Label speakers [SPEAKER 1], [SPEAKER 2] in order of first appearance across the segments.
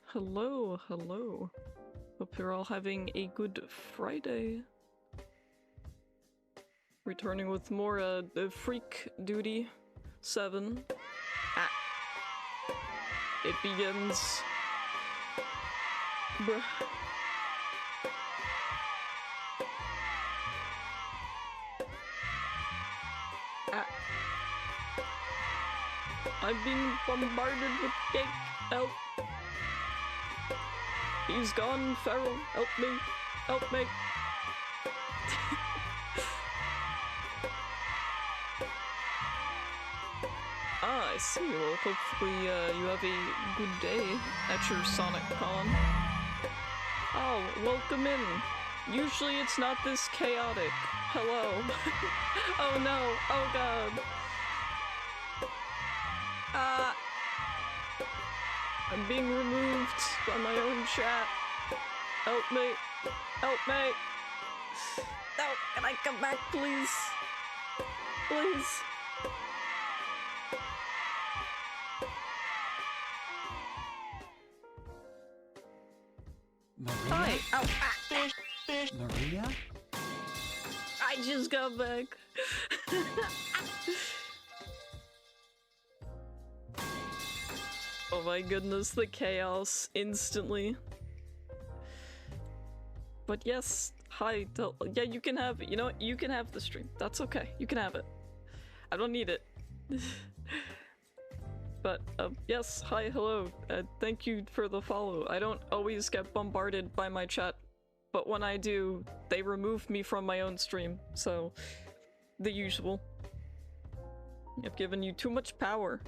[SPEAKER 1] Hello, hello. Hope you're all having a good Friday. Returning with more Freak Duty 7. Ah. It begins. Bruh. Ah. I'm being bombarded with cake. Help. He's gone feral. Help me. Help me. Ah, I see. Well, hopefully you have a good day at your Sonic Con. Oh, welcome in. Usually it's not this chaotic. Hello. Oh no. Oh god. I'm being removed by my own chat. Help me. Help me. No, can I come back, please? Please.
[SPEAKER 2] Maria?
[SPEAKER 1] Hi. Ow.
[SPEAKER 2] Maria?
[SPEAKER 1] I just got back. Oh my goodness, the chaos instantly. But yes, hi. Yeah, you can have it. You know what? You can have the stream. That's okay. You can have it. I don't need it. But yes, hi, hello. Thank you for the follow. I don't always get bombarded by my chat, but when I do, they remove me from my own stream. So, the usual. I've given you too much power.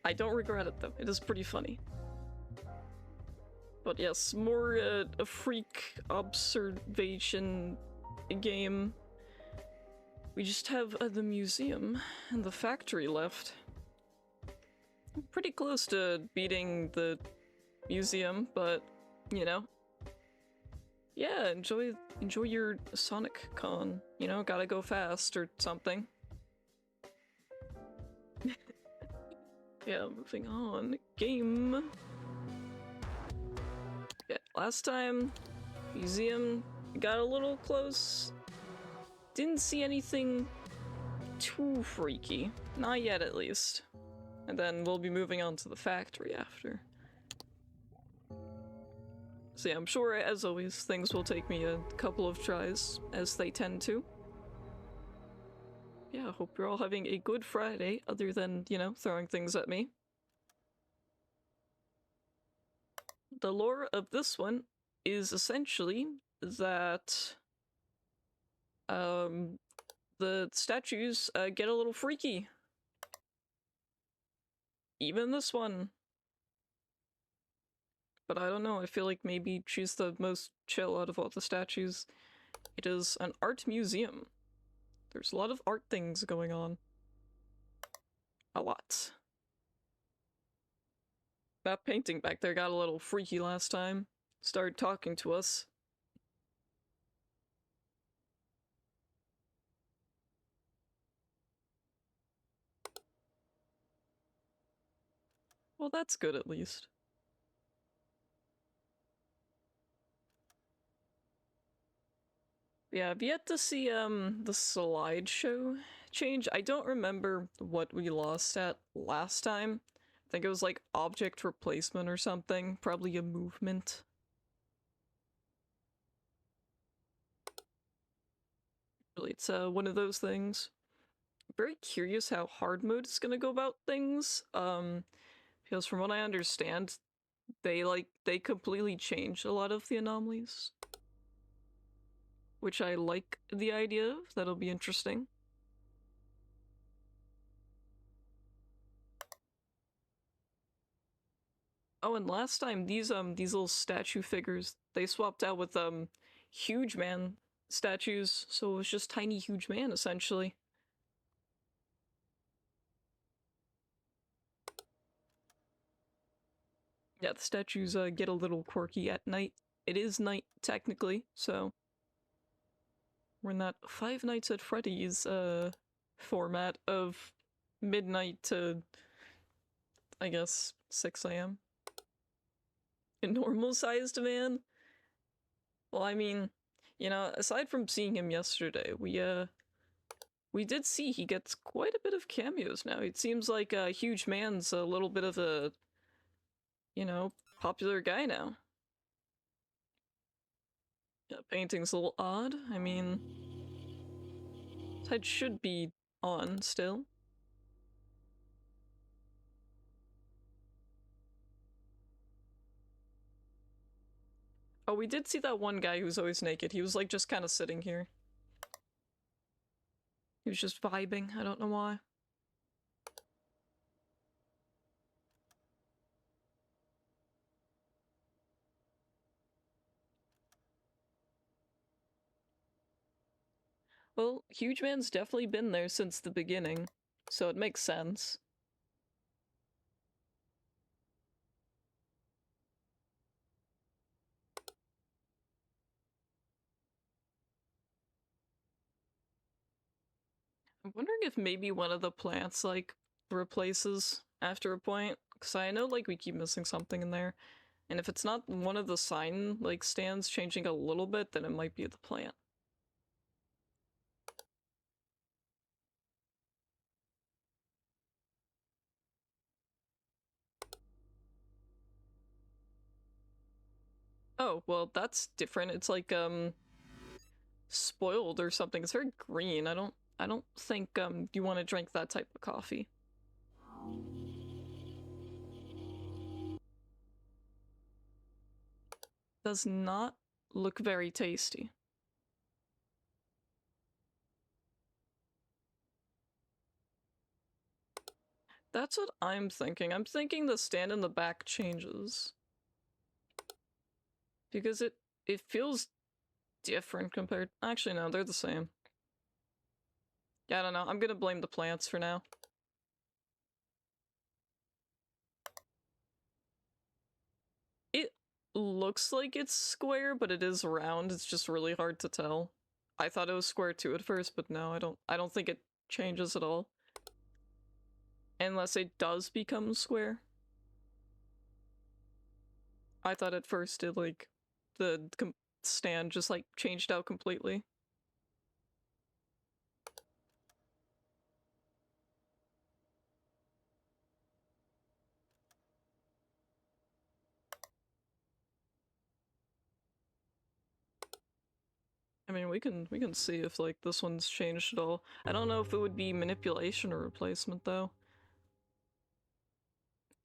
[SPEAKER 1] I don't regret it though. It is pretty funny. But yes, more a freak observation game. We just have the museum and the factory left. I'm pretty close to beating the museum, but you know. Yeah, enjoy your Sonic Con. You know, gotta go fast or something. Yeah, moving on. Game. Yeah, last time, museum got a little close. Didn't see anything too freaky. Not yet, at least. And then we'll be moving on to the factory after. So yeah, I'm sure, as always, things will take me a couple of tries, as they tend to. Yeah, I hope you're all having a good Friday, other than, you know, throwing things at me. The lore of this one is essentially that the statues get a little freaky. Even this one. But I don't know, I feel like maybe she's the most chill out of all the statues. It is an art museum. There's a lot of art things going on. A lot. That painting back there got a little freaky last time. Started talking to us. Well, that's good at least. Yeah, I've yet to see the slideshow change. I don't remember what we lost at last time. I think it was like object replacement or something. Probably a movement. Really, it's one of those things. Very curious how hard mode is gonna go about things. Because from what I understand, they completely changed a lot of the anomalies. Which I like the idea of. That'll be interesting. Oh, and last time these little statue figures, they swapped out with huge man statues, so it was just tiny huge man essentially. Yeah, the statues get a little quirky at night. It is night technically, so we're in that Five Nights at Freddy's format of midnight to, I guess, 6 a.m. A normal-sized man? Well, I mean, you know, aside from seeing him yesterday, we did see he gets quite a bit of cameos now. It seems like Huge Man's a little bit of a, you know, popular guy now. Yeah, painting's a little odd. I mean, tide should be on still. Oh, we did see that one guy who's always naked. He was like just kind of sitting here. He was just vibing. I don't know why. Well, Huge Man's definitely been there since the beginning, so it makes sense. I'm wondering if maybe one of the plants, like, replaces after a point. Because I know, like, we keep missing something in there. And if it's not one of the sign, like, stands changing a little bit, then it might be the plant. Oh, well, that's different. It's like, spoiled or something. It's very green. I don't think, you want to drink that type of coffee. Does not look very tasty. That's what I'm thinking. I'm thinking the stand in the back changes. Because it feels different compared... Actually, no, they're the same. Yeah, I don't know. I'm gonna blame the plants for now. It looks like it's square, but it is round. It's just really hard to tell. I thought it was square too at first, but no, I don't think it changes at all. Unless it does become square. I thought at first it, like, the stand just, like, changed out completely. I mean, we can see if, like, this one's changed at all. I don't know if it would be manipulation or replacement, though.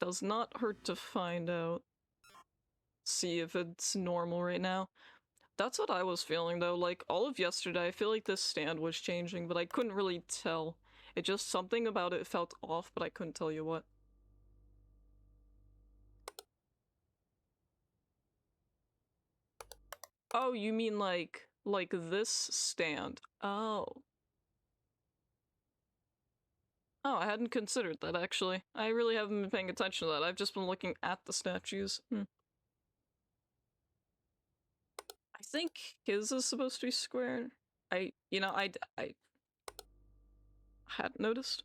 [SPEAKER 1] Does not hurt to find out. See if it's normal right now. That's what I was feeling, though. Like, all of yesterday, I feel like this stand was changing, but I couldn't really tell. It just, something about it felt off, but I couldn't tell you what. Oh, you mean like this stand? Oh. Oh, I hadn't considered that, actually. I really haven't been paying attention to that. I've just been looking at the statues. I think his is supposed to be square. You know, I hadn't noticed.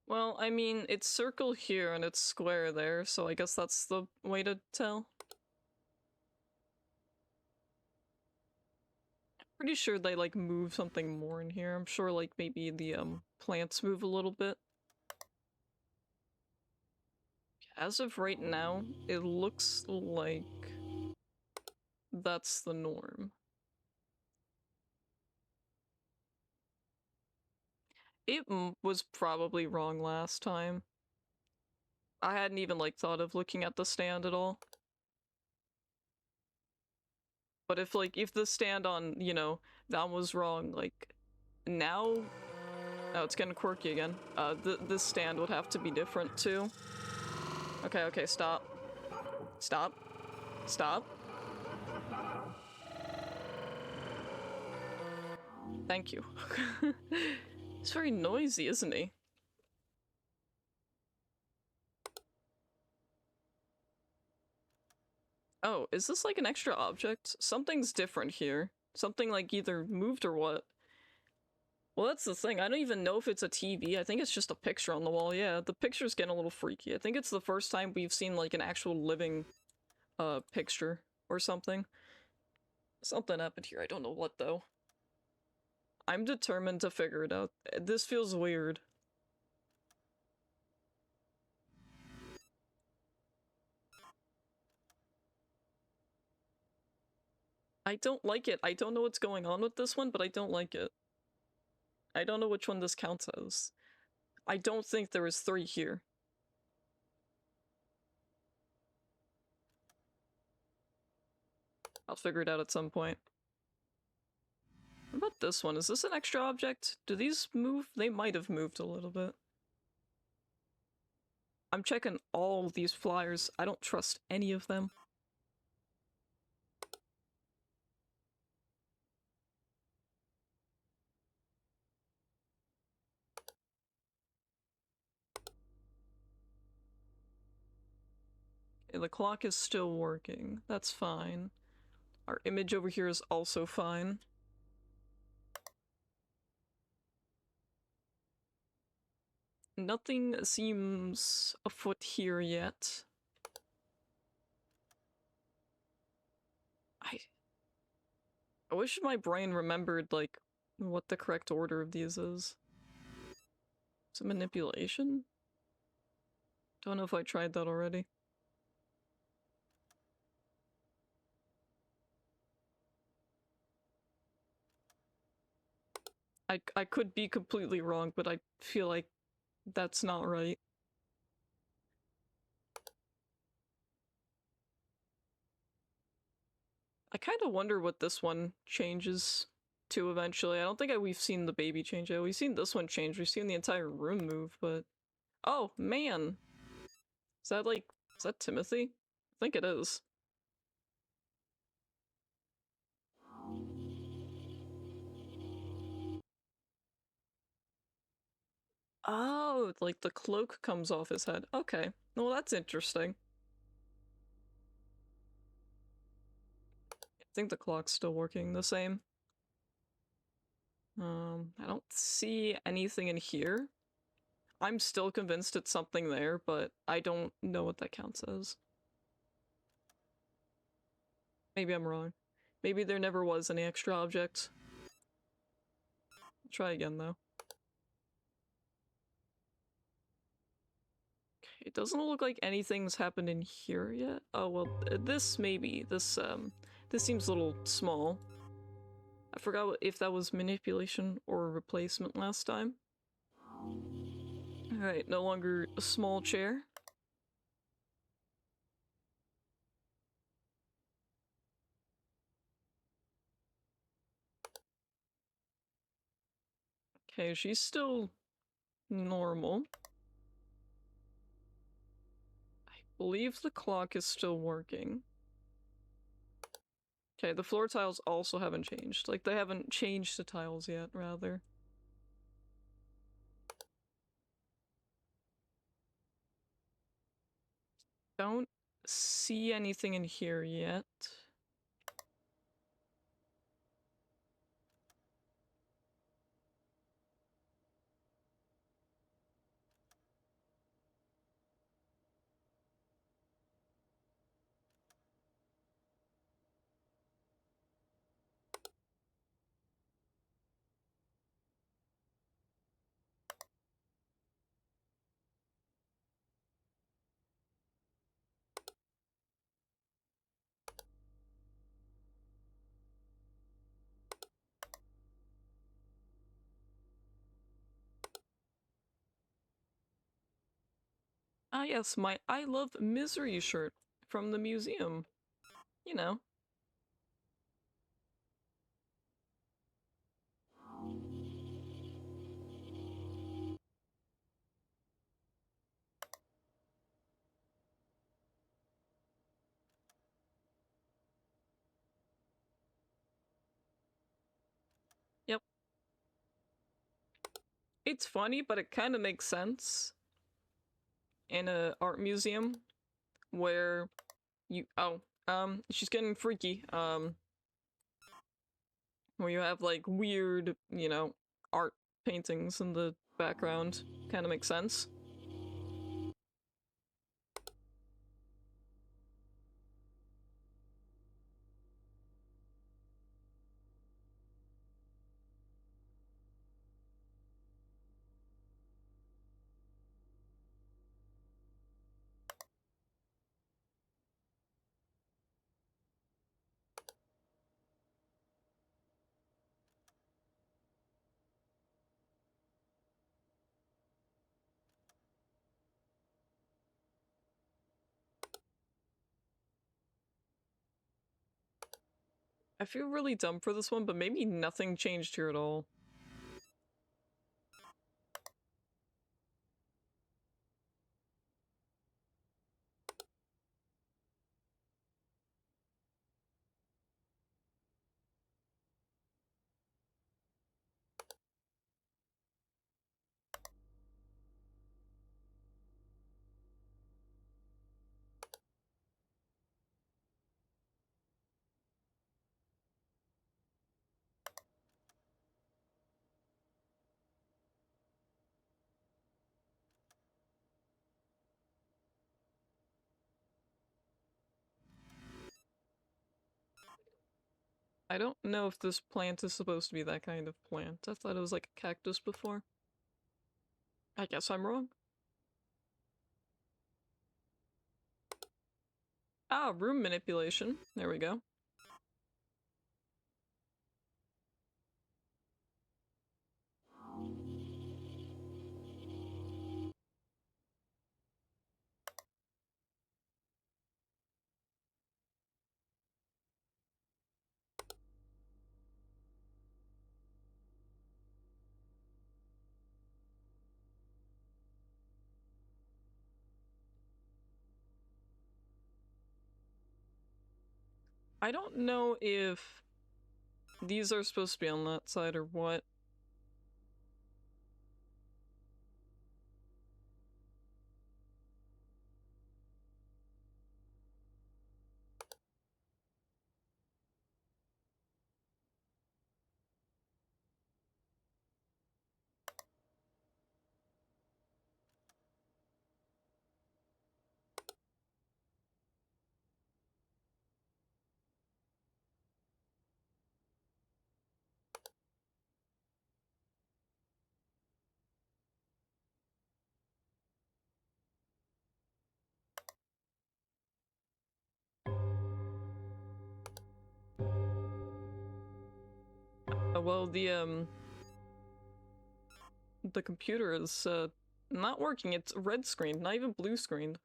[SPEAKER 1] Well, I mean, it's circle here and it's square there, so I guess that's the way to tell. Pretty sure they, like, move something more in here. I'm sure, like, maybe the, plants move a little bit. As of right now, it looks like that's the norm. It was probably wrong last time. I hadn't even, like, thought of looking at the stand at all. But if, like, if the stand on, you know, that was wrong, like, now... Oh, it's getting quirky again. This stand would have to be different, too. Okay, okay, stop. Stop. Stop. Thank you. He's very noisy, isn't he? Oh, is this like an extra object? Something's different here. Something like either moved or what? Well, that's the thing. I don't even know if it's a TV. I think it's just a picture on the wall. Yeah, the picture's getting a little freaky. I think it's the first time we've seen like an actual living picture or something. Something happened here. I don't know what though. I'm determined to figure it out. This feels weird. I don't like it. I don't know what's going on with this one, but I don't like it. I don't know which one this counts as. I don't think there is 3 here. I'll figure it out at some point. What about this one? Is this an extra object? Do these move? They might have moved a little bit. I'm checking all these flyers. I don't trust any of them. Okay, the clock is still working. That's fine. Our image over here is also fine. Nothing seems afoot here yet. I wish my brain remembered, like, what the correct order of these is. Is it manipulation? Don't know if I tried that already. I could be completely wrong, but I feel like that's not right. I kind of wonder what this one changes to eventually. I don't think we've seen the baby change yet. We've seen this one change. We've seen the entire room move, but... Oh, man! Is that like... Is that Timothy? I think it is. Oh, like the cloak comes off his head. Okay. Well, that's interesting. I think the clock's still working the same. I don't see anything in here. I'm still convinced it's something there, but I don't know what that counts as. Maybe I'm wrong. Maybe there never was any extra object. Try again, though. Okay, it doesn't look like anything's happened in here yet. Oh, well, this maybe. This seems a little small. I forgot if that was manipulation or replacement last time. Alright, no longer a small chair. Okay, she's still normal. I believe the clock is still working. Okay, the floor tiles also haven't changed. Like, they haven't changed the tiles yet, rather. Don't see anything in here yet. Ah yes, my I Love Misery shirt from the museum. You know. Yep. It's funny, but it kind of makes sense in a art museum where you she's getting freaky. Where you have like weird, you know, art paintings in the background kind of makes sense. I feel really dumb for this one, but maybe nothing changed here at all. I don't know if this plant is supposed to be that kind of plant. I thought it was like a cactus before. I guess I'm wrong. Ah, room manipulation. There we go. I don't know if these are supposed to be on that side or what. Well, the computer is, not working. It's red screened, not even blue screened.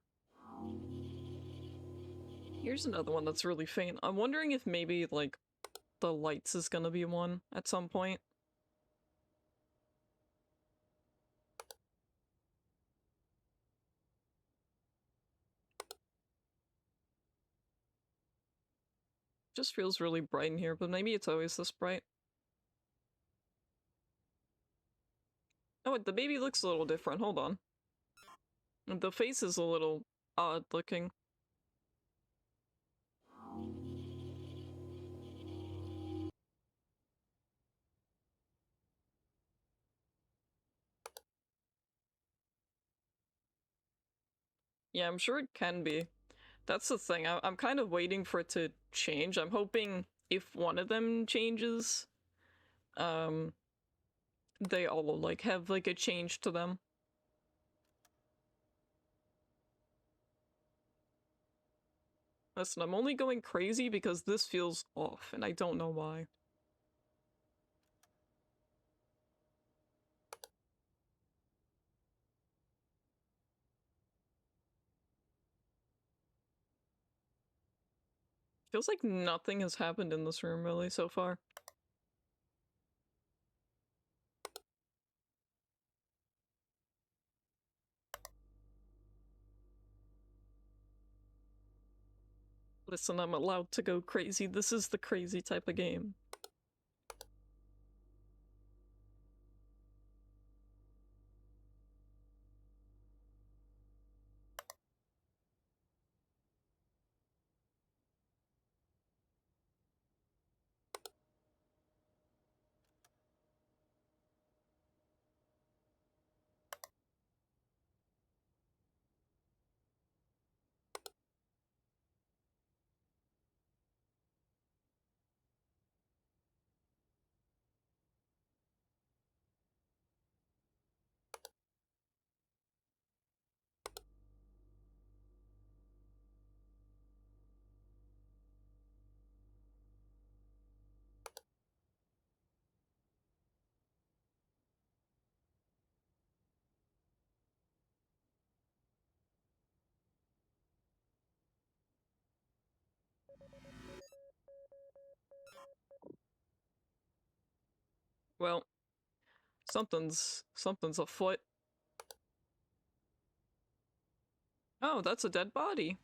[SPEAKER 1] Here's another one that's really faint. I'm wondering if maybe, like, the lights is gonna be one at some point. Just feels really bright in here, but maybe it's always this bright. Oh, wait, the baby looks a little different. Hold on. The face is a little odd looking. Yeah, I'm sure it can be. That's the thing. I'm kind of waiting for it to change. I'm hoping if one of them changes, um, they all like have like a change to them. Listen, I'm only going crazy because this feels off, and I don't know why. Feels like nothing has happened in this room really so far. Listen, I'm allowed to go crazy. This is the crazy type of game. Well, something's afoot. Oh, that's a dead body.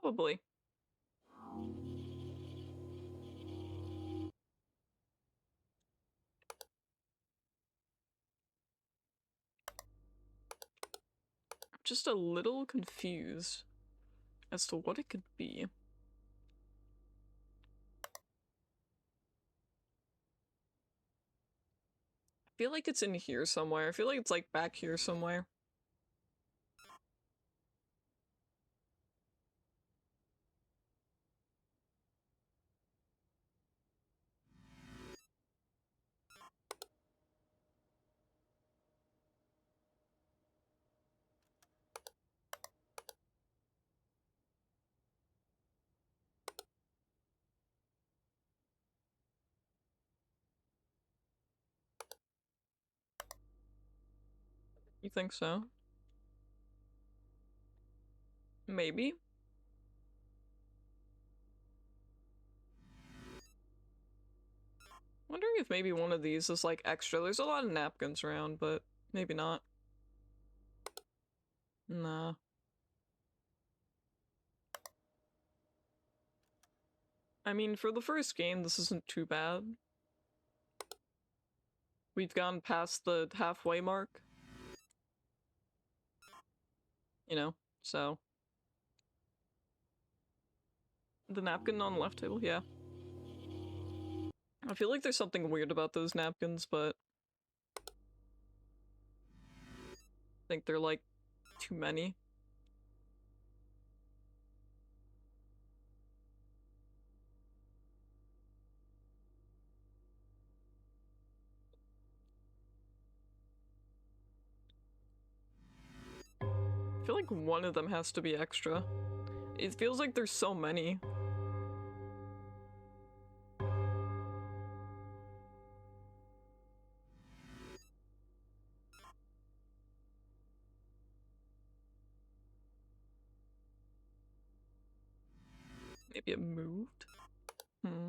[SPEAKER 1] Probably. I'm just a little confused as to what it could be. I feel like it's in here somewhere. I feel like it's like back here somewhere. You think so? Maybe. Wondering if maybe one of these is like extra. There's a lot of napkins around, but maybe not. Nah. I mean, for the first game, this isn't too bad. We've gone past the halfway mark. You know, so. The napkin on the left table, yeah. I feel like there's something weird about those napkins, but I think they're like too many. I feel like one of them has to be extra. It feels like there's so many. Maybe it moved? Hmm.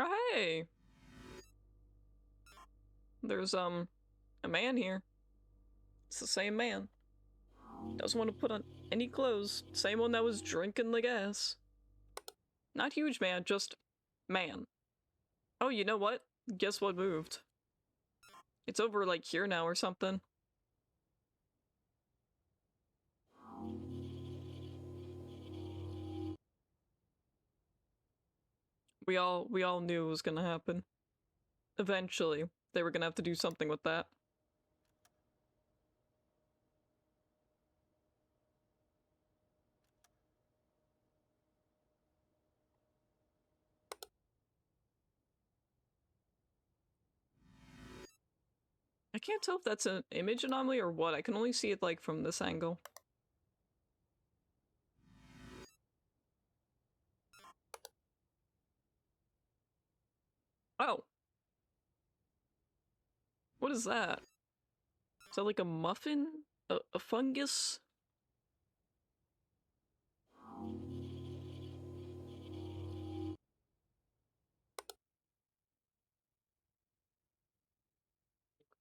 [SPEAKER 1] Oh, hey! There's, a man here. It's the same man. Doesn't want to put on any clothes. Same one that was drinking the gas. Not huge man, just man. Oh, you know what? Guess what moved? It's over like here now or something. We all knew it was gonna happen. Eventually, they were gonna have to do something with that. I can't tell if that's an image anomaly or what. I can only see it like from this angle. Oh. What is that? Is that like a muffin? A fungus?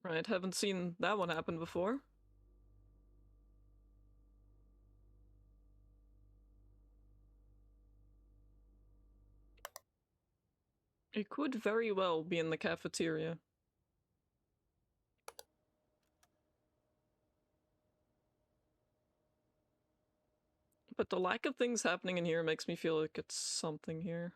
[SPEAKER 1] Right, haven't seen that one happen before. It could very well be in the cafeteria. But the lack of things happening in here makes me feel like it's something here.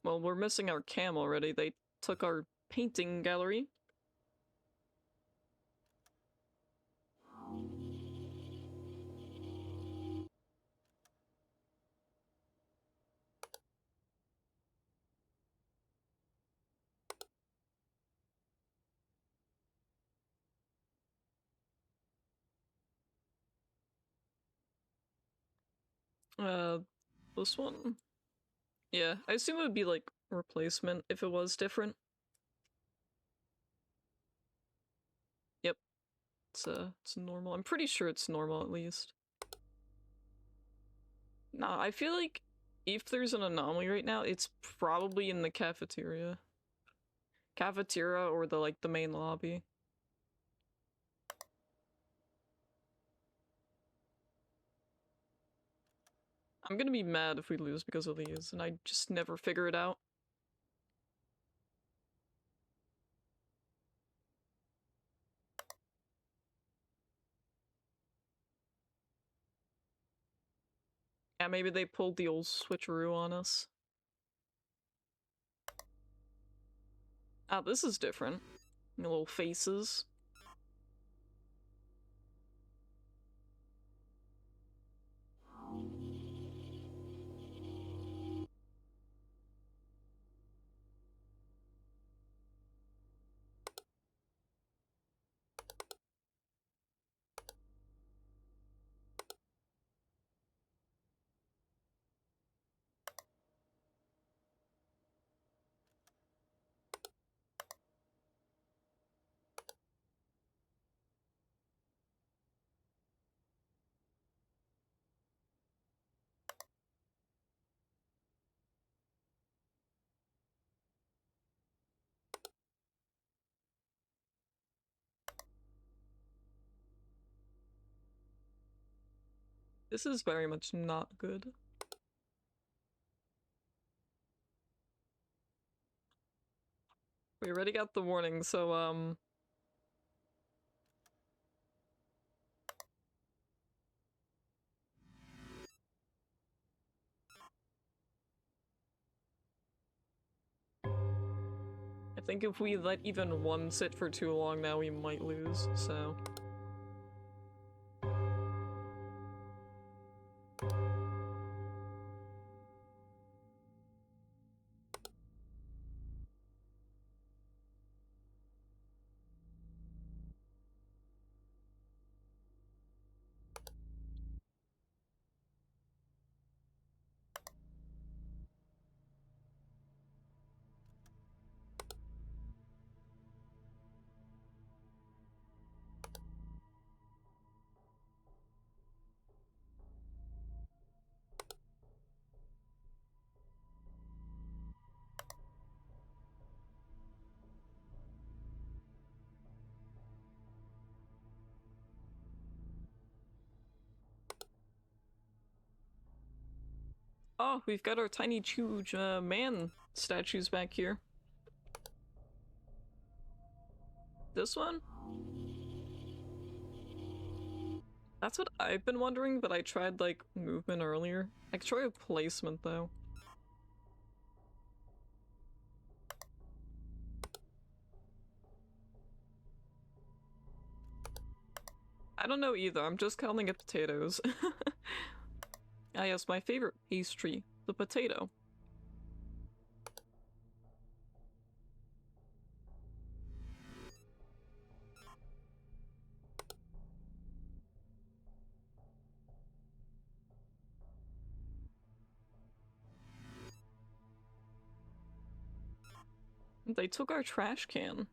[SPEAKER 1] Well, we're missing our cam already. They took our painting gallery. Uh, this one? Yeah, I assume it would be like replacement if it was different. Yep, it's normal. I'm pretty sure it's normal at least. Nah, I feel like if there's an anomaly right now, it's probably in the cafeteria. Cafeteria or the main lobby. I'm gonna be mad if we lose because of these, and I just never figure it out. Yeah, maybe they pulled the old switcheroo on us. Ah, this is different. The little faces. This is very much not good. We already got the warning, so I think if we let even one sit for too long now, we might lose, so. Oh, we've got our tiny huge man statues back here. This one? That's what I've been wondering, but I tried like movement earlier. I could try a placement though. I don't know either, I'm just calling it potatoes. Ah yes, my favorite pastry, the potato. They took our trash can.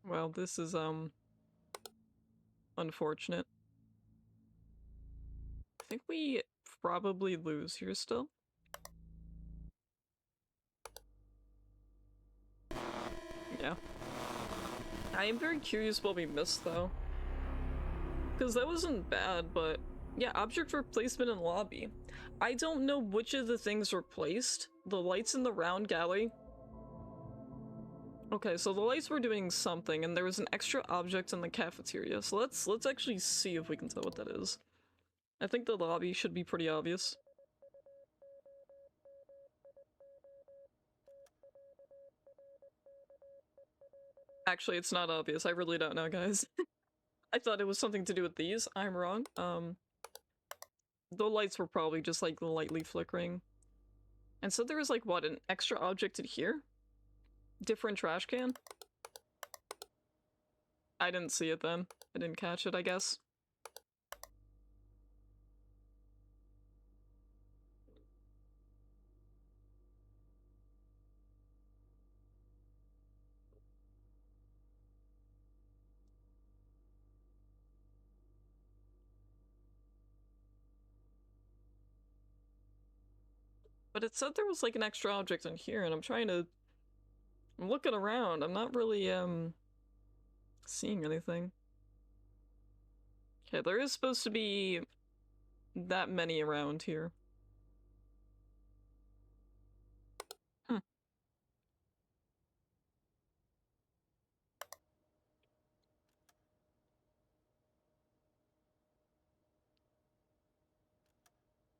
[SPEAKER 1] Well, this is unfortunate. I think we probably lose here still. Yeah. I am very curious what we missed, though. Because that wasn't bad, but... Yeah, object replacement in lobby. I don't know which of the things replaced. The lights in the round gallery. Okay, so the lights were doing something, and there was an extra object in the cafeteria. So let's actually see if we can tell what that is. I think the lobby should be pretty obvious. Actually, it's not obvious. I really don't know, guys. I thought it was something to do with these. I'm wrong. The lights were probably just like lightly flickering. And so there was like, what, an extra object in here? Different trash can? I didn't see it then. I didn't catch it, I guess. But it said there was like an extra object in here, and I'm looking around. I'm not really, seeing anything. Okay, there is supposed to be that many around here. Hmm.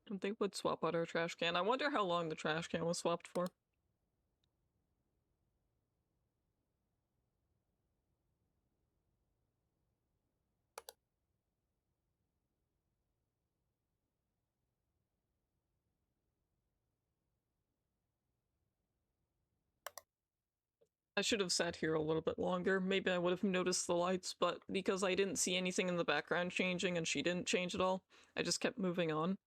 [SPEAKER 1] And they would swap out our trash can. I wonder how long the trash can was swapped for. I should have sat here a little bit longer. Maybe I would have noticed the lights, but because I didn't see anything in the background changing and she didn't change at all, I just kept moving on.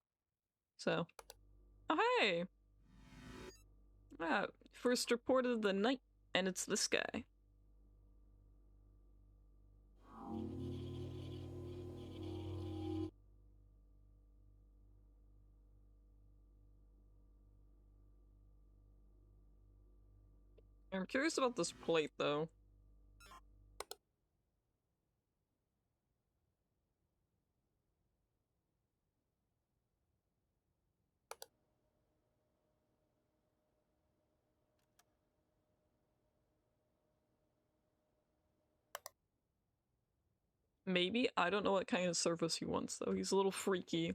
[SPEAKER 1] So. Oh, hey! Ah, first reported of the night, and it's this guy. I'm curious about this plate, though. Maybe? I don't know what kind of service he wants, though. He's a little freaky.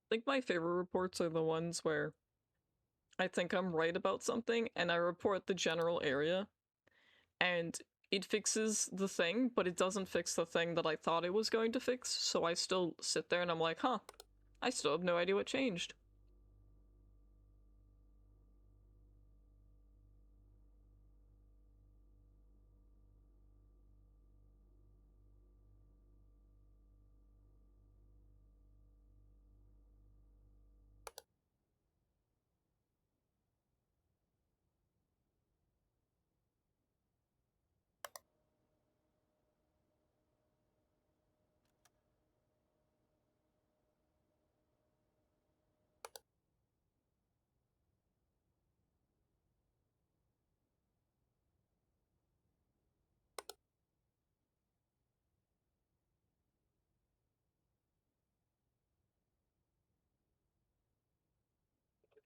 [SPEAKER 1] I think my favorite reports are the ones where I think I'm right about something and I report the general area and it fixes the thing, but it doesn't fix the thing that I thought it was going to fix, so I still sit there and I'm like, huh, I still have no idea what changed.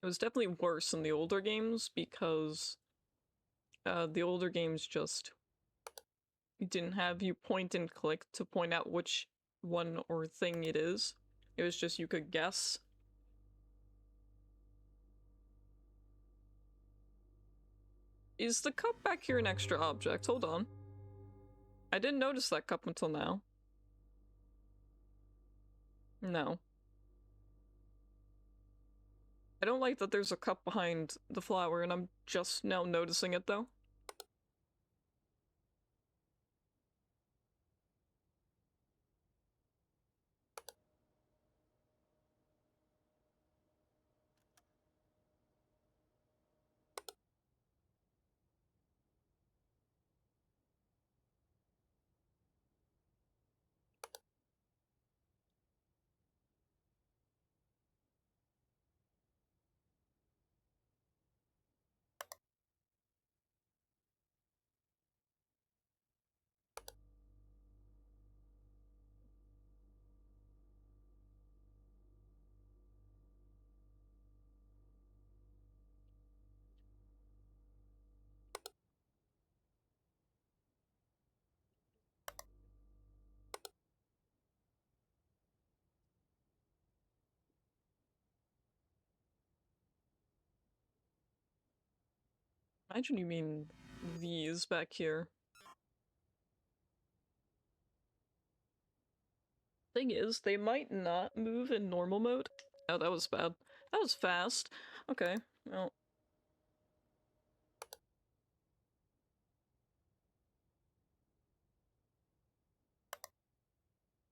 [SPEAKER 1] It was definitely worse in the older games because the older games just didn't have you point and click to point out which one or thing it is. It was just you could guess. Is the cup back here an extra object? Hold on. I didn't notice that cup until now. No. I don't like that there's a cup behind the flower and I'm just now noticing it though. Imagine you mean these back here. Thing is, they might not move in normal mode. Oh, that was bad. That was fast. Okay, well.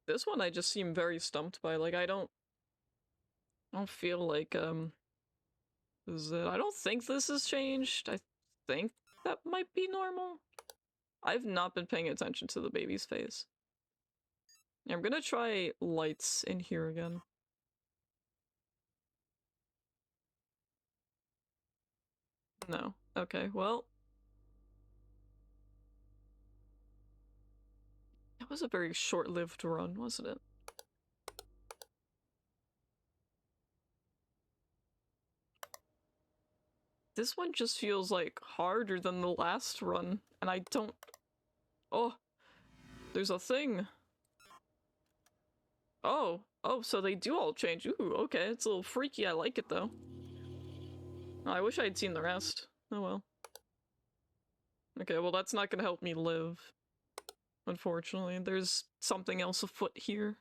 [SPEAKER 1] This one I just seem very stumped by. Like, I don't feel like, this is it. I don't think this has changed. I think that might be normal. I've not been paying attention to the baby's face. I'm gonna try lights in here again. No. Okay, well. That was a very short-lived run, wasn't it? This one just feels like harder than the last run, and I don't... Oh, there's a thing. Oh, so they do all change. Ooh, okay, it's a little freaky. I like it though. I wish I'd seen the rest. Oh well. Okay, well that's not gonna help me live. Unfortunately, there's something else afoot here.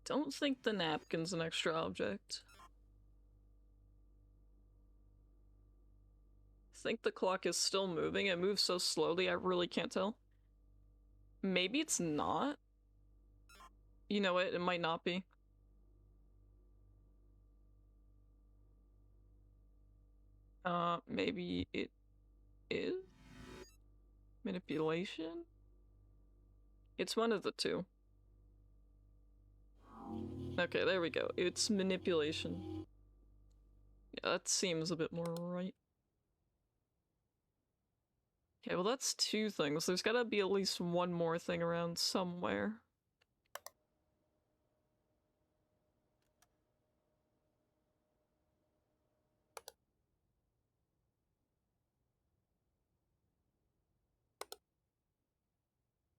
[SPEAKER 1] Don't think the napkin's an extra object. Think the clock is still moving. It moves so slowly I really can't tell. Maybe it's not. You know what? It might not be. Maybe it is? Manipulation? It's one of the two. Okay, there we go. It's manipulation. Yeah, that seems a bit more right. Okay, well that's two things. There's gotta be at least one more thing around somewhere.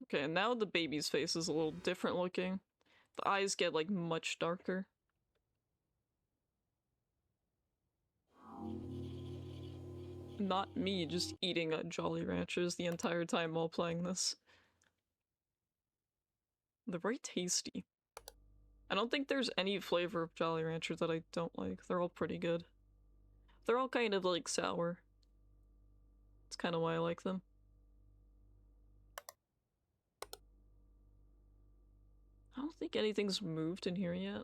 [SPEAKER 1] Okay, and now the baby's face is a little different looking. The eyes get, like, much darker. Not me just eating Jolly Ranchers the entire time while playing this. They're very tasty. I don't think there's any flavor of Jolly Ranchers that I don't like. They're all pretty good. They're all kind of, like, sour. That's kind of why I like them. I don't think anything's moved in here yet.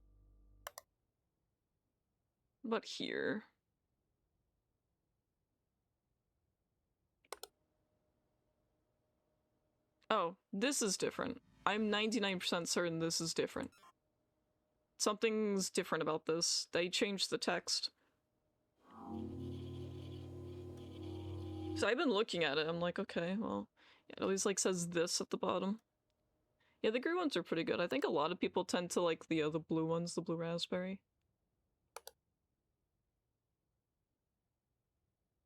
[SPEAKER 1] But here. Oh, this is different. I'm 99% certain this is different. Something's different about this. They changed the text. So I've been looking at it, I'm like, okay, well, it always like says this at the bottom. Yeah, the green ones are pretty good. I think a lot of people tend to like the blue ones, the blue raspberry.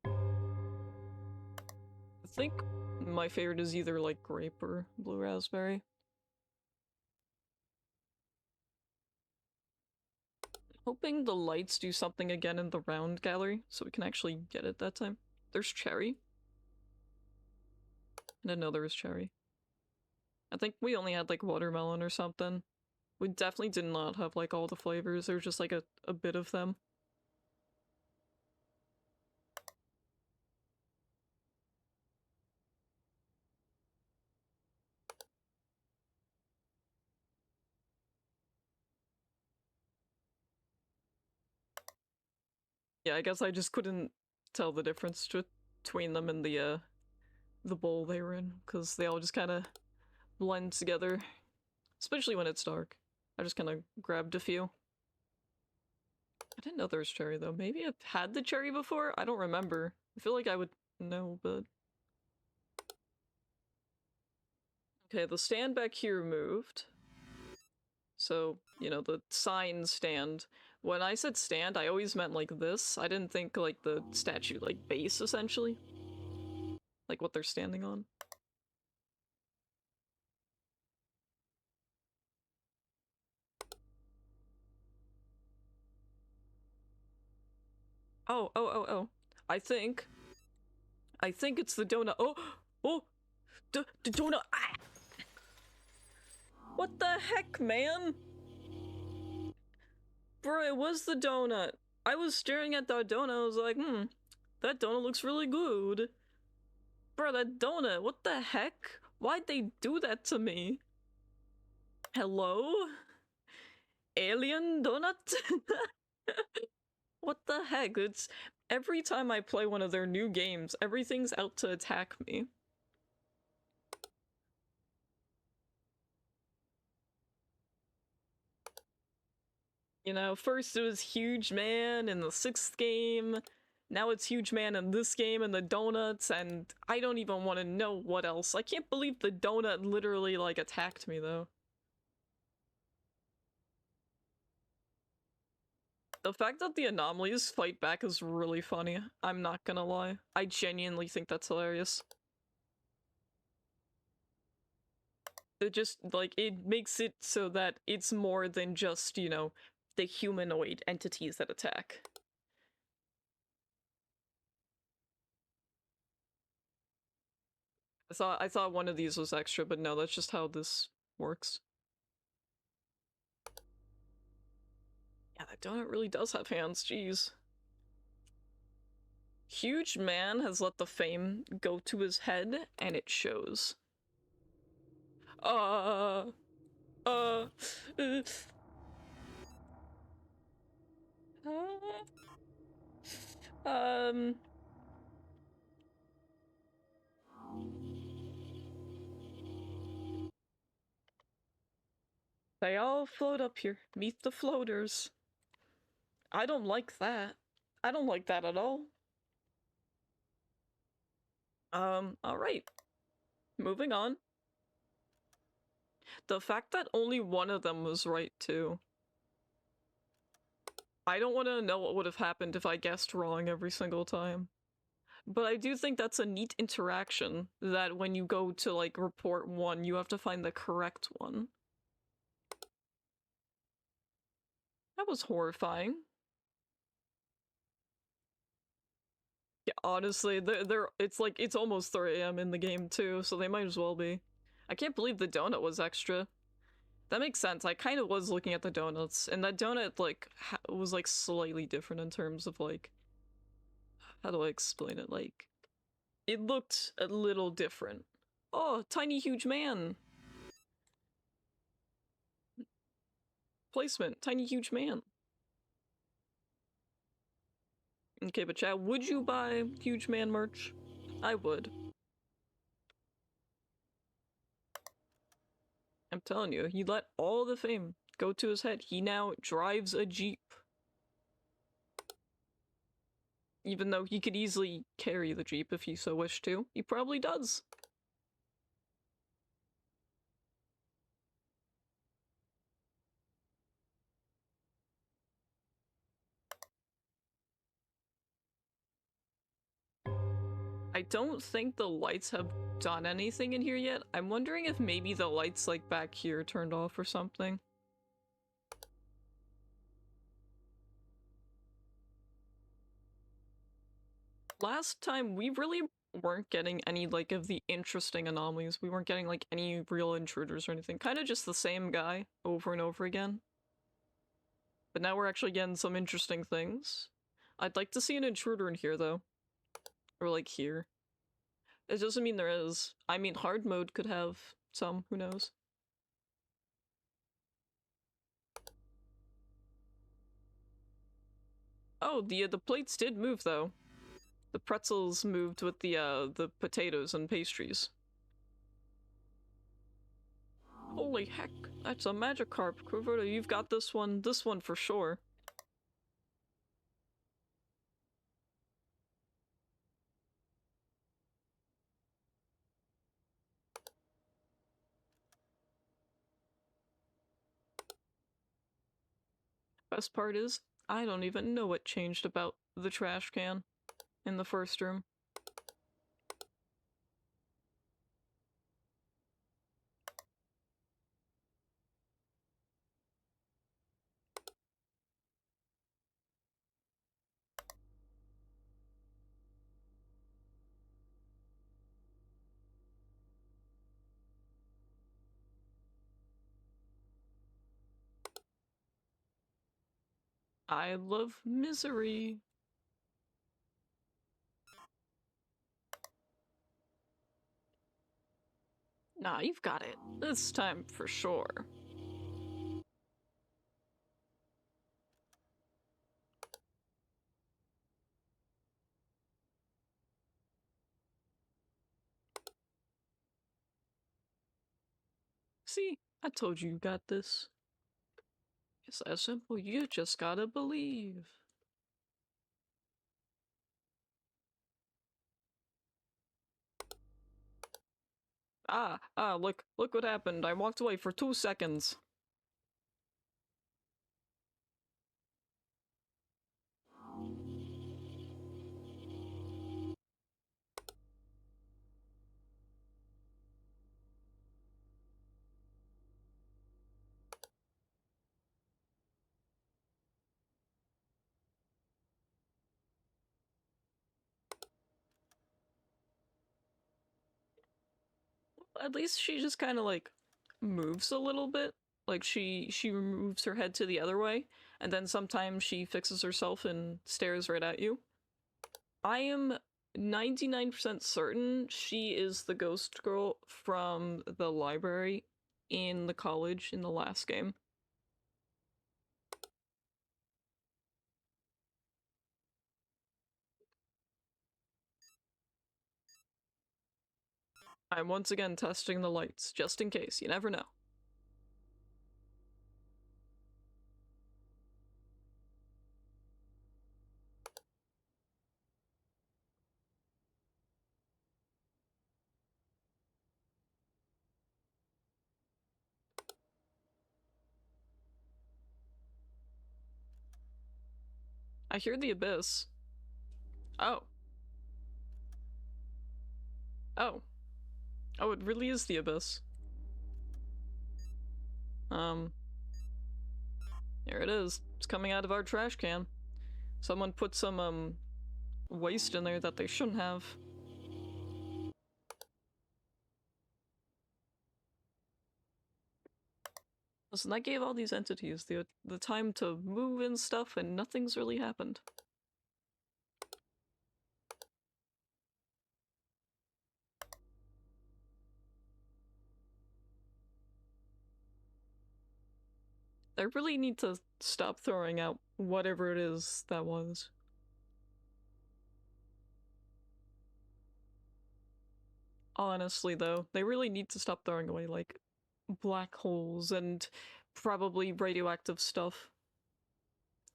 [SPEAKER 1] I think my favorite is either like grape or blue raspberry. Hoping the lights do something again in the round gallery so we can actually get it that time. There's cherry. I didn't know there was cherry. I think we only had like watermelon or something. We definitely did not have like all the flavors. There was just like a bit of them. Yeah, I guess I just couldn't tell the difference between them and the bowl they were in, because they all just kind of blend together, especially when it's dark. I just kind of grabbed a few. I didn't know there was cherry though. Maybe I've had the cherry before? I don't remember. I feel like I would know, but... Okay, the stand back here moved. So, you know, the sign stand. When I said stand, I always meant like this. I didn't think like the statue, like base, essentially. Like what they're standing on. Oh. I think it's the donut. Oh! The donut! Ah! What the heck, man? Bro, it was the donut. I was staring at that donut, I was like, that donut looks really good. Bro, that donut, what the heck? Why'd they do that to me? Hello? Alien donut? What the heck? It's every time I play one of their new games, everything's out to attack me. You know, first it was Huge Man in the 6th game, now it's Huge Man in this game and the donuts, and I don't even want to know what else. I can't believe the donut literally, like, attacked me, though. The fact that the anomalies fight back is really funny. I'm not gonna lie. I genuinely think that's hilarious. It just, like, it makes it so that it's more than just, you know, the humanoid entities that attack. I thought one of these was extra, but no, that's just how this works. Yeah, that donut really does have hands, jeez. Huge Man has let the fame go to his head, and it shows. Uh, uh, uh, um... They all float up here. Meet the floaters. I don't like that. I don't like that at all. Alright. Moving on. The fact that only one of them was right, too. I don't want to know what would have happened if I guessed wrong every single time. But I do think that's a neat interaction, that when you go to, like, report one, you have to find the correct one. That was horrifying. Yeah, honestly, it's like, it's almost 3 AM in the game, too, so they might as well be. I can't believe the donut was extra. That makes sense. I kind of was looking at the donuts, and that donut, like, was, like, slightly different in terms of, like... How do I explain it? Like, it looked a little different. Oh, tiny huge man! Placement, tiny huge man. Okay, but chat, would you buy huge man merch? I would. I'm telling you, you let all the fame. go to his head. He now drives a Jeep. Even though he could easily carry the Jeep if he so wished to. He probably does. I don't think the lights have done anything in here yet. I'm wondering if maybe the lights like back here turned off or something. Last time we really weren't getting any like of the interesting anomalies. We weren't getting like any real intruders or anything. Kind of just the same guy over and over again. But now we're actually getting some interesting things. I'd like to see an intruder in here though. Or like here. It doesn't mean there is. I mean, hard mode could have some, who knows. Oh, the plates did move though. The pretzels moved with the potatoes and pastries. Holy heck, that's a Magikarp. Roberta, you've got this one for sure. Best part is, I don't even know what changed about the trash can in the first room. I love misery. Nah, you've got it. This time for sure. See, I told you got this. It's that simple, you just gotta believe. Look what happened. I walked away for 2 seconds. At least she just kind of like moves a little bit. Like she moves her head to the other way, and then sometimes she fixes herself and stares right at you. I am 99% certain she is the ghost girl from the library in the college in the last game. I'm once again testing the lights, just in case, you never know. I hear the abyss. Oh. Oh. Oh, it really is the abyss. Here it is. It's coming out of our trash can. Someone put some, waste in there that they shouldn't have. Listen, I gave all these entities the time to move and stuff, and nothing's really happened. I really need to stop throwing out whatever it is that was. Honestly, though, they really need to stop throwing away, like, black holes and probably radioactive stuff.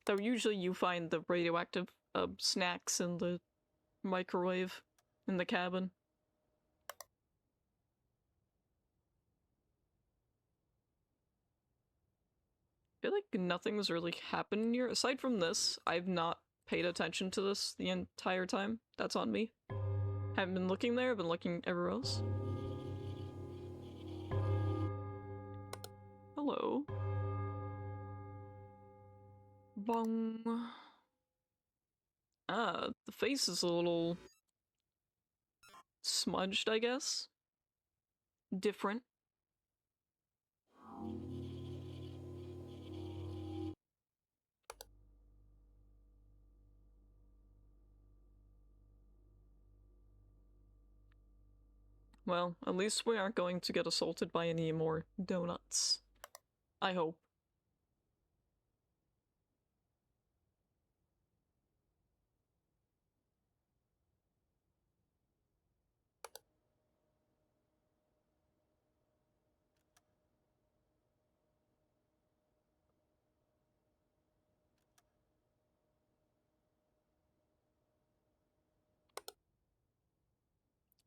[SPEAKER 1] Though usually you find the radioactive snacks in the microwave in the cabin. I feel like nothing's really happened here. Aside from this, I've not paid attention to this the entire time. That's on me. Haven't been looking there, I've been looking everywhere else. Hello. Bong. Ah, the face is a little smudged, I guess. Different. Well, at least we aren't going to get assaulted by any more donuts. I hope.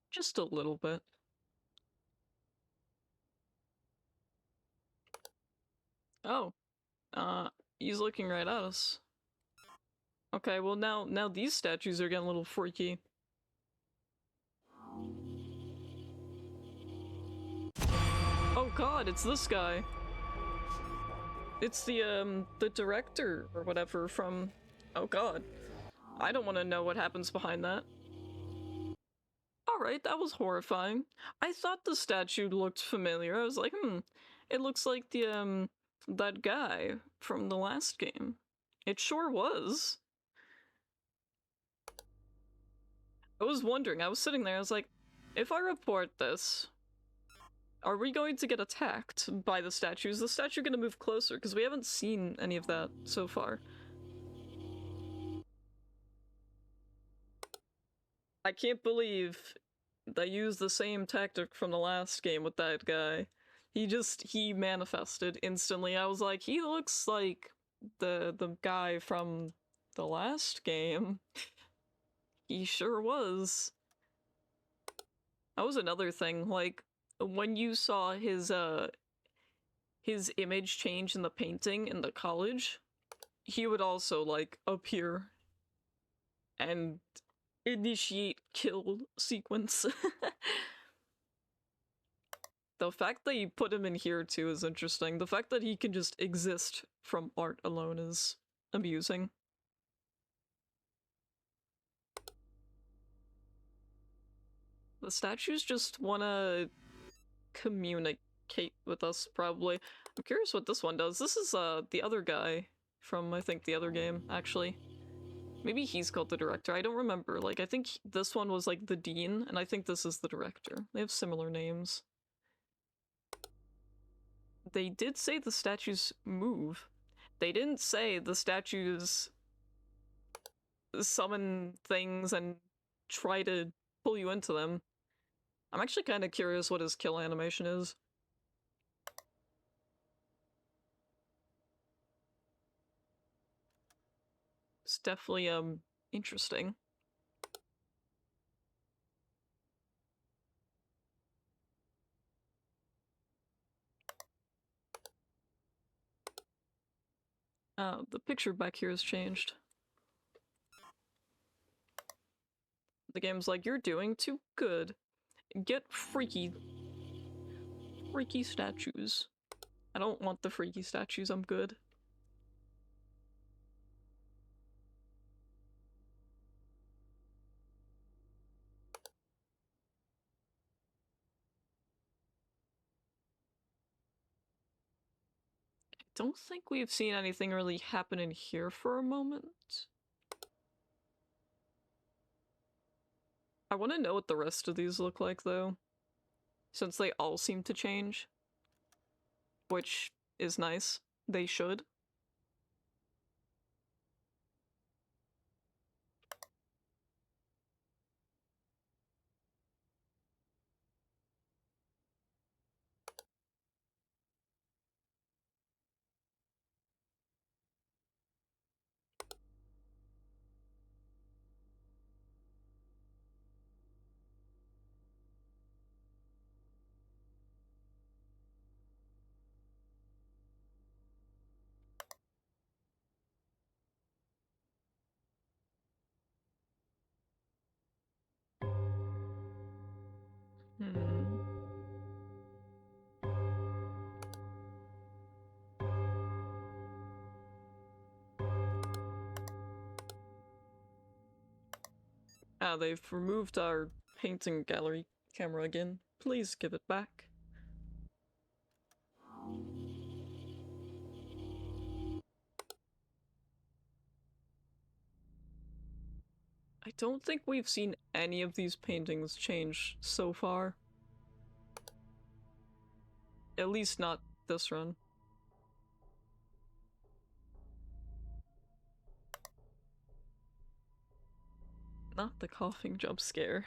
[SPEAKER 1] Just a little bit. Oh. He's looking right at us. Okay, well now these statues are getting a little freaky. Oh god, it's this guy. It's the director or whatever from... Oh god. I don't want to know what happens behind that. Alright, that was horrifying. I thought the statue looked familiar. I was like, it looks like the, that guy from the last game. It sure was. I was wondering, I was sitting there, I was like, if I report this, are we going to get attacked by the statue? Is the statue gonna move closer? Because we haven't seen any of that so far. I can't believe they used the same tactic from the last game with that guy. He manifested instantly. I was like, he looks like the guy from the last game. He sure was. That was another thing, like, when you saw his image change in the painting in the college, he would also, like, appear and initiate kill sequence. The fact that you put him in here too is interesting. The fact that he can just exist from art alone is amusing. The statues just wanna communicate with us, probably. I'm curious what this one does. This is the other guy from, I think, the other game, actually. Maybe he's called the director. I don't remember. Like, I think this one was like the dean, and I think this is the director. They have similar names. They did say the statues move. They didn't say the statues summon things and try to pull you into them. I'm actually kind of curious what his kill animation is. It's definitely, interesting. The picture back here has changed. The game's like, you're doing too good. Get freaky. Freaky statues. I don't want the freaky statues, I'm good. I don't think we've seen anything really happen in here for a moment. I want to know what the rest of these look like, though. Since they all seem to change. Which is nice. They should. Ah, they've removed our painting gallery camera again. Please give it back. I don't think we've seen any of these paintings change so far. At least not this run. Not the coughing jump scare.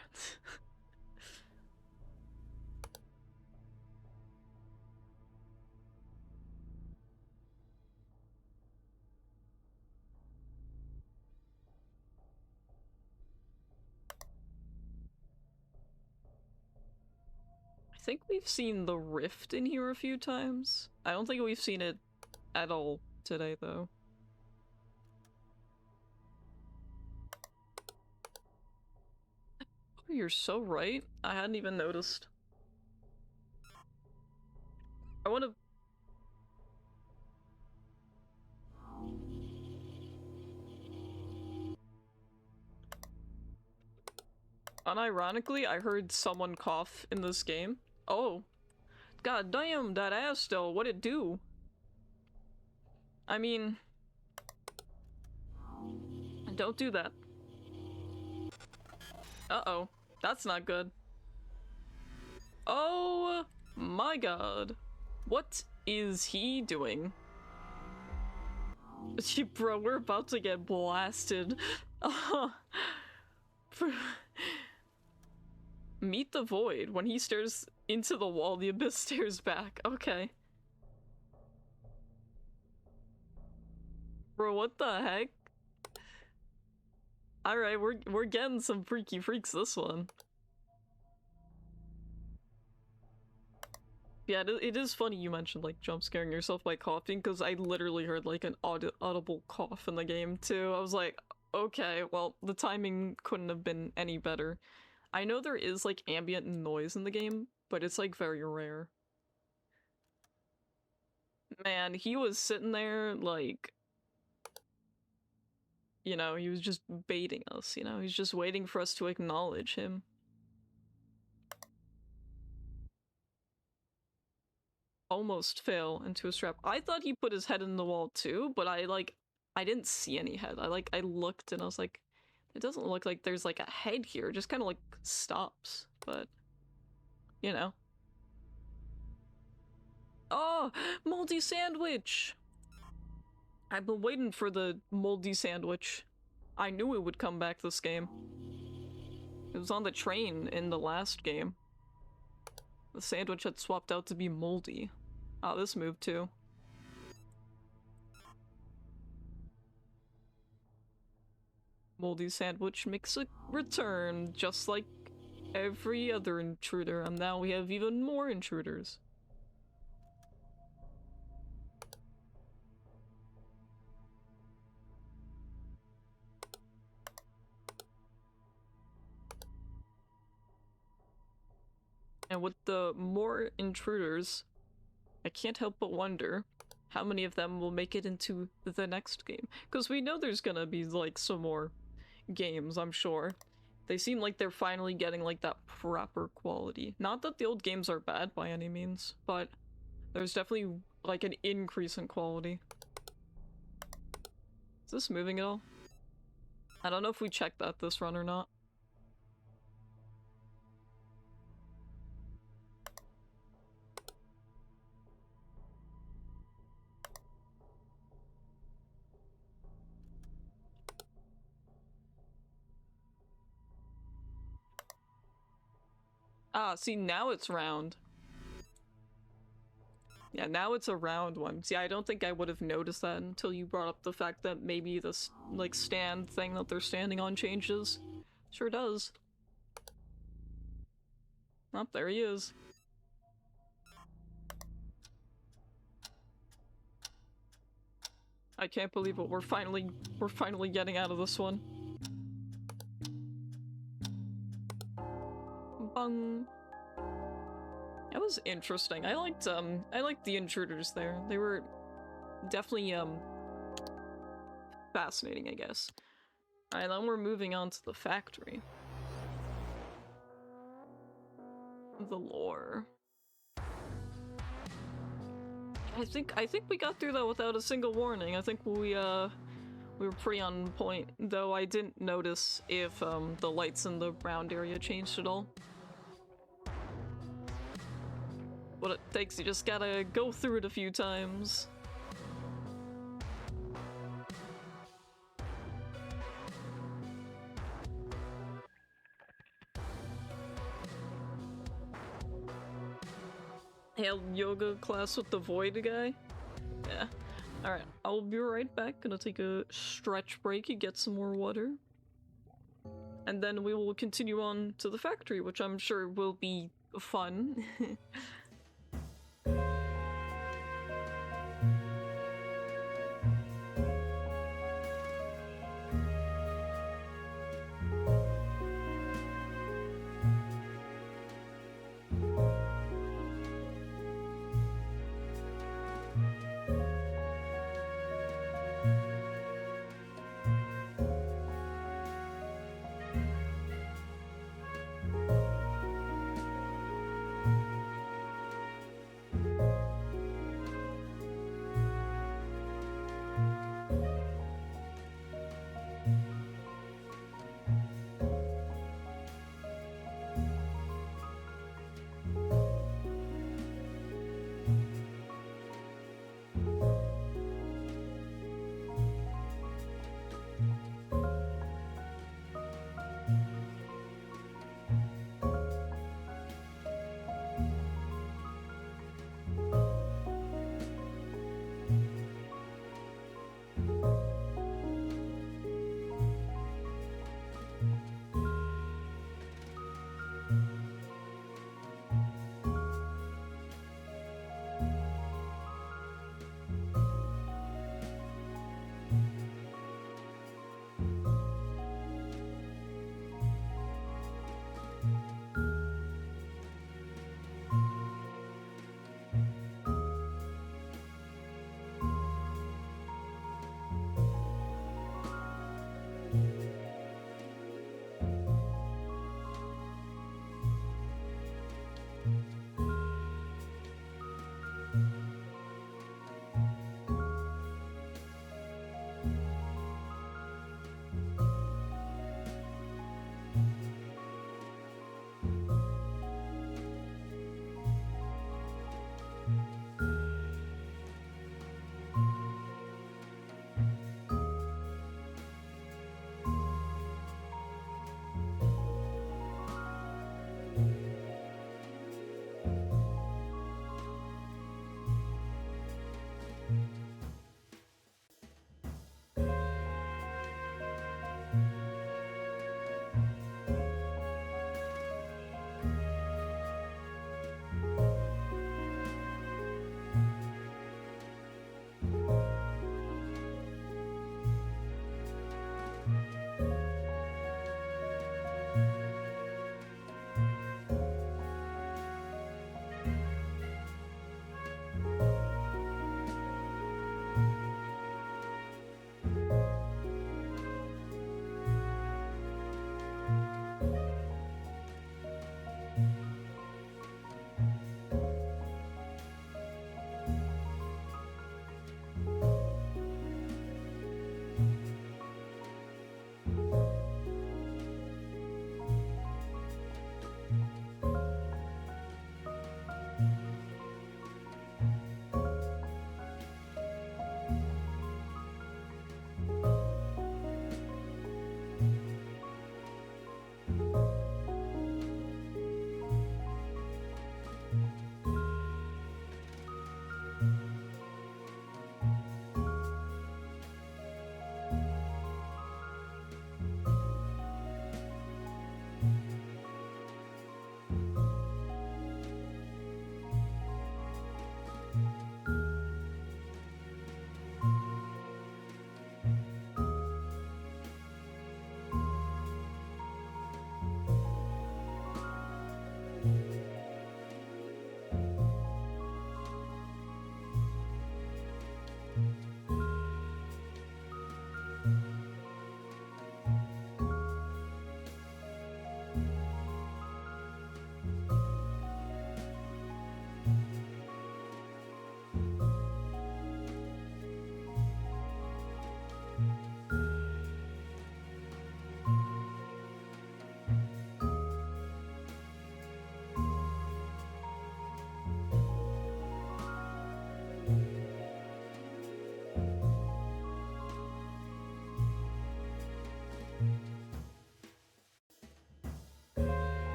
[SPEAKER 1] I think we've seen the rift in here a few times. I don't think we've seen it at all today, though. Oh, you're so right. I hadn't even noticed. I want to... Unironically, I heard someone cough in this game. Oh. God damn, that ass though, what'd it do? I mean... Don't do that. Uh-oh. That's not good. Oh my god. What is he doing? Bro, we're about to get blasted. Meet the void. When he stares into the wall, the abyss stares back. Okay. Bro, what the heck? Alright, we're getting some freaky freaks this one. Yeah, it is funny you mentioned, like, jump scaring yourself by coughing, because I literally heard, like, an audible cough in the game, too. I was like, okay, well, the timing couldn't have been any better. I know there is, like, ambient noise in the game, but it's, like, very rare. Man, he was sitting there, like... You know, he was just baiting us, you know? He's just waiting for us to acknowledge him. Almost fell into a trap. I thought he put his head in the wall too, but I didn't see any head. I looked and I was like, it doesn't look like there's like a head here. It just kind of like stops, but you know. Oh, moldy sandwich! I've been waiting for the moldy sandwich. I knew it would come back this game. It was on the train in the last game. The sandwich had swapped out to be moldy. Oh, this moved too. Moldy sandwich makes a return, just like every other intruder, and now we have even more intruders. And with the more intruders, I can't help but wonder how many of them will make it into the next game. Because we know there's gonna be, like, some more games, I'm sure. They seem like they're finally getting, like, that proper quality. Not that the old games are bad by any means, but there's definitely, like, an increase in quality. Is this moving at all? I don't know if we checked that this run or not. Ah, see, now it's round. Yeah, now it's a round one. See, I don't think I would have noticed that until you brought up the fact that maybe this, like, stand thing that they're standing on changes. Sure does. Oh, there he is. I can't believe it. We're finally getting out of this one. Bung. That was interesting. I liked the intruders there. They were definitely, fascinating, I guess. Alright, then we're moving on to the factory. the lore. I think we got through that without a single warning. I think we were pretty on point, though I didn't notice if the lights in the round area changed at all. What it takes, you just gotta go through it a few times. Hail yoga class with the void guy? Yeah. Alright, I'll be right back. Gonna take a stretch break and get some more water. And then we will continue on to the factory, which I'm sure will be fun.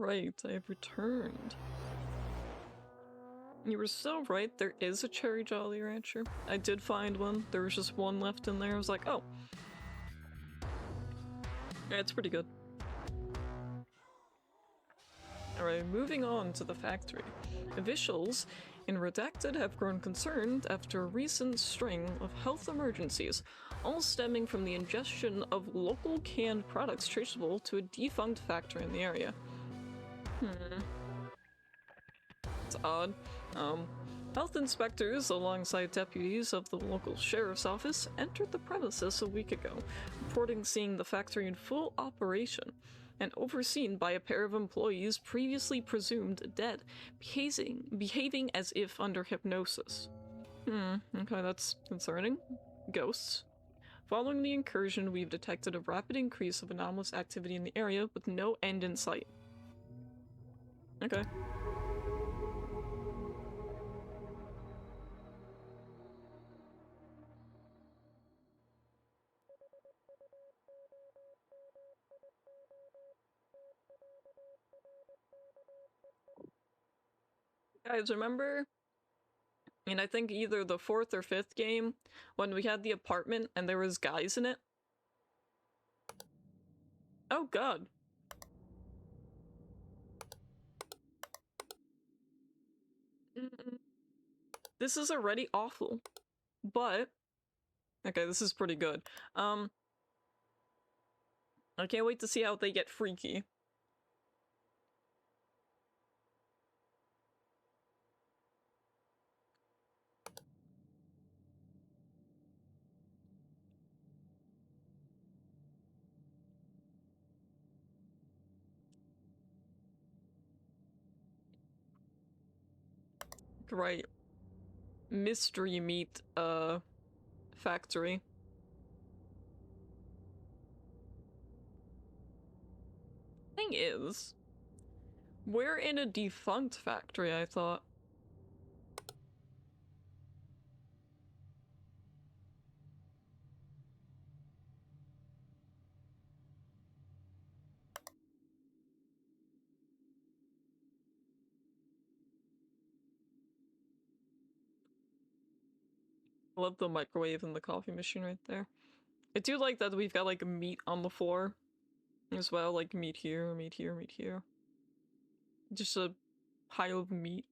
[SPEAKER 1] right, I have returned. You were so right, there is a Cherry Jolly Rancher. I did find one. There was just one left in there. I was like, oh. Yeah, it's pretty good. Alright, moving on to the factory. Officials in Redacted have grown concerned after a recent string of health emergencies, all stemming from the ingestion of local canned products traceable to a defunct factory in the area. It's odd. Health inspectors, alongside deputies of the local sheriff's office, entered the premises a week ago, reporting seeing the factory in full operation and overseen by a pair of employees previously presumed dead, behaving as if under hypnosis. Okay, that's concerning. Ghosts. Following the incursion, we've detected a rapid increase of anomalous activity in the area with no end in sight. Okay. Guys, remember in I think either the 4th or 5th game when we had the apartment and there was guys in it? Oh god. This is already awful. But okay, this is pretty good. I can't wait to see how they get freaky. Great. Mystery meat, factory. Thing is, we're in a defunct factory, I thought. I love the microwave and the coffee machine right there. I do like that we've got like meat on the floor as well, like meat here, meat here, meat here. Just a pile of meat.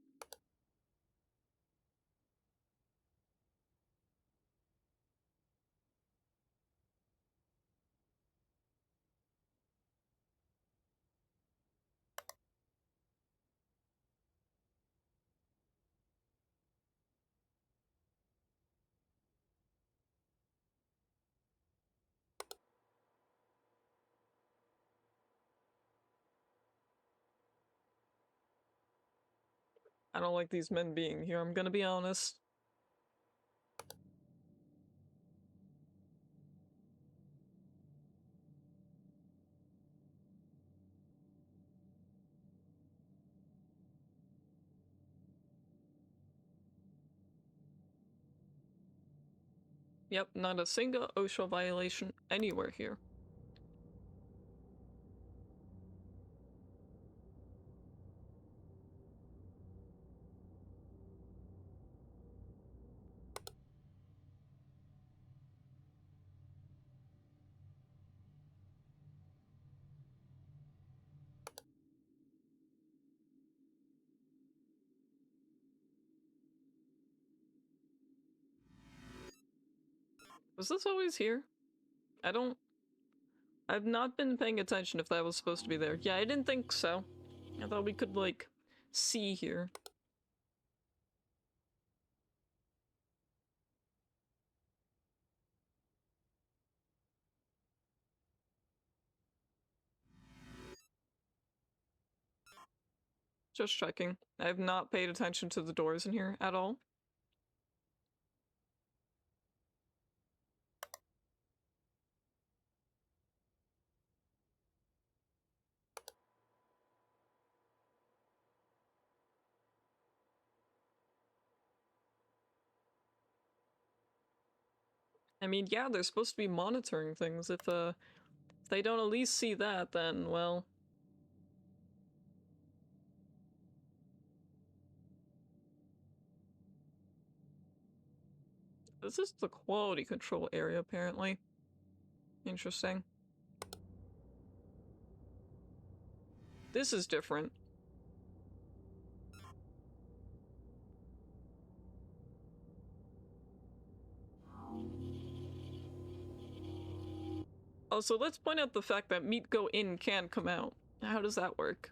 [SPEAKER 1] I don't like these men being here, I'm gonna be honest. Yep, not a single OSHA violation anywhere here. Was this always here? I've not been paying attention if that was supposed to be there. Yeah, I didn't think so. I thought we could, like, see here. Just checking. I have not paid attention to the doors in here at all. I mean, yeah, they're supposed to be monitoring things. If they don't at least see that, then, well... This is the quality control area, apparently. Interesting. This is different. Also, let's point out the fact that meat go in can come out. How does that work?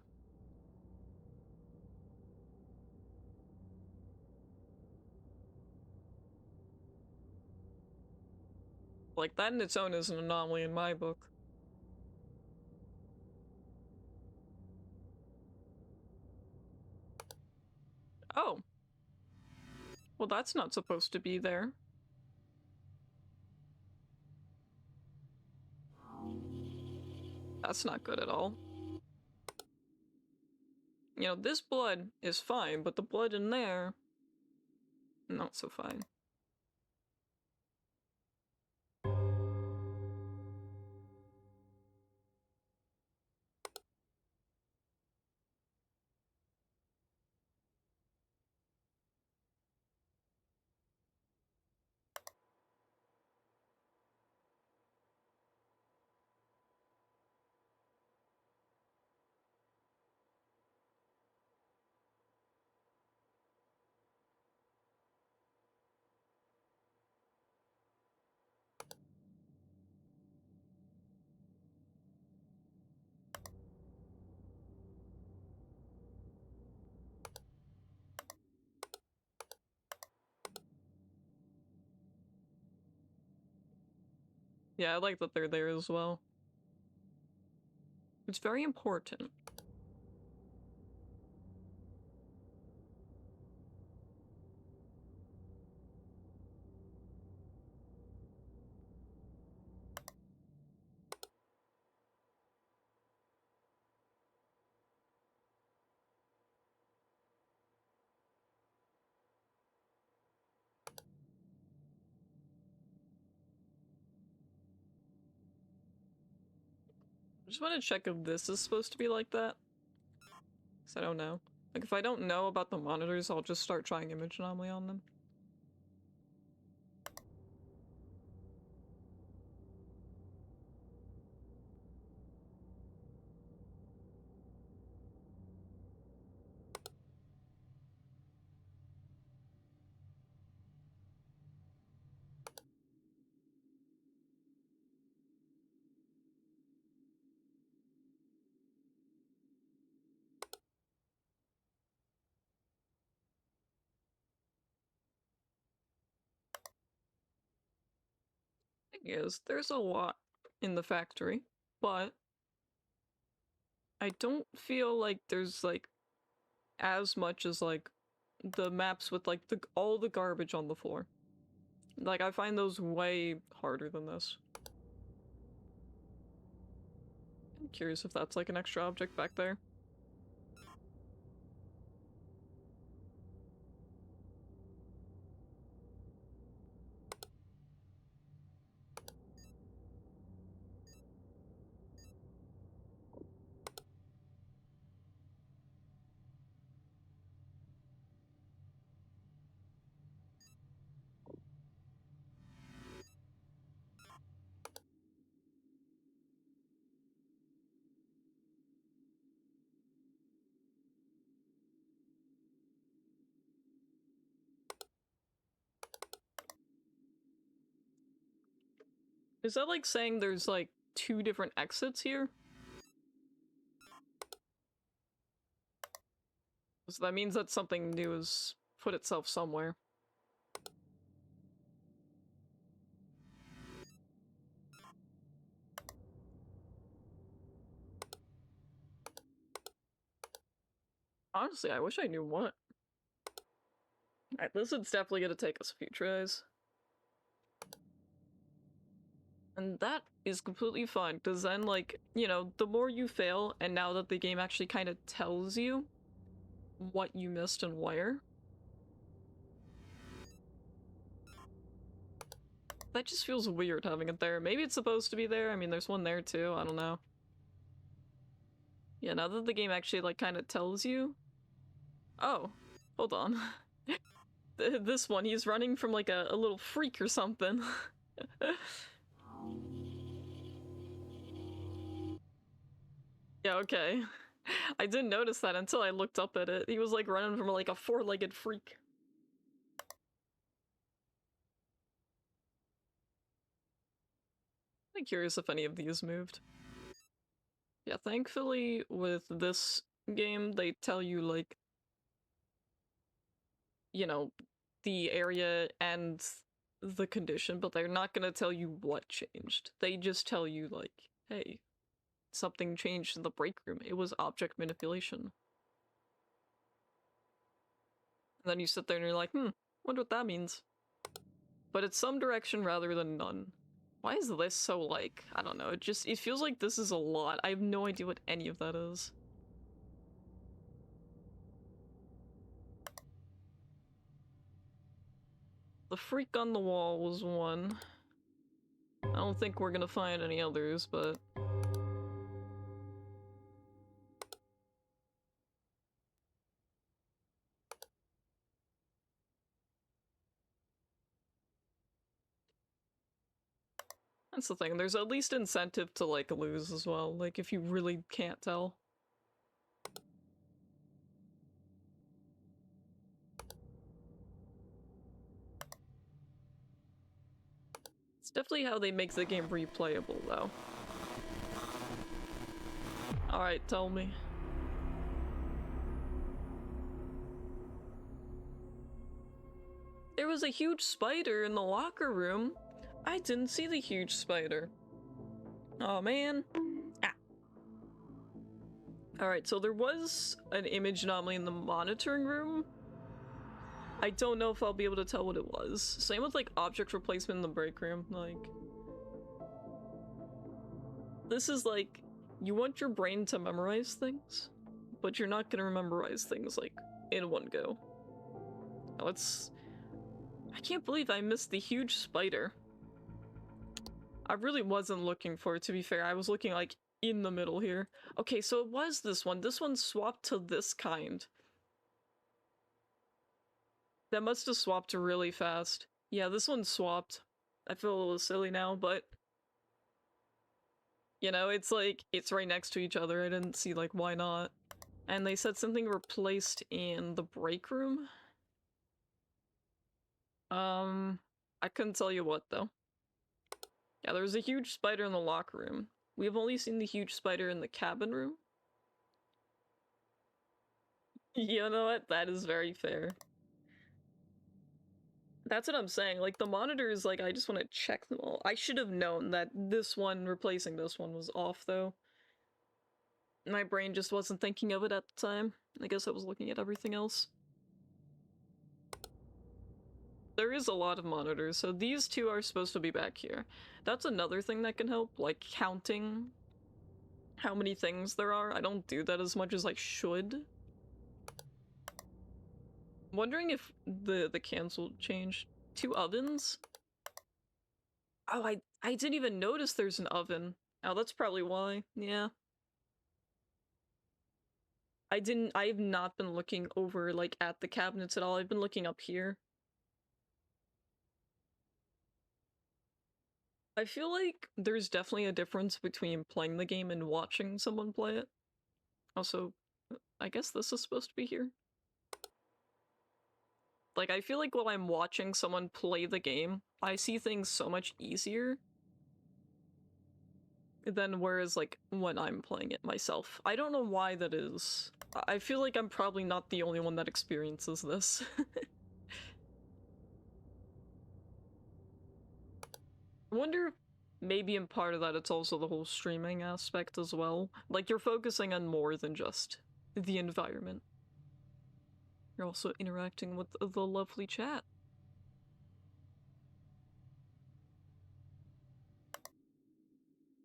[SPEAKER 1] Like, that in its own is an anomaly in my book. Oh. Well, that's not supposed to be there. That's not good at all. You know, this blood is fine, but the blood in there, not so fine. Yeah, I like that they're there as well. It's very important. I just want to check if this is supposed to be like that. Because I don't know. Like, if I don't know about the monitors, I'll just start trying image anomaly on them. Thing is, there's a lot in the factory, but I don't feel like there's like as much as like the maps with like all the garbage on the floor. Like, I find those way harder than this. I'm curious if that's like an extra object back there. Is that like saying there's like 2 different exits here? So that means that something new has put itself somewhere. Honestly, I wish I knew what. Alright, this is definitely gonna take us a few tries. And that is completely fine, because then, like, you know, the more you fail, and now that the game actually kind of tells you what you missed and where, that just feels weird having it there. Maybe it's supposed to be there. I mean, there's one there too. I don't know. Yeah, now that the game actually, like, kind of tells you. Oh, hold on. This one, he's running from like a little freak or something. Yeah, okay. I didn't notice that until I looked up at it. He was like running from like a four-legged freak. I'm curious if any of these moved. Yeah, thankfully with this game, they tell you like, you know, the area and the condition, but they're not gonna tell you what changed. They just tell you like, hey, something changed in the break room. It was object manipulation. And then you sit there and you're like, wonder what that means. But it's some direction rather than none. Why is this so like, I don't know, it feels like this is a lot. I have no idea what any of that is. The freak on the wall was one. I don't think we're gonna find any others, but... That's the thing, there's at least incentive to, like, lose as well, like, if you really can't tell. It's definitely how they make the game replayable, though. Alright, tell me. There was a huge spider in the locker room. I didn't see the huge spider. Oh man. Ah. Alright, so there was an image anomaly in the monitoring room. I don't know if I'll be able to tell what it was. Same with like object replacement in the break room. Like, this is like, you want your brain to memorize things, but you're not gonna memorize things like in one go. Oh, I can't believe I missed the huge spider. I really wasn't looking for it, to be fair. I was looking like in the middle here. Okay, so it was this one. This one swapped to this kind. That must have swapped really fast. Yeah, this one swapped. I feel a little silly now, but... You know, it's like, it's right next to each other. I didn't see, like, why not? And they said something replaced in the break room? I couldn't tell you what, though. Yeah, there was a huge spider in the locker room. We've only seen the huge spider in the cabin room. You know what? That is very fair. That's what I'm saying. Like, the monitors, like, I just want to check them all. I should have known that this one replacing this one was off, though. My brain just wasn't thinking of it at the time. I guess I was looking at everything else. There is a lot of monitors, so these two are supposed to be back here. That's another thing that can help, like counting how many things there are. I don't do that as much as I should. I'm wondering if the cancel changed. 2 ovens? Oh, I didn't even notice there's an oven. Oh, that's probably why. Yeah. I've not been looking over, like, at the cabinets at all. I've been looking up here. I feel like there's definitely a difference between playing the game and watching someone play it. Also, I guess this is supposed to be here. Like, I feel like while I'm watching someone play the game, I see things so much easier than whereas, like, when I'm playing it myself. I don't know why that is. I feel like I'm probably not the only one that experiences this. I wonder if maybe in part of that it's also the whole streaming aspect as well. Like, you're focusing on more than just the environment. You're also interacting with the lovely chat.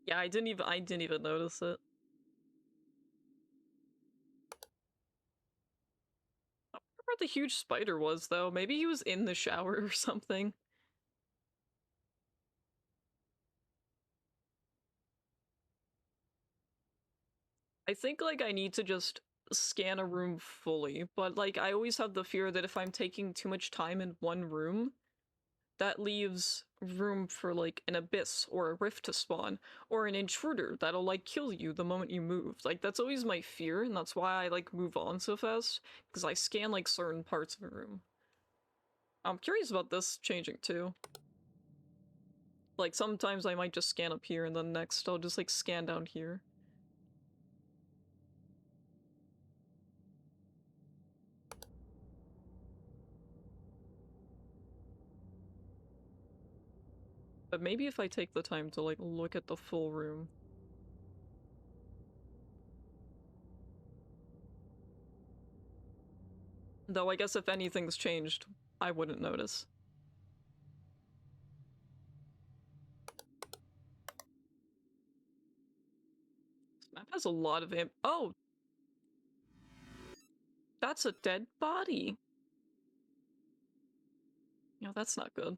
[SPEAKER 1] Yeah, I didn't even notice it. I wonder where the huge spider was, though. Maybe he was in the shower or something. I think, like, I need to just scan a room fully, but like I always have the fear that if I'm taking too much time in one room, that leaves room for like an abyss or a rift to spawn or an intruder that'll like kill you the moment you move. Like that's always my fear, and that's why I like move on so fast, because I scan like certain parts of a room. I'm curious about this changing too. Like sometimes I might just scan up here and then next I'll just like scan down here. But maybe if I take the time to like look at the full room. Though I guess if anything's changed, I wouldn't notice. This map has a lot of oh! That's a dead body! Yeah, that's not good.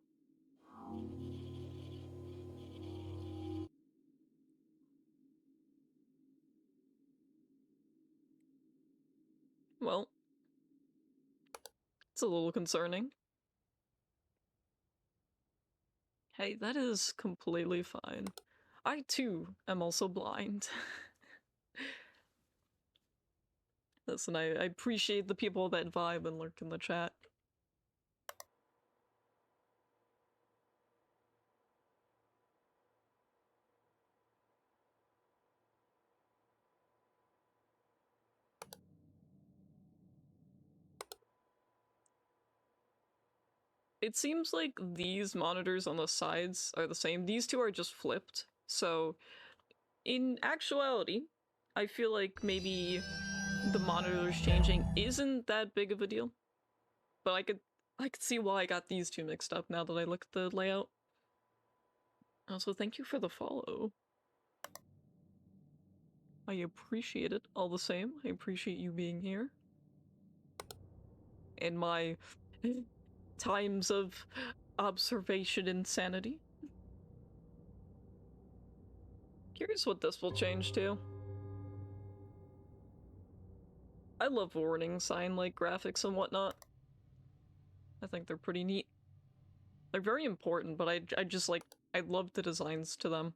[SPEAKER 1] Well, it's a little concerning. Hey, that is completely fine. I too am also blind. Listen, I appreciate the people that vibe and lurk in the chat. It seems like these monitors on the sides are the same. These two are just flipped. So, in actuality, I feel like maybe the monitors changing isn't that big of a deal. But I could see why I got these two mixed up now that I look at the layout. Also, thank you for the follow. I appreciate it all the same. I appreciate you being here. In my times of observation insanity. Curious what this will change to. I love warning sign like graphics and whatnot. I think they're pretty neat. They're very important, but I just like, I love the designs to them.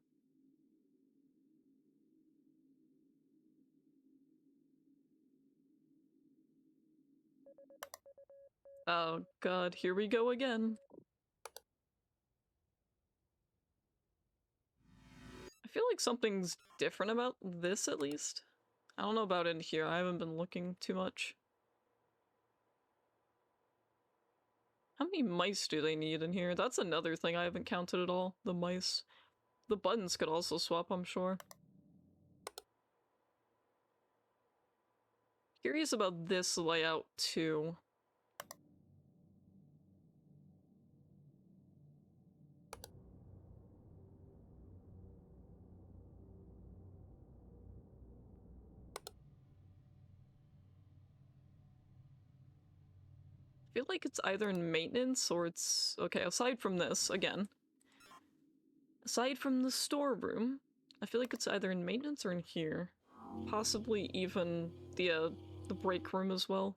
[SPEAKER 1] Oh god, here we go again. I feel like something's different about this at least. I don't know about in here, I haven't been looking too much. How many mice do they need in here? That's another thing I haven't counted at all, the mice. The buttons could also swap, I'm sure. Curious about this layout too. I feel like it's either in maintenance or it's... Okay, aside from this, again. Aside from the storeroom, I feel like it's either in maintenance or in here. Possibly even the break room as well.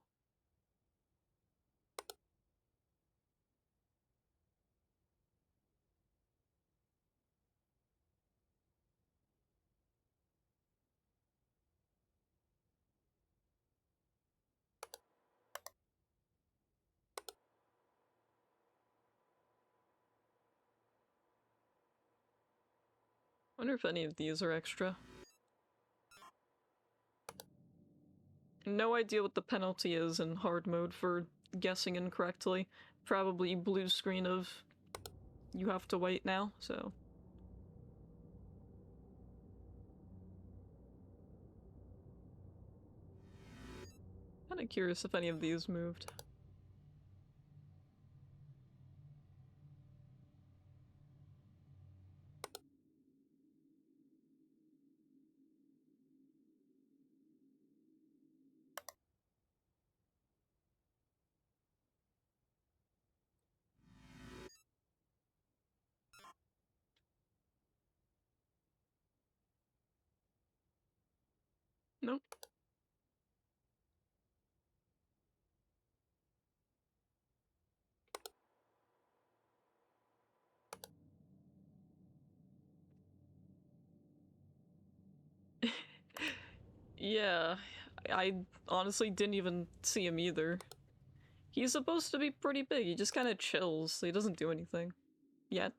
[SPEAKER 1] Wonder if any of these are extra. No idea what the penalty is in hard mode for guessing incorrectly. Probably blue screen of you have to wait now, so... Kinda curious if any of these moved. Nope. Yeah, I honestly didn't even see him either. He's supposed to be pretty big, he just kind of chills, he doesn't do anything. Yet.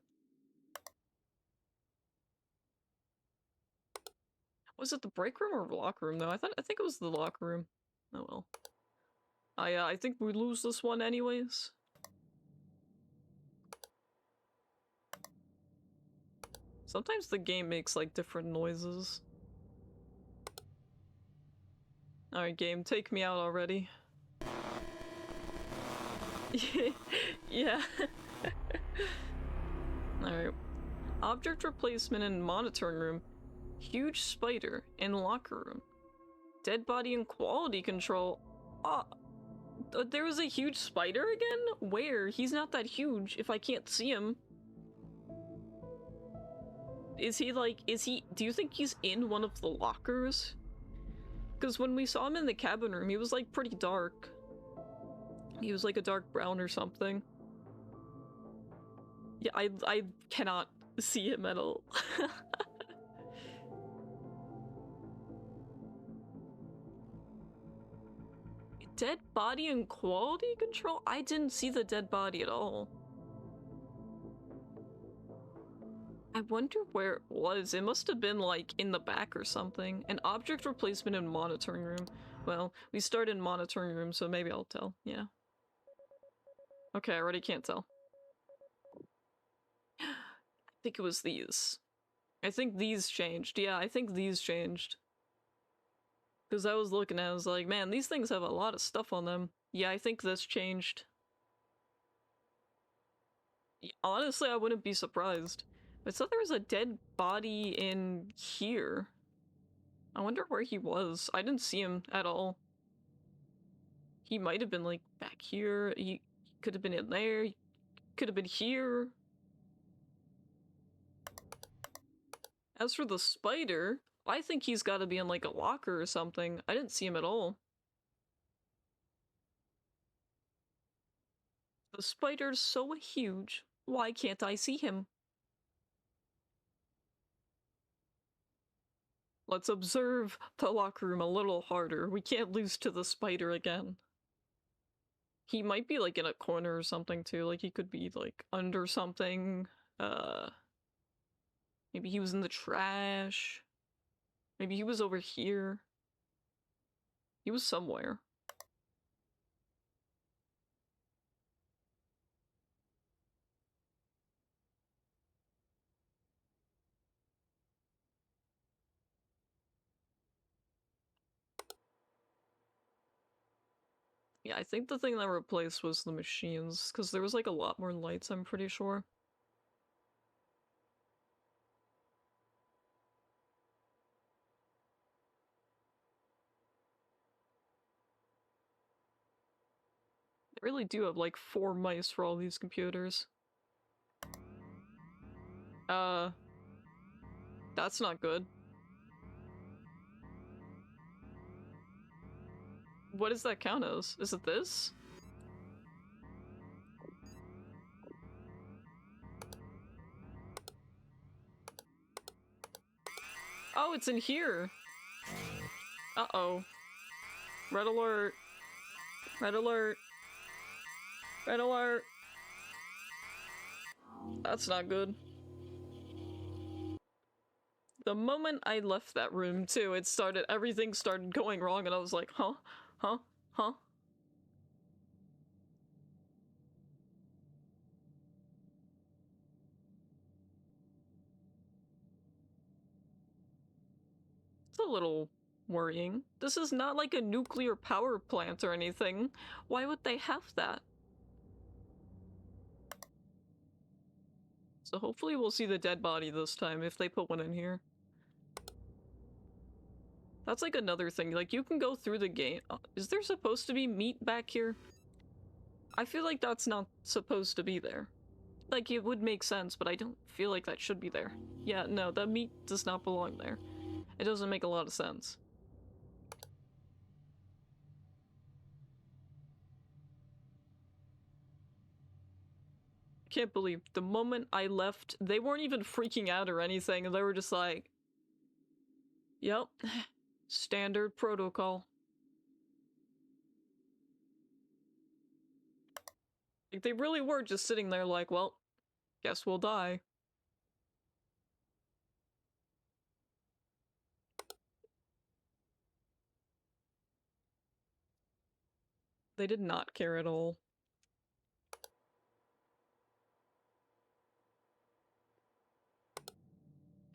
[SPEAKER 1] Was it the break room or locker room though? I think it was the locker room. Oh well. I think we lose this one anyways. Sometimes the game makes like different noises. Alright game, take me out already. Yeah. Alright. Object replacement in monitoring room. Huge spider in locker room. Dead body and quality control. There was a huge spider again? Where? He's not that huge if I can't see him. Is he like, do you think he's in one of the lockers? Because when we saw him in the cabin room, he was like pretty dark. He was like a dark brown or something. Yeah, I cannot see him at all. Dead body and quality control? I didn't see the dead body at all. I wonder where it was. It must have been like in the back or something. An object replacement in monitoring room. Well, we start in monitoring room, so maybe I'll tell. Yeah. Okay, I already can't tell. I think it was these. I think these changed. Yeah, I think these changed. Because I was looking at it, I was like, man, these things have a lot of stuff on them. Yeah, I think this changed. Honestly, I wouldn't be surprised. I thought there was a dead body in here. I wonder where he was. I didn't see him at all. He might have been like back here. He could have been in there. He could have been here. As for the spider, I think he's got to be in like a locker or something. I didn't see him at all. The spider's so huge. Why can't I see him? Let's observe the locker room a little harder. We can't lose to the spider again. He might be like in a corner or something too. Like he could be like under something. Maybe he was in the trash. Maybe he was over here. He was somewhere. Yeah, I think the thing that replaced was the machines, because there was like a lot more lights, I'm pretty sure. They really do have like 4 mice for all these computers. That's not good. What does that count as? Is it this? Oh, it's in here! Uh-oh. Red alert. Red alert. Red alert. That's not good. The moment I left that room, too, everything started going wrong, and I was like, huh? Huh? Huh? It's a little worrying. This is not like a nuclear power plant or anything. Why would they have that? So hopefully we'll see the dead body this time if they put one in here. That's like another thing. Like, you can go through the game. Is there supposed to be meat back here? I feel like that's not supposed to be there. Like, it would make sense, but I don't feel like that should be there. Yeah, no, the meat does not belong there. It doesn't make a lot of sense. Can't believe the moment I left, they weren't even freaking out or anything. They were just like, yep, Standard protocol. Like, they really were just sitting there like, well, guess we'll die. They did not care at all.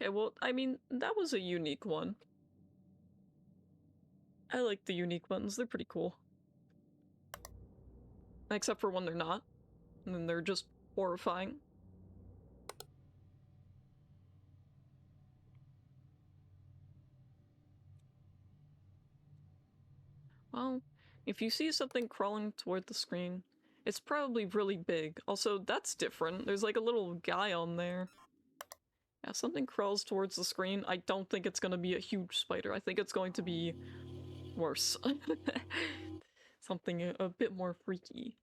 [SPEAKER 1] Okay, well, I mean, that was a unique one. I like the unique ones, they're pretty cool. Except for when they're not. And then they're just horrifying. Well, if you see something crawling toward the screen, it's probably really big. Also, that's different. There's like a little guy on there. Yeah, something crawls towards the screen. I don't think it's gonna be a huge spider. I think it's going to be worse. Something a bit more freaky.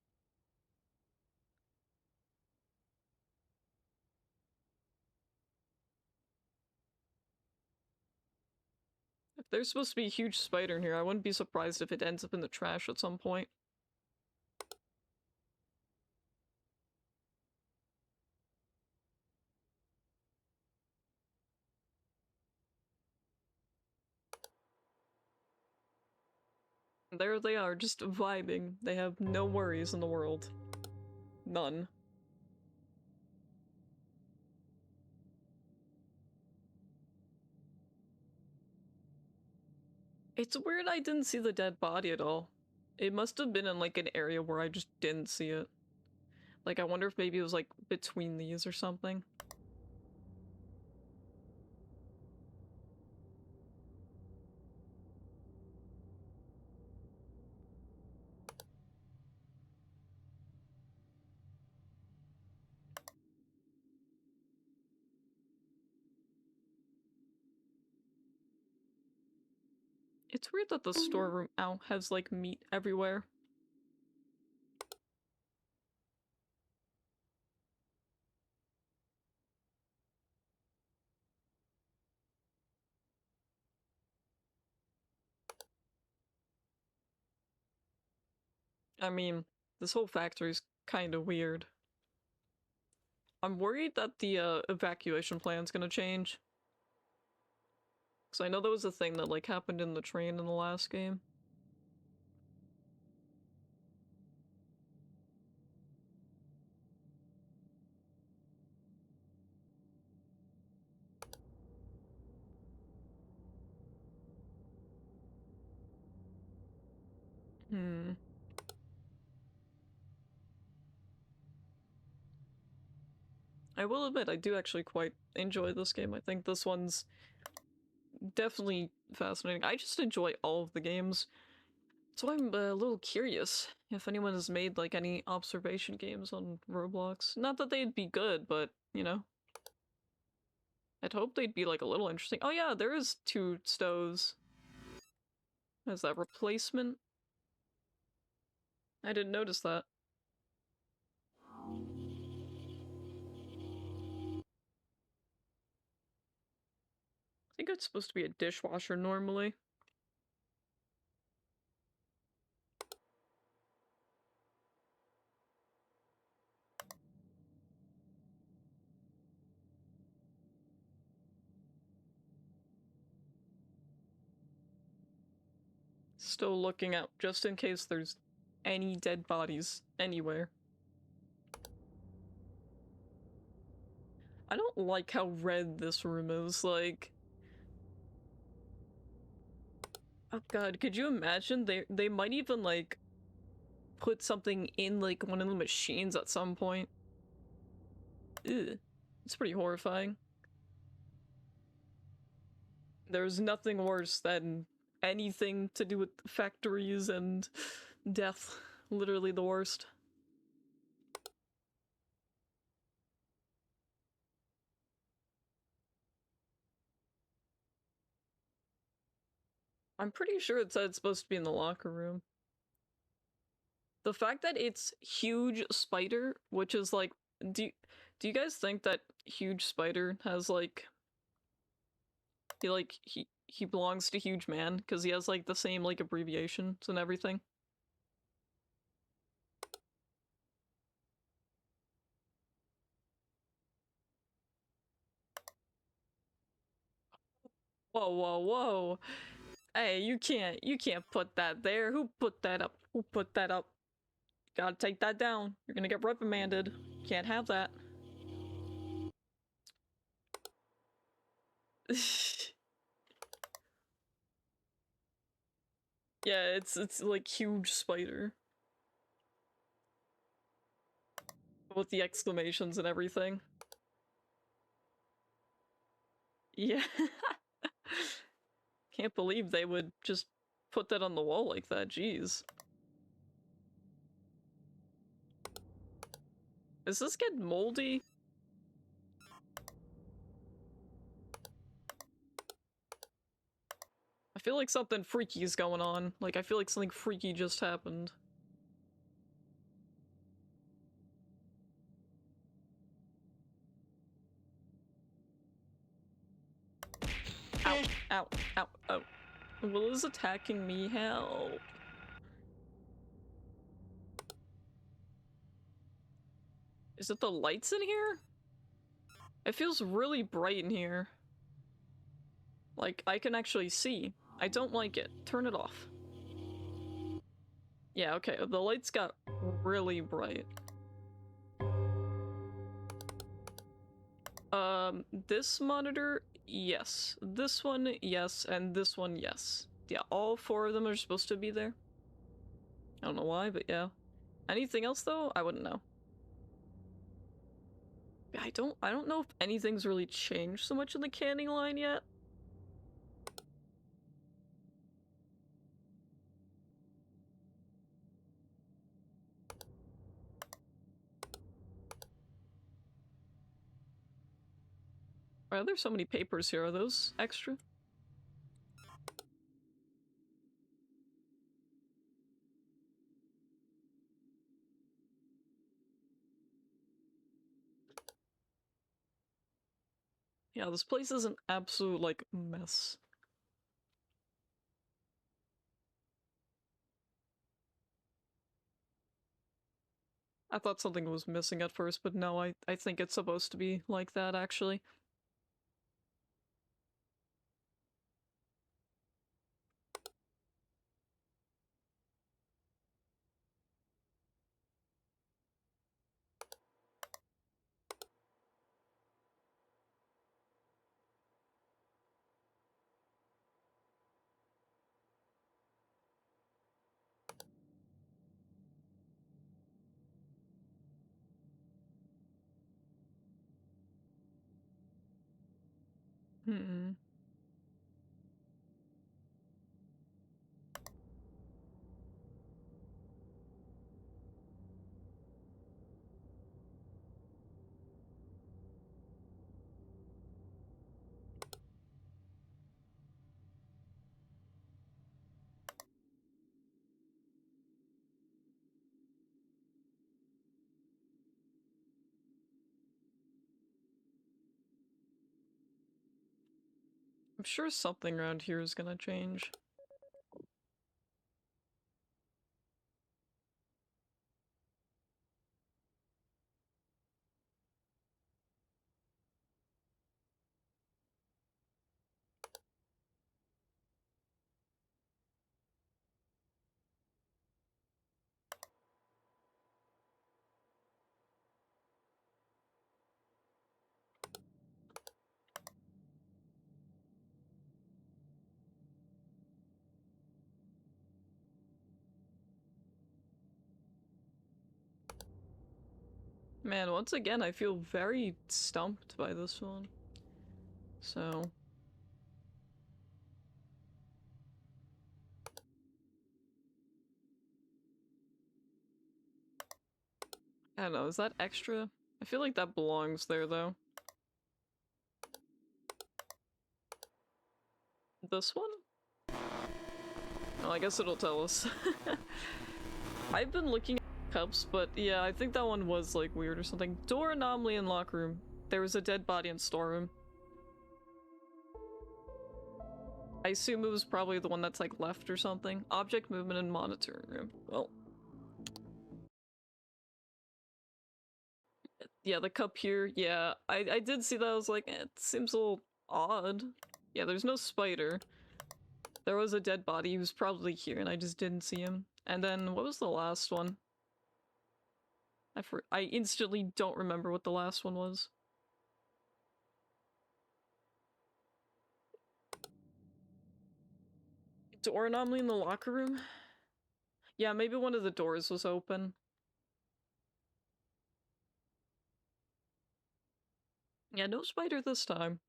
[SPEAKER 1] If there's supposed to be a huge spider in here, I wouldn't be surprised if it ends up in the trash at some point. There they are, just vibing. They have no worries in the world. None. It's weird I didn't see the dead body at all. It must have been in like an area where I just didn't see it. Like, I wonder if maybe it was like between these or something. It's weird that the storeroom ow has like meat everywhere. I mean, this whole factory's kind of weird. I'm worried that the evacuation plan's gonna change. Because I know there was a thing that like happened in the train in the last game. Hmm. I will admit, I do actually quite enjoy this game. I think this one's definitely fascinating. I just enjoy all of the games. So I'm a little curious if anyone has made like any observation games on Roblox. Not that they'd be good, but you know, I'd hope they'd be like a little interesting. Oh yeah, there is two stoves. Is that replacement? I didn't notice that. I think it's supposed to be a dishwasher normally. Still looking out just in case there's any dead bodies anywhere. I don't like how red this room is, like... Oh god, could you imagine? They might even, like, put something in, like, one of the machines at some point. Ew. It's pretty horrifying. There's nothing worse than anything to do with factories and death. Literally the worst. I'm pretty sure it said it's supposed to be in the locker room. The fact that it's huge spider, which is like, do you guys think that huge spider has like, he he belongs to Huge Man, because he has, like, the same, like, abbreviations and everything. Whoa, whoa, whoa. Hey, you can't put that there. Who put that up? Who put that up? Gotta take that down. You're gonna get reprimanded. Can't have that. Yeah, it's like huge spider. With the exclamations and everything. Yeah. Can't believe they would just put that on the wall like that, jeez. Is this getting moldy? I feel like something freaky is going on. Like, I feel like something freaky just happened. Ow, ow, ow, oh. Will is attacking me, help. Is it the lights in here? It feels really bright in here. Like, I can actually see. I don't like it. Turn it off. Yeah, okay, the lights got really bright. This monitor, yes. This one, yes, and this one, yes. Yeah, all four of them are supposed to be there. I don't know why, but yeah. Anything else, though? I wouldn't know. I don't know if anything's really changed so much in the canning line yet. Why are there so many papers here? Are those extra? Yeah, this place is an absolute, like, mess. I thought something was missing at first, but no, I think it's supposed to be like that, actually. Hmm. I'm sure something around here is gonna change. Man, once again, I feel very stumped by this one. So... I don't know, is that extra? I feel like that belongs there, though. This one? Oh, I guess it'll tell us. I've been looking at cups, but yeah, I think that one was, like, weird or something. Door anomaly in locker room. There was a dead body in storeroom. I assume it was probably the one that's like left or something. Object movement and monitoring room. Well. Yeah, the cup here, yeah. I did see that, I was like, it seems a little odd. Yeah, there's no spider. There was a dead body, he was probably here and I just didn't see him. And then, what was the last one? I instantly don't remember what the last one was. Door anomaly in the locker room? Yeah, maybe one of the doors was open. Yeah, no spider this time.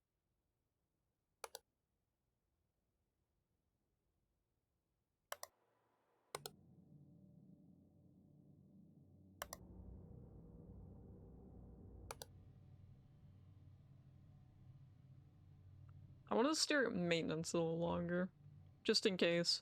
[SPEAKER 1] I want to stare at maintenance a little longer. Just in case.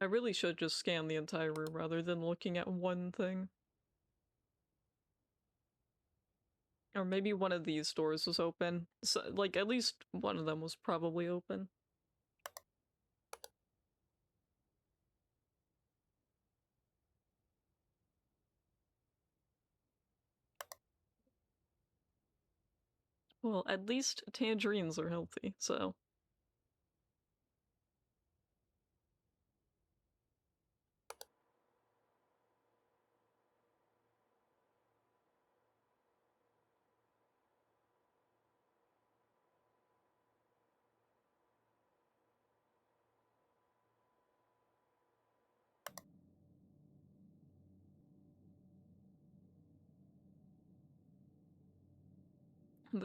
[SPEAKER 1] I really should just scan the entire room rather than looking at one thing. Or maybe one of these doors was open. So, like, at least one of them was probably open. Well, at least tangerines are healthy, so.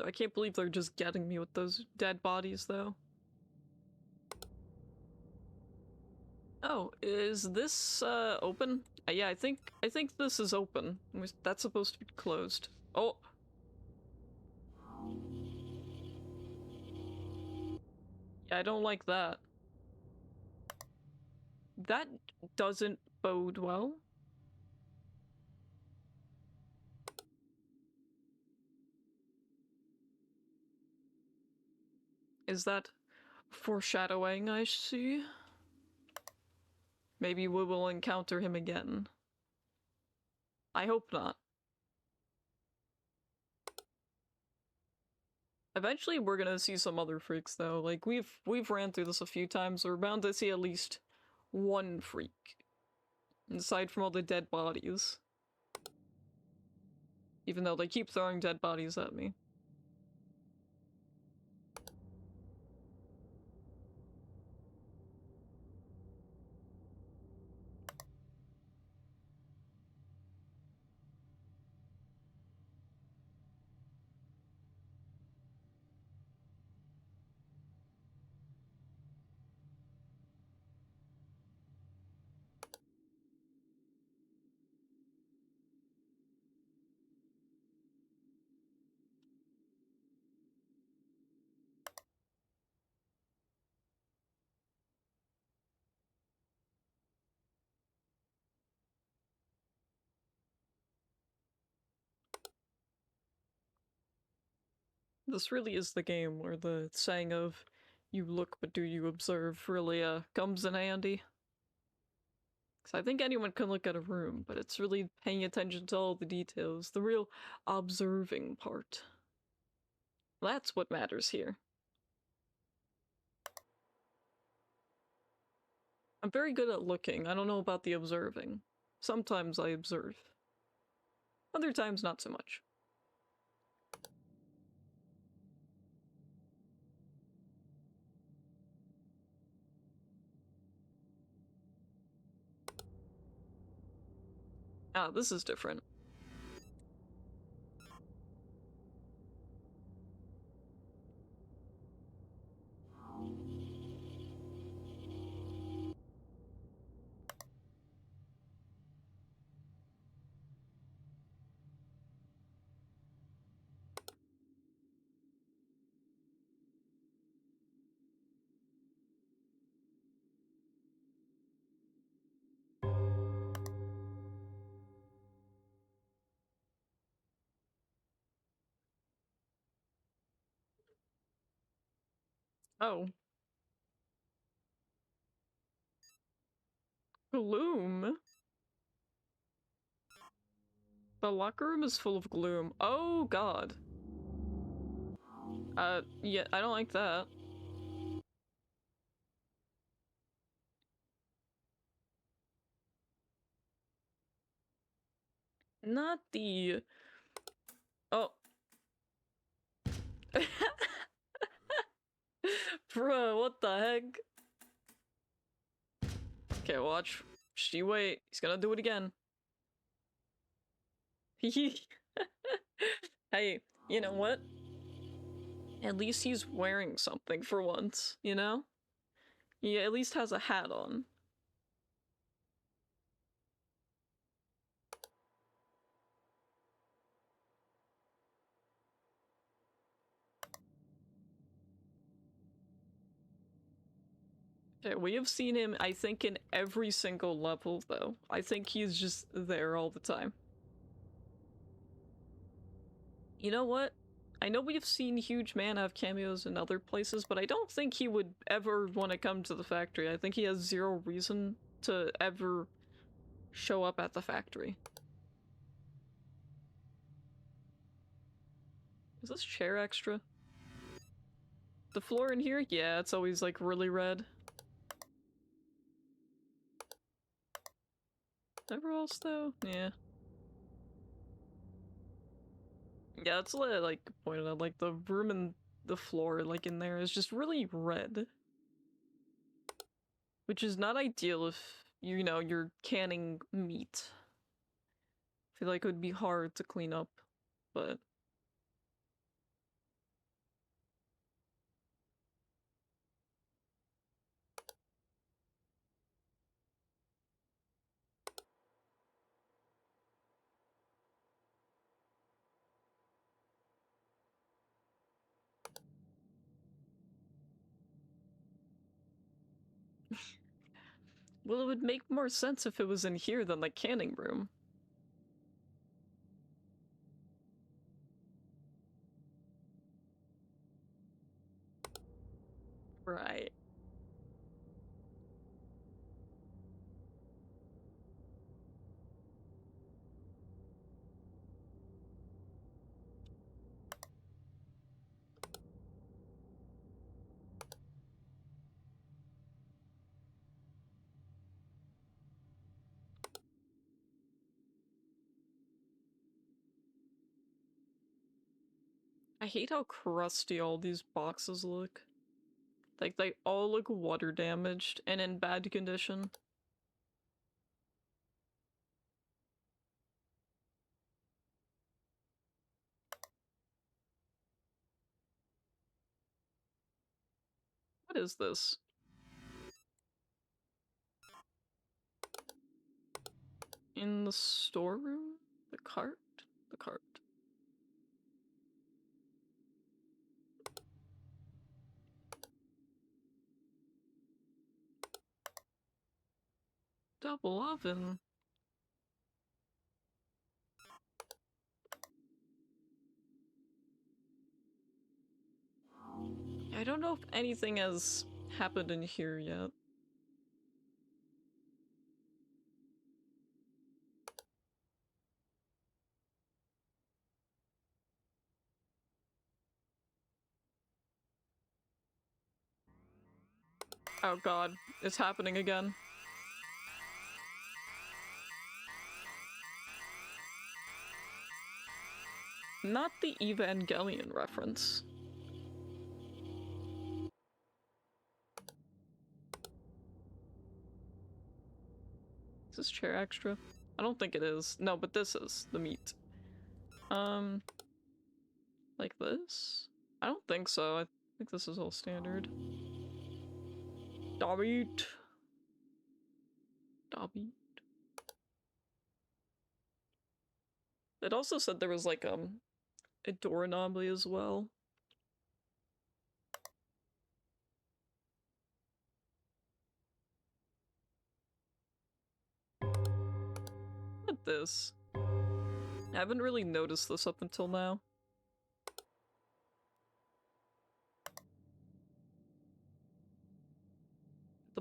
[SPEAKER 1] I can't believe they're just getting me with those dead bodies, though. Oh, is this, open? Yeah, I think this is open. That's supposed to be closed. Oh! Yeah, I don't like that. That doesn't bode well. Is that foreshadowing, I see? Maybe we will encounter him again. I hope not. Eventually we're gonna see some other freaks though. Like we've ran through this a few times. We're bound to see at least one freak. Aside from all the dead bodies. Even though they keep throwing dead bodies at me. This really is the game where the saying of you look but do you observe really comes in handy. Because I think anyone can look at a room, but it's really paying attention to all the details, the real observing part. That's what matters here. I'm very good at looking, I don't know about the observing. Sometimes I observe. Other times not so much. Ah, this is different. Oh. Gloom? The locker room is full of gloom. Oh god. Yeah, I don't like that. Not the... Oh. Bruh, what the heck? Okay, watch. She wait. He's gonna do it again. Hey, you know what? At least he's wearing something for once, you know? He at least has a hat on. Okay, we have seen him, I think, in every single level, though. I think he's just there all the time. You know what? I know we've seen Huge Man have cameos in other places, but I don't think he would ever want to come to the factory. I think he has zero reason to ever show up at the factory. Is this chair extra? The floor in here? Yeah, it's always like really red. Everywhere else though? Yeah. Yeah, it's like pointed out, like the room and the floor like in there is just really red. Which is not ideal if, you know, you're canning meat. I feel like it would be hard to clean up, but... Well, it would make more sense if it was in here than the canning room. Right. I hate how crusty all these boxes look. Like, they all look water damaged and in bad condition. What is this? In the storeroom? The cart? The cart. Double oven. I don't know if anything has happened in here yet. Oh god, it's happening again. Not the Evangelion reference. Is this chair extra? I don't think it is. No, but this is the meat. Like this? I don't think so. I think this is all standard. Da meat. Da meat. It also said there was like a door anomaly as well. Look at this. I haven't really noticed this up until now.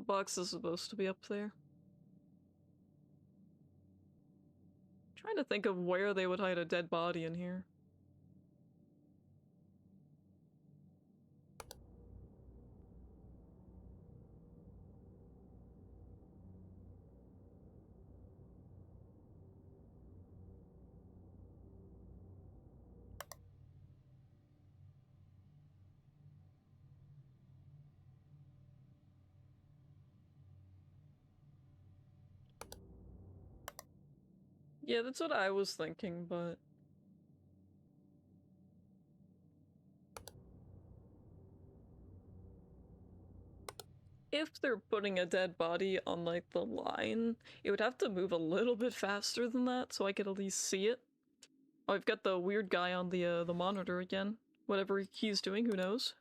[SPEAKER 1] box is supposed to be up there. Trying to think of where they would hide a dead body in here. Yeah, that's what I was thinking, but... if they're putting a dead body on, like, the line, it would have to move a little bit faster than that so I could at least see it. Oh, I've got the weird guy on the monitor again. Whatever he's doing, who knows?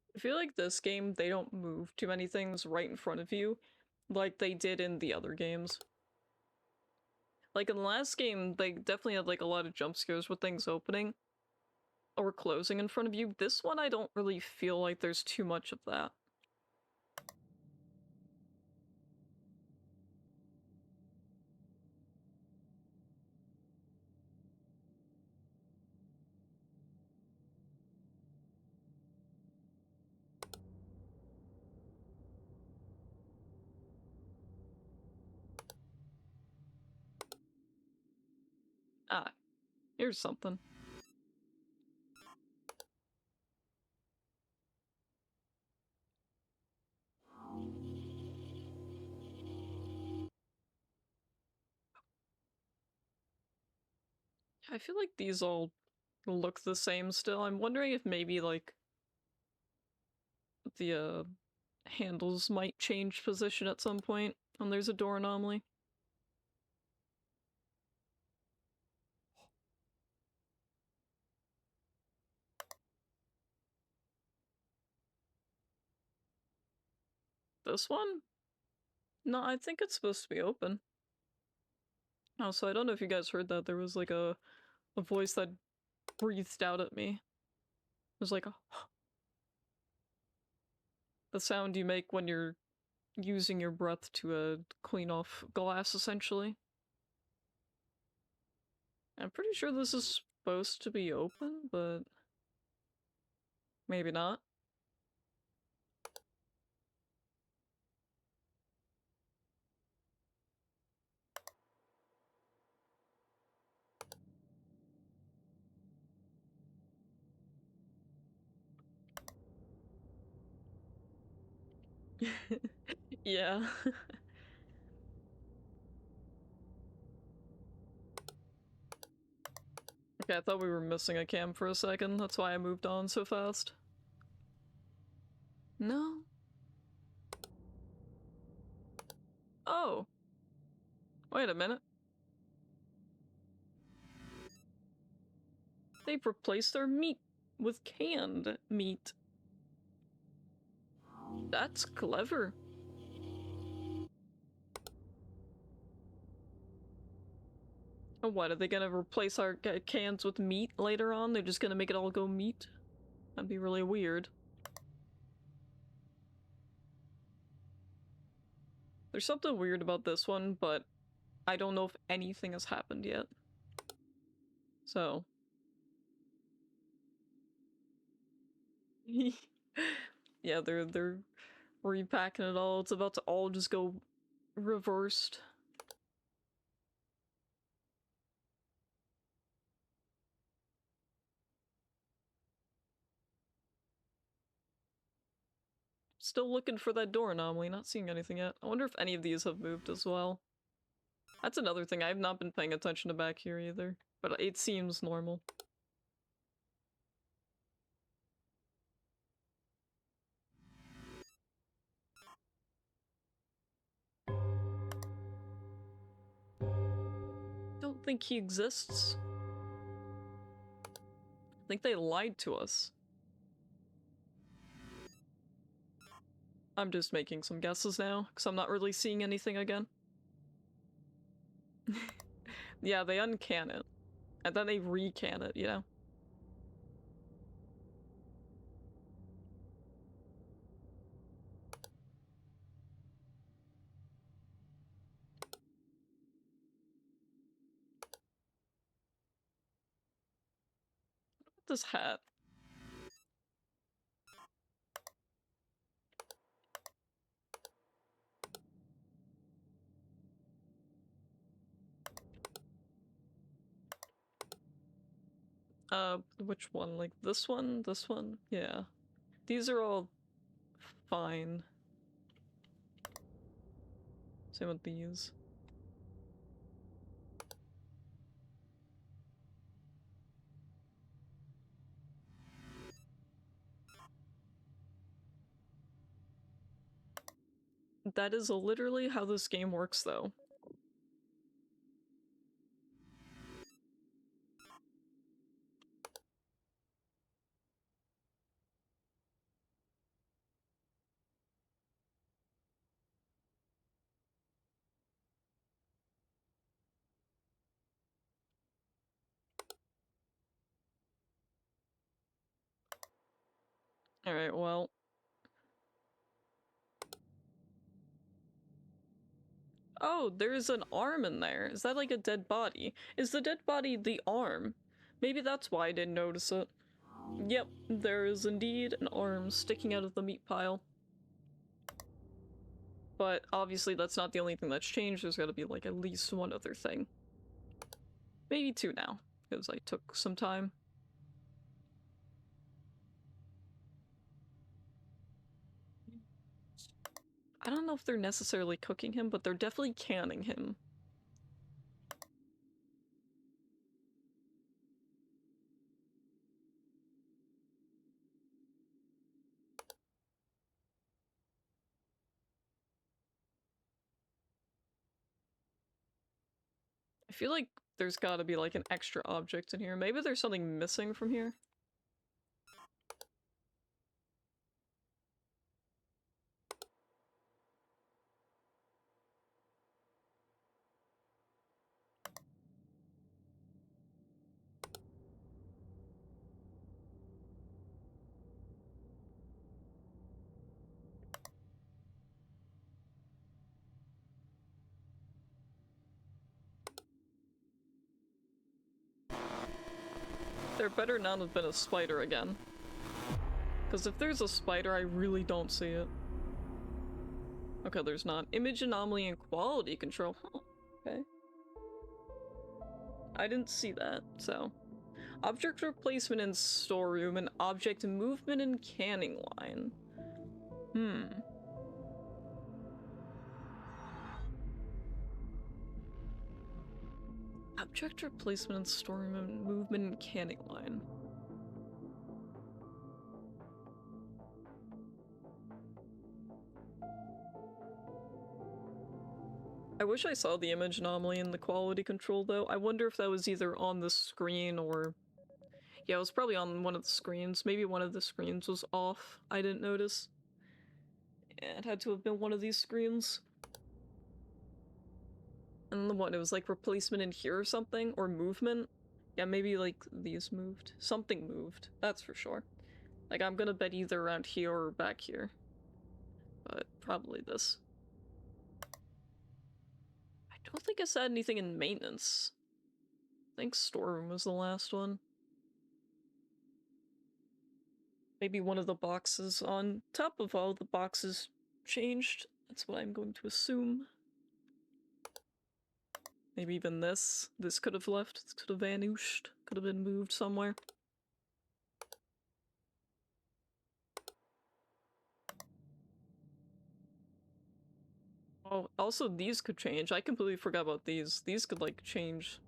[SPEAKER 1] I feel like this game, they don't move too many things right in front of you like they did in the other games. Like in the last game, they definitely had like a lot of jump scares with things opening or closing in front of you. This one, I don't really feel like there's too much of that. Ah, here's something. I feel like these all look the same still. I'm wondering if maybe like the handles might change position at some point when there's a door anomaly. This one? No, I think it's supposed to be open. Oh, so I don't know if you guys heard that. There was like a voice that breathed out at me. It was like a the sound you make when you're using your breath to clean off glass, essentially. I'm pretty sure this is supposed to be open, but maybe not. Yeah. Okay, I thought we were missing a cam for a second. That's why I moved on so fast. No. Oh. Wait a minute. They've replaced our meat with canned meat. That's clever. Oh, what, are they gonna replace our cans with meat later on? They're just gonna make it all go meat? That'd be really weird. There's something weird about this one, but I don't know if anything has happened yet. So. Yeah, they're repacking it all. It's about to all just go reversed. Still looking for that door anomaly, not seeing anything yet. I wonder if any of these have moved as well. That's another thing, I've not been paying attention to back here either, but it seems normal. Don't think he exists. I think they lied to us. I'm just making some guesses now, because I'm not really seeing anything again. Yeah, they uncan it. And then they recan it, you know? This hat. Which one? Like this one? This one? Yeah. These are all fine. Same with these. That is literally how this game works, though. Alright, well. Oh, there's an arm in there. Is that like a dead body? Is the dead body the arm? Maybe that's why I didn't notice it. Yep, there is indeed an arm sticking out of the meat pile. But obviously that's not the only thing that's changed. There's gotta be like at least one other thing. Maybe two now, because I took some time. I don't know if they're necessarily cooking him, but they're definitely canning him. I feel like there's gotta be like an extra object in here. Maybe there's something missing from here. There better not have been a spider again. Because if there's a spider, I really don't see it. Okay, there's not. Image anomaly and quality control. Huh. Okay. I didn't see that, so. Object replacement in storeroom and object movement in canning line. Object replacement in storeroom and movement in canning line. I wish I saw the image anomaly in the quality control, though. I wonder if that was either on the screen or... Yeah, it was probably on one of the screens. Maybe one of the screens was off. I didn't notice. Yeah, it had to have been one of these screens. And what, it was like replacement in here or something? Or movement? Yeah, maybe like these moved. Something moved, that's for sure. Like, I'm gonna bet either around here or back here. But probably this. I don't think I said anything in maintenance. I think storeroom was the last one. Maybe one of the boxes on top of all the boxes changed. That's what I'm going to assume. Maybe even this. This could have left. This could have vanished. Could have been moved somewhere. Oh, also these could change. I completely forgot about these. These could, like, change.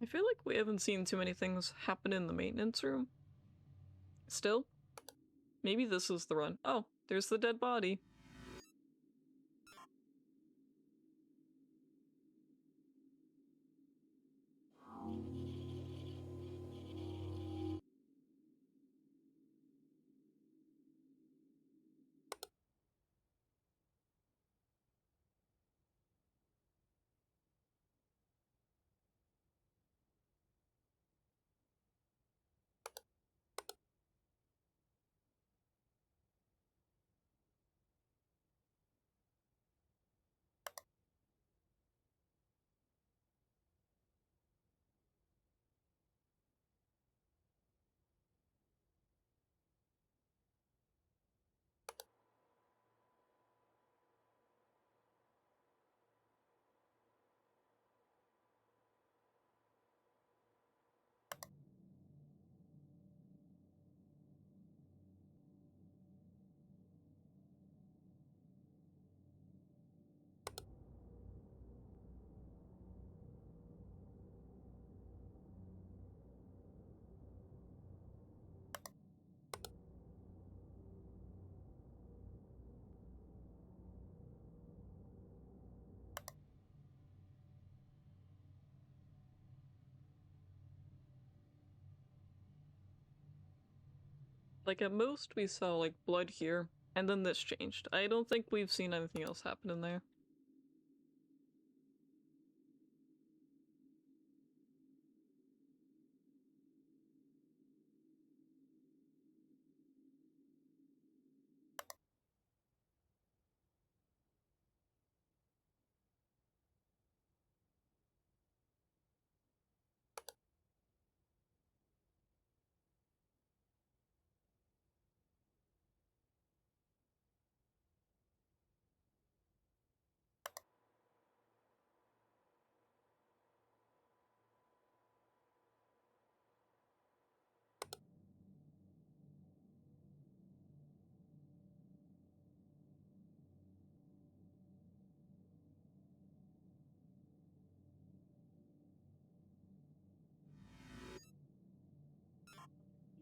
[SPEAKER 1] I feel like we haven't seen too many things happen in the maintenance room. Still? Maybe this is the run. Oh, there's the dead body. Like, at most we saw, like, blood here, and then this changed. I don't think we've seen anything else happen in there.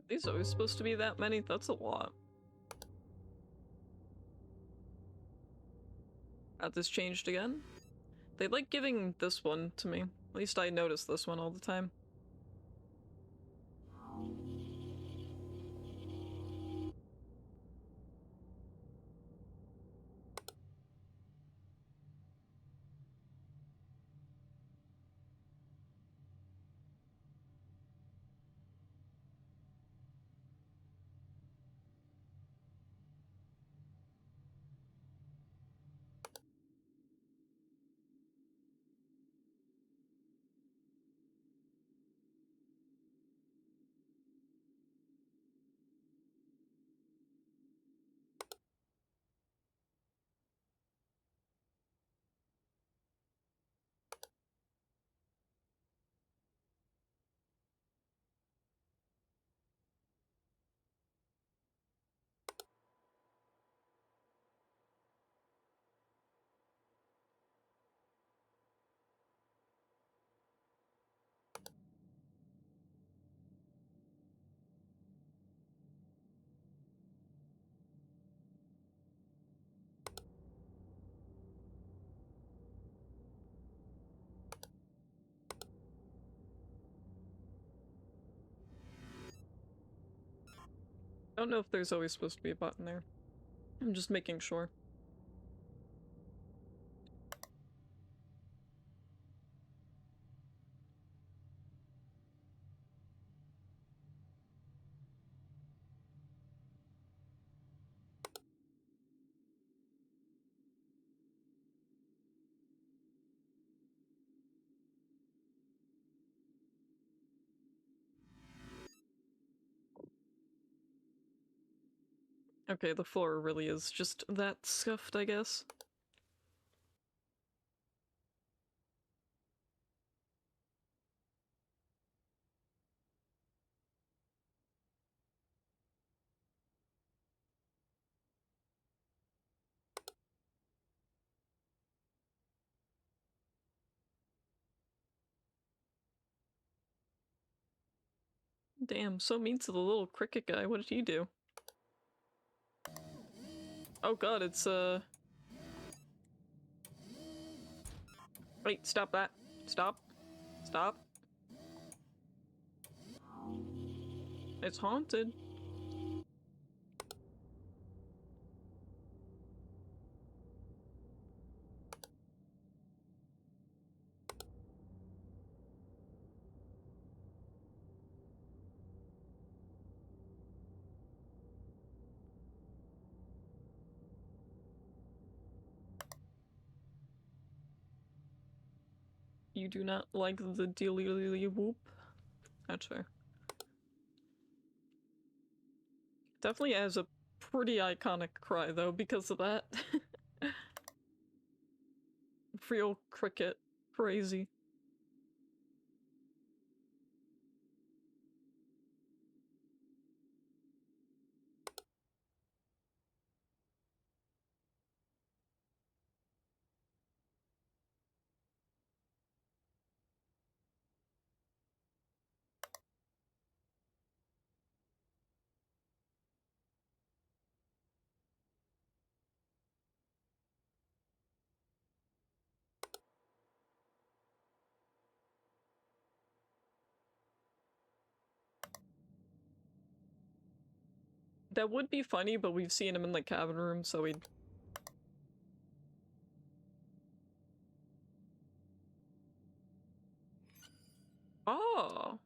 [SPEAKER 1] These always supposed to be that many? That's a lot. This changed again? They like giving this one to me. At least I notice this one all the time. I don't know if there's always supposed to be a button there. I'm just making sure. Okay, the floor really is just that scuffed, I guess. Damn, so mean to the little cricket guy. What did he do? Oh god, it's Wait, stop that. Stop. Stop. It's haunted. You do not like the dealy whoop? That's fair. Definitely has a pretty iconic cry though because of that. Real cricket. Crazy. That would be funny, but we've seen him in the cabin room, so we'd... Oh!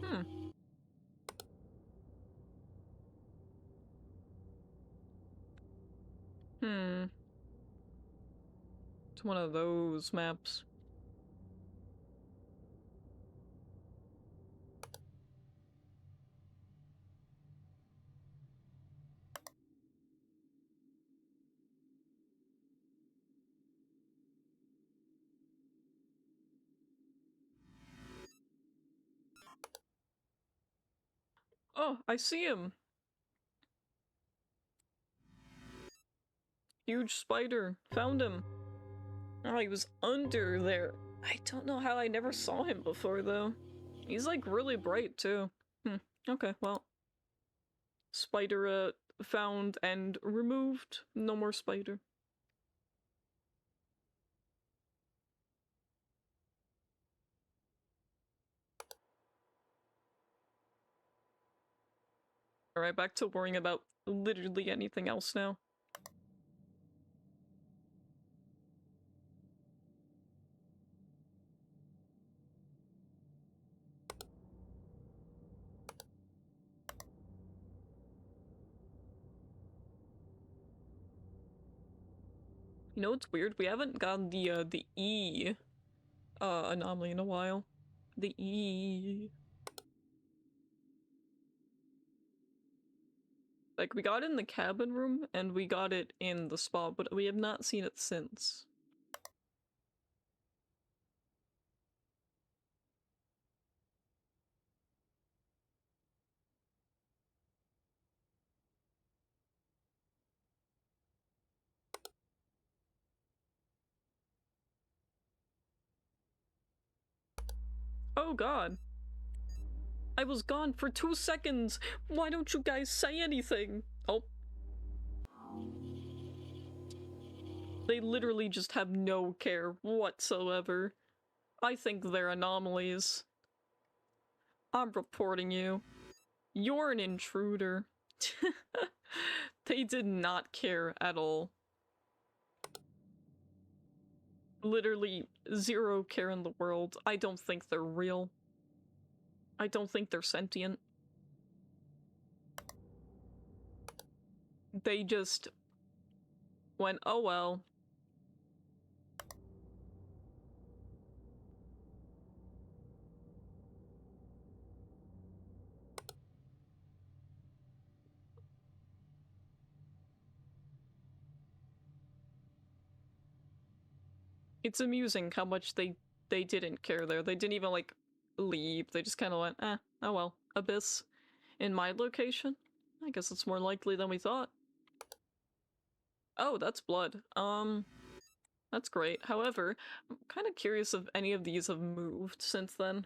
[SPEAKER 1] Hmm. Hmm. It's one of those maps. Oh, I see him! Huge spider. Found him. Oh, he was under there. I don't know how I never saw him before, though. He's, like, really bright, too. Hmm. Okay, well. Spider, found and removed. No more spider. Alright, back to worrying about literally anything else now. You know what's weird? We haven't gotten the E anomaly in a while. The E. Like, we got it in the cabin room, and we got it in the spa, but we have not seen it since. Oh god. I was gone for 2 seconds! Why don't you guys say anything? Oh. They literally just have no care whatsoever. I think they're anomalies. I'm reporting you. You're an intruder. They did not care at all. Literally zero care in the world. I don't think they're real. I don't think they're sentient. They just went, oh well. It's amusing how much they didn't care there. They didn't even, like, leave. They just kind of went, eh, oh well. Abyss. In my location? I guess it's more likely than we thought. Oh, that's blood. That's great. However, I'm kind of curious if any of these have moved since then.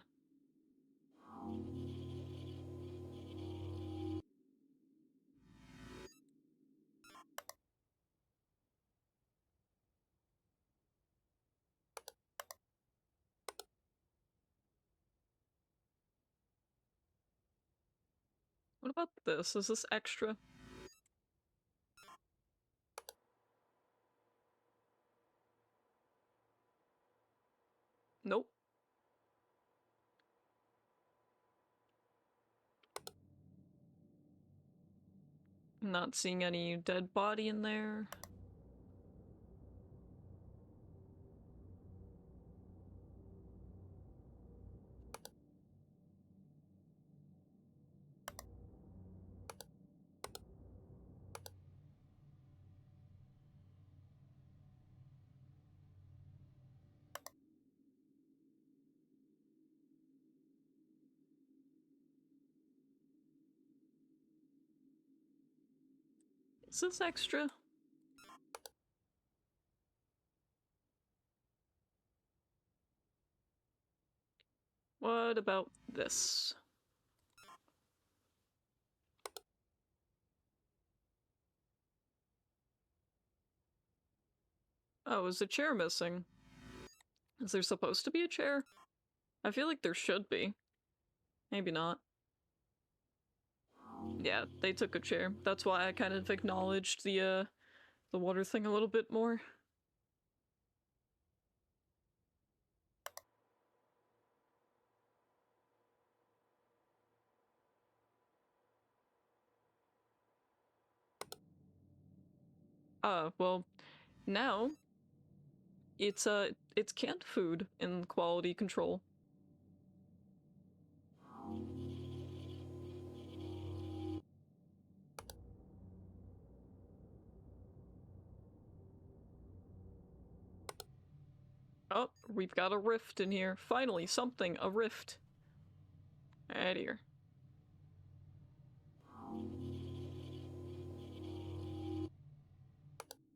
[SPEAKER 1] What about this? Is this extra? Nope. Not seeing any dead body in there. Is this extra? What about this? Oh, is the chair missing? Is there supposed to be a chair? I feel like there should be. Maybe not. Yeah, they took a chair. That's why I kind of acknowledged the water thing a little bit more. Well, now it's canned food in quality control. Oh, we've got a rift in here. Finally, something, a rift. Right here.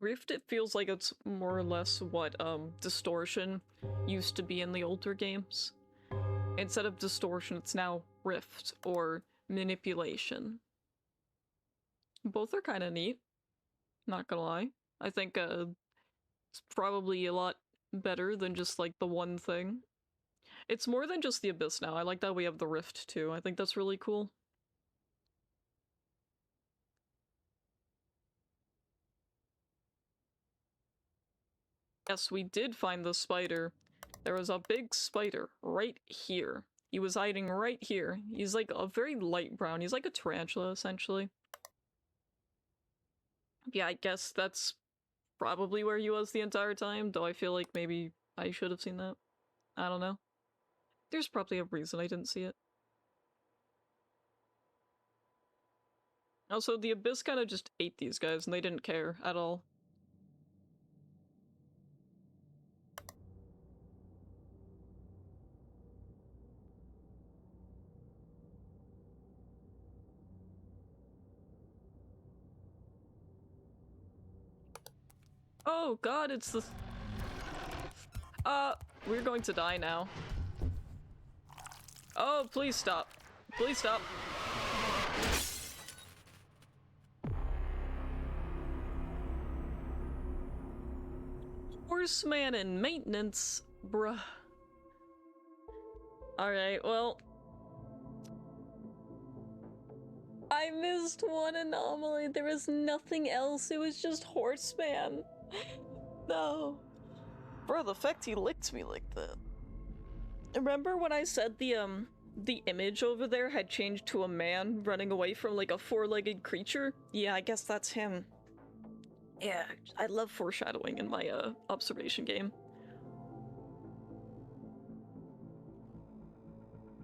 [SPEAKER 1] Rift, it feels like it's more or less what distortion used to be in the older games. Instead of distortion, it's now rift or manipulation. Both are kind of neat, not gonna lie. I think it's probably a lot better than just like the one thing. It's more than just the abyss now. I like that we have the rift too. I think that's really cool. Yes, we did find the spider. There was a big spider right here. He was hiding right here. He's like a very light brown. He's like a tarantula, essentially. Yeah, I guess that's probably where he was the entire time, though I feel like maybe I should have seen that. I don't know. There's probably a reason I didn't see it. Also, the abyss kind of just ate these guys, and they didn't care at all. Oh god, it's the... we're going to die now. Oh, please stop. Please stop. Horseman in maintenance, bruh. Alright, well... I missed one anomaly. There was nothing else. It was just Horseman. No. Bro, the fact he licked me like that. Remember when I said the image over there had changed to a man running away from like a four-legged creature? Yeah, I guess that's him. Yeah, I love foreshadowing in my observation game.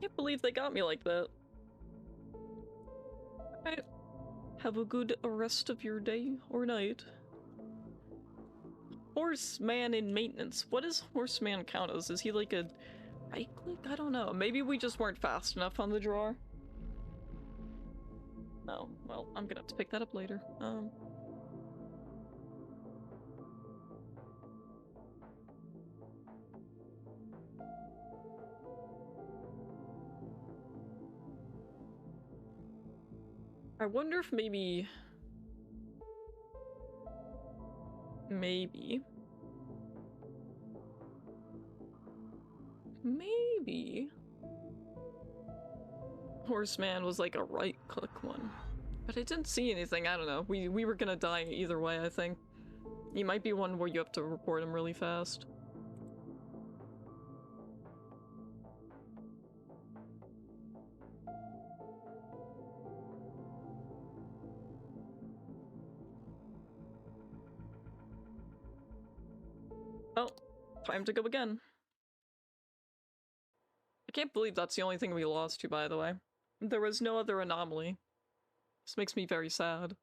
[SPEAKER 1] Can't believe they got me like that. Alright. Have a good rest of your day or night. Horseman in maintenance. What does Horseman count as? Is he like a right click? I don't know. Maybe we just weren't fast enough on the drawer. No. Well, I'm gonna have to pick that up later. I wonder if maybe... Maybe... Horseman was like a right-click one. But I didn't see anything, I don't know. We were gonna die either way, I think. He might be one where you have to report him really fast. Oh, time to go again. I can't believe that's the only thing we lost to, by the way. There was no other anomaly. This makes me very sad.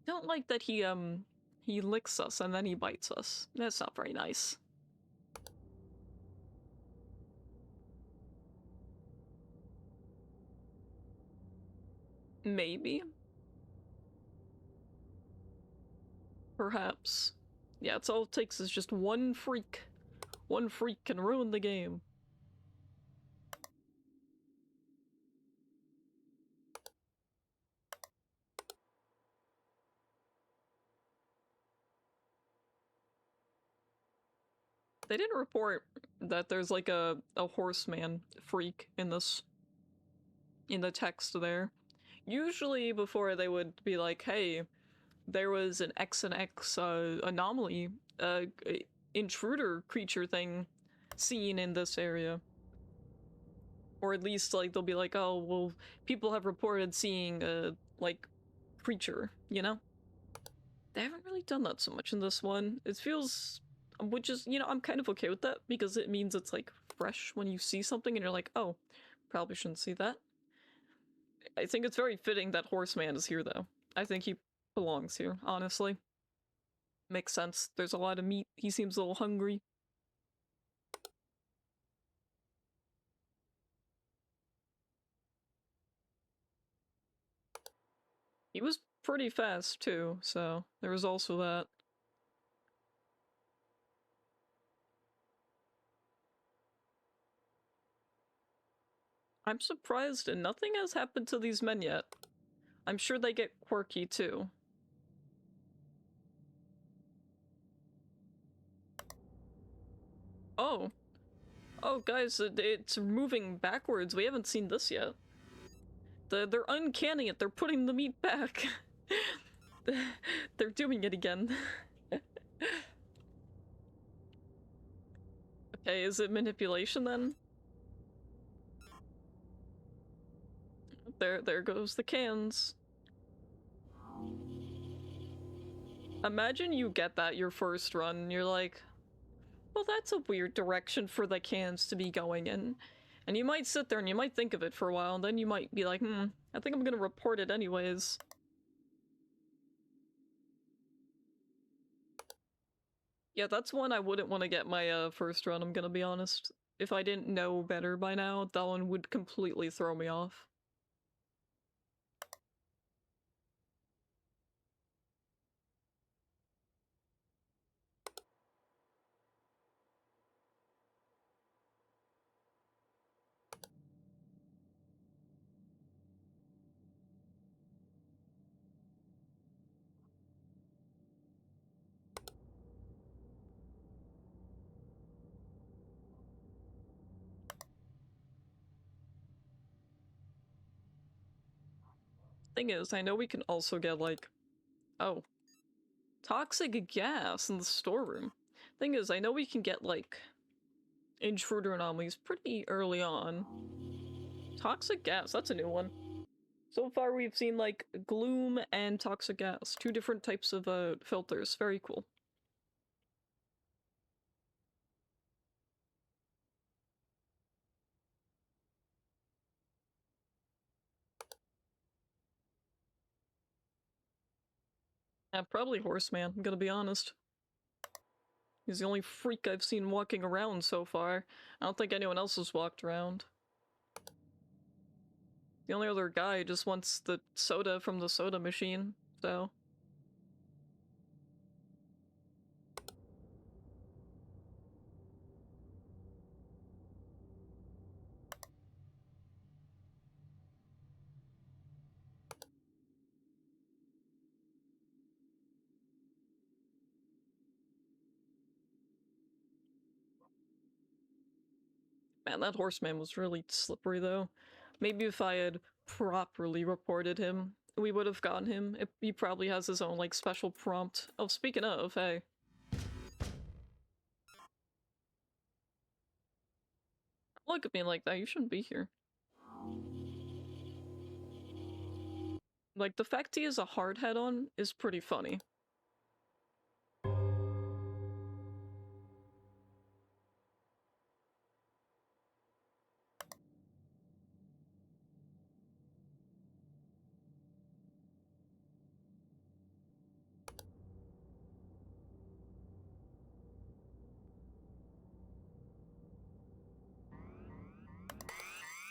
[SPEAKER 1] Don't like that he licks us and then he bites us. That's not very nice. Maybe. Perhaps. Yeah, it's all it takes is just one freak. One freak can ruin the game. They didn't report that there's like a horseman freak in this, in the text there. Usually before they would be like, hey, there was an X and X anomaly, intruder creature thing seen in this area. Or at least like they'll be like, oh, well, people have reported seeing a like creature, you know? They haven't really done that so much in this one. It feels, which is, you know, I'm kind of okay with that because it means it's like fresh when you see something and you're like, oh, probably shouldn't see that. I think it's very fitting that Horseman is here though. I think he belongs here, honestly. Makes sense. There's a lot of meat. He seems a little hungry. He was pretty fast too, so there was also that. I'm surprised and nothing has happened to these men yet. I'm sure they get quirky too. Oh. Oh, guys, it's moving backwards. We haven't seen this yet. They're uncanning it. They're putting the meat back. They're doing it again. Okay, is it manipulation then? There goes the cans. Imagine you get that your first run, and you're like, well, that's a weird direction for the cans to be going in. And you might sit there and you might think of it for a while, and then you might be like, I think I'm gonna report it anyways. Yeah, that's one I wouldn't want to get my first run, I'm gonna be honest. If I didn't know better by now, that one would completely throw me off. Thing is, I know we can also get like, oh, toxic gas in the storeroom. Thing is, I know we can get like intruder anomalies pretty early on. Toxic gas, that's a new one. So far we've seen like gloom and toxic gas, two different types of filters. Very cool. Yeah, probably Horseman, I'm gonna be honest. He's the only freak I've seen walking around so far. I don't think anyone else has walked around. The only other guy just wants the soda from the soda machine, so... Man, that horseman was really slippery, though. Maybe if I had properly reported him, we would have gotten him. He probably has his own, like, special prompt. Oh, speaking of, hey. Look at me like that, you shouldn't be here. Like, the fact he has a hard head on is pretty funny.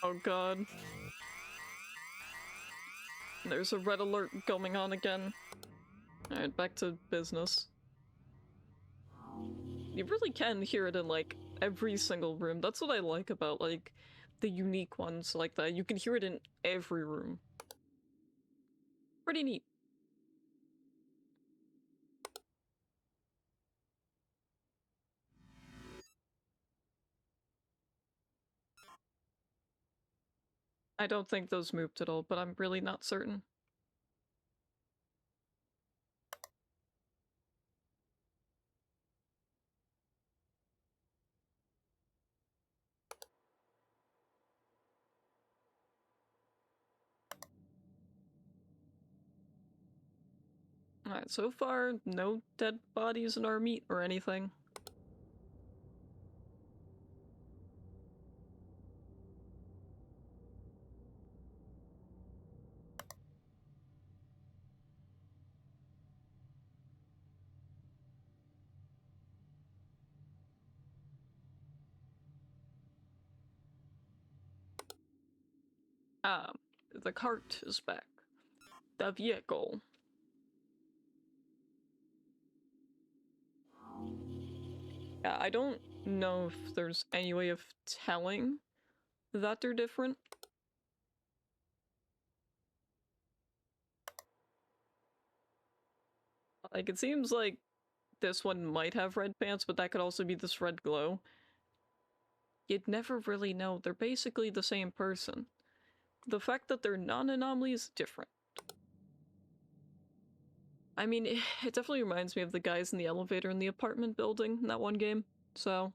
[SPEAKER 1] Oh god. There's a red alert going on again. Alright, back to business. You really can hear it in, like, every single room. That's what I like about, like, the unique ones like that. You can hear it in every room. Pretty neat. I don't think those moved at all, but I'm really not certain. Alright, so far, no dead bodies in our meat or anything. Ah, the cart is back. The vehicle. Yeah, I don't know if there's any way of telling that they're different. Like, it seems like this one might have red pants, but that could also be this red glow. You'd never really know. They're basically the same person. The fact that they're non-anomaly is different. I mean, it definitely reminds me of the guys in the elevator in the apartment building in that one game, so...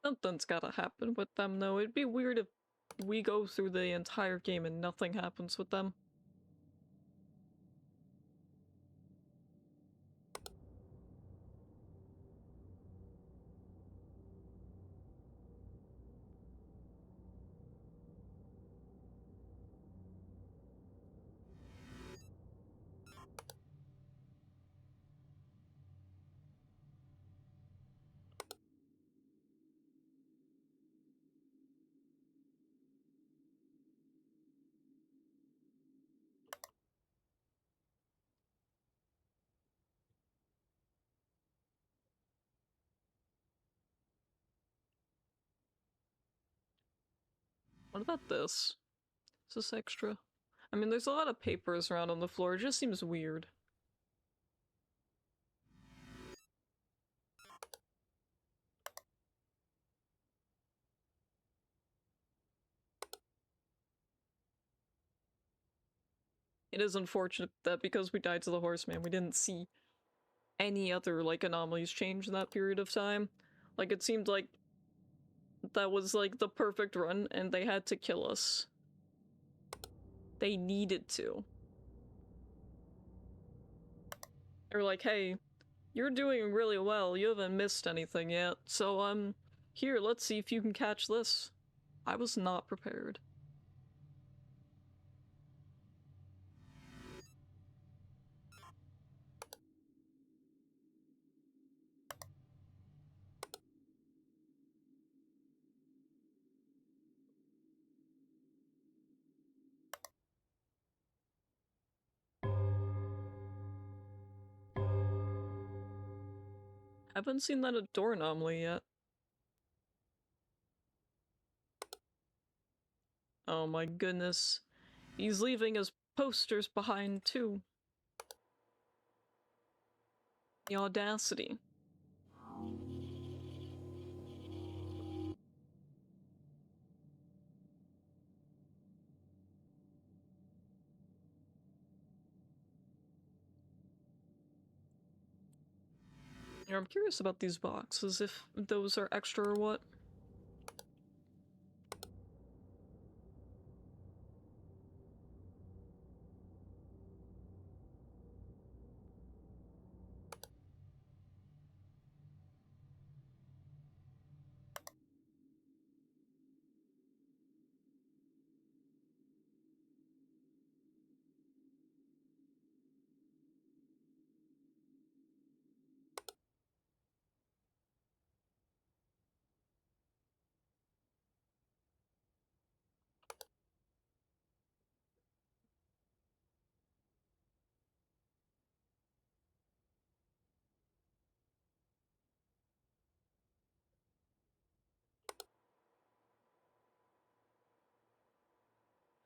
[SPEAKER 1] Something's gotta happen with them, though. It'd be weird if we go through the entire game and nothing happens with them. What about this? Is this extra? I mean, there's a lot of papers around on the floor. It just seems weird. It is unfortunate that because we died to the horseman, we didn't see any other, like, anomalies change in that period of time. Like, it seemed like that was, like, the perfect run, and they had to kill us. They needed to. They were like, hey, You're doing really well. You haven't missed anything yet. So, here, let's see if you can catch this. I was not prepared. Haven't seen that a door anomaly yet. Oh my goodness. He's leaving his posters behind too. The audacity. Yeah, I'm curious about these boxes, if those are extra or what.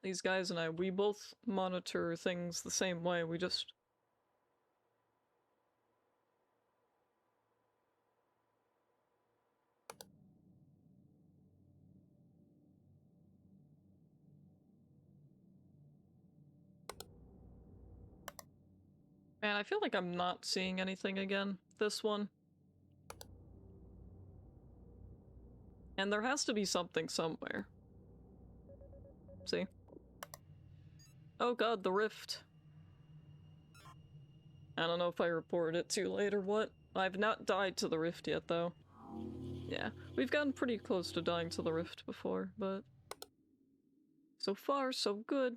[SPEAKER 1] These guys and I, we both monitor things the same way. We just... Man, I feel like I'm not seeing anything again. This one. And there has to be something somewhere. See? Oh god, the rift. I don't know if I reported it too late or what. I've not died to the rift yet, though. Yeah, we've gotten pretty close to dying to the rift before, but... so far, so good.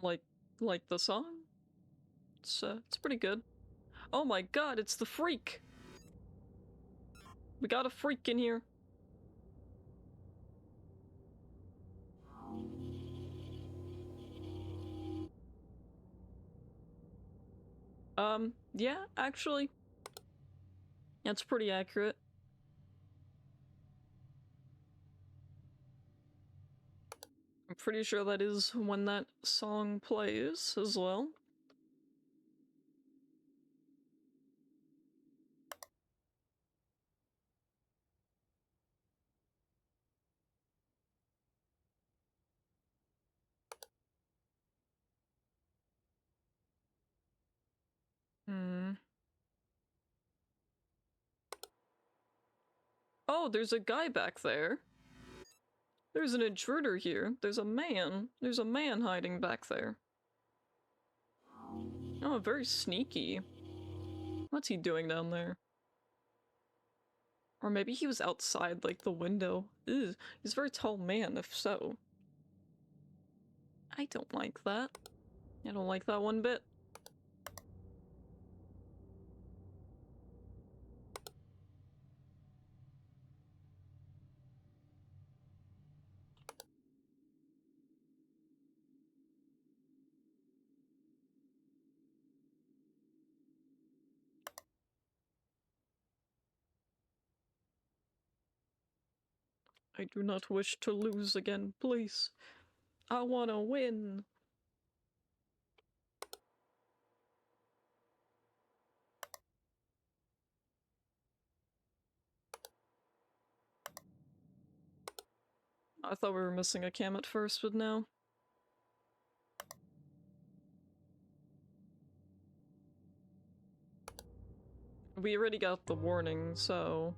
[SPEAKER 1] Like, like the song? It's pretty good. Oh my god, it's the freak! We got a freak in here. Yeah, actually. That's pretty accurate. I'm pretty sure that is when that song plays as well. Hmm. Oh, there's a guy back there. There's an intruder here. There's a man. There's a man hiding back there. Oh, very sneaky. What's he doing down there? Or maybe he was outside, like, the window. Ew, he's a very tall man, if so. I don't like that. I don't like that one bit. I do not wish to lose again, please. I wanna win. I thought we were missing a cam at first, but no. We already got the warning, so...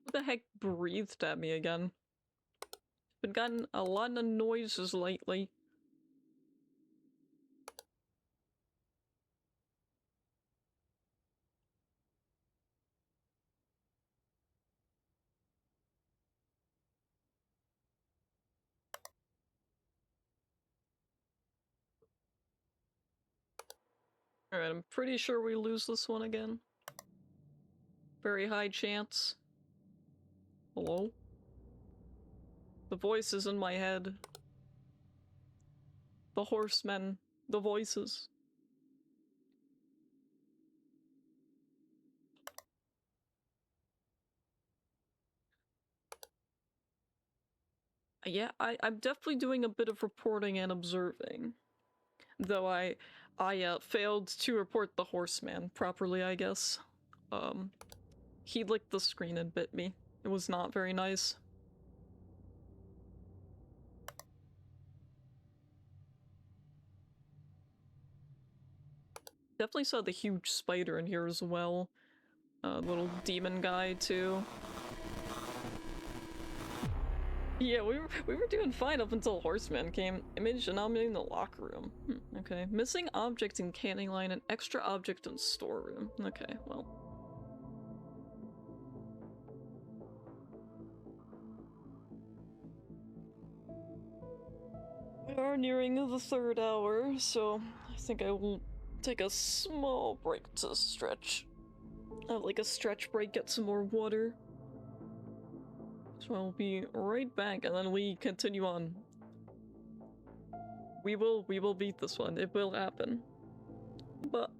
[SPEAKER 1] Who the heck breathed at me again? Been gotten a lot of noises lately. Alright, I'm pretty sure we lose this one again. Very high chance. Hello? The voices in my head. The horsemen. The voices. Yeah, I'm definitely doing a bit of reporting and observing. Though I failed to report the horseman properly, I guess. He licked the screen and bit me. It was not very nice. Definitely saw the huge spider in here as well. Little demon guy too. Yeah, we were doing fine up until Horseman came. Image anomaly in the locker room. Okay. Missing object in canning line and extra object in storeroom. Okay, well. We are nearing the 3rd hour, so I think I will take a small break to stretch. Like a stretch break, get some more water. So I'll be right back, and then we continue on. We will beat this one. It will happen. But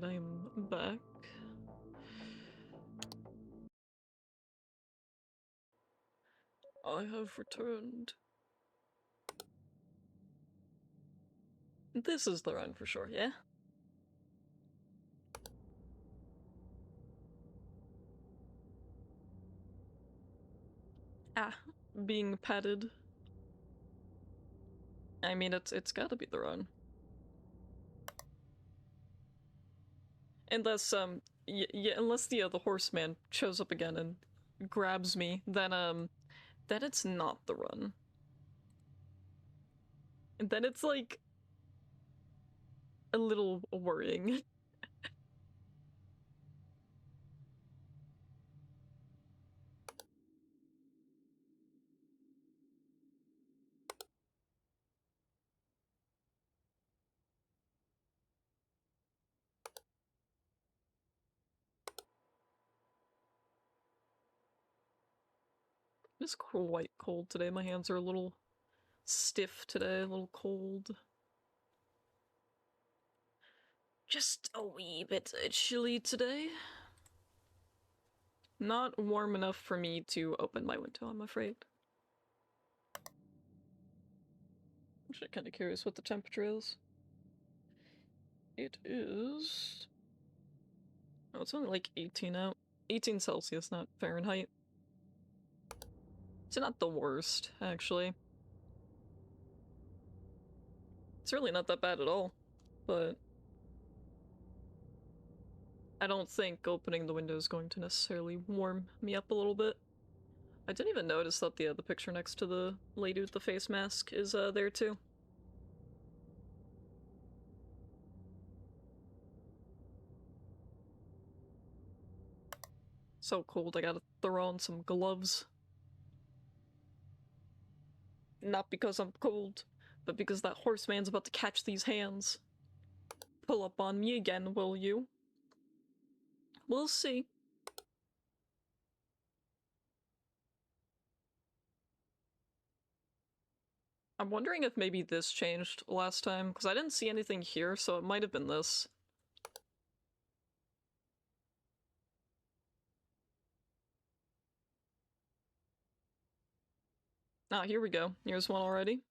[SPEAKER 1] Alright, I'm back. I have returned. This is the run for sure, yeah? Ah, being petted. I mean, it's gotta be the run. Unless, yeah, unless the horseman shows up again and grabs me, then it's not the run. And then it's, like, a little worrying. It's quite cold today. My hands are a little stiff today, a little cold. Just a wee bit chilly today. Not warm enough for me to open my window, I'm afraid. I'm actually kind of curious what the temperature is. It is... Oh, it's only like 18 out. 18 Celsius, not Fahrenheit. It's not the worst, actually. It's really not that bad at all, but I don't think opening the window is going to necessarily warm me up a little bit. I didn't even notice that the picture next to the lady with the face mask is there too. So cold, I gotta throw on some gloves. Not because I'm cold, but because that horseman's about to catch these hands. Pull up on me again, will you? We'll see. I'm wondering if maybe this changed last time, because I didn't see anything here, so it might have been this. Ah, here we go. Here's one already.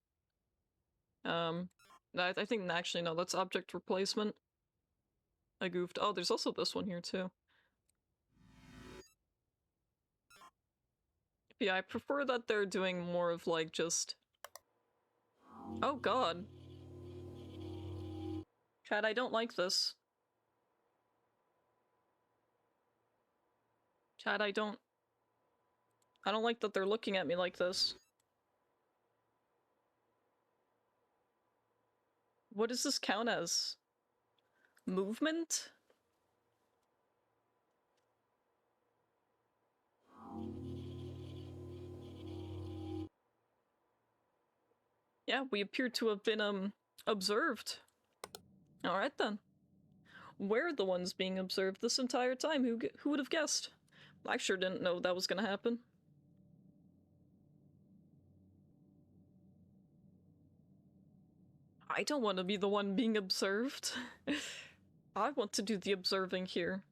[SPEAKER 1] I think, actually, no, that's object replacement. I goofed. Oh, there's also this one here, too. Yeah, I prefer that they're doing more of, like, just... Oh, God. Chad, I don't like this. Chad, I don't like that they're looking at me like this. What does this count as? Movement? Yeah, we appear to have been, observed. Alright then. We're the ones being observed this entire time. Who would have guessed? I sure didn't know that was gonna happen. I don't want to be the one being observed. I want to do the observing here.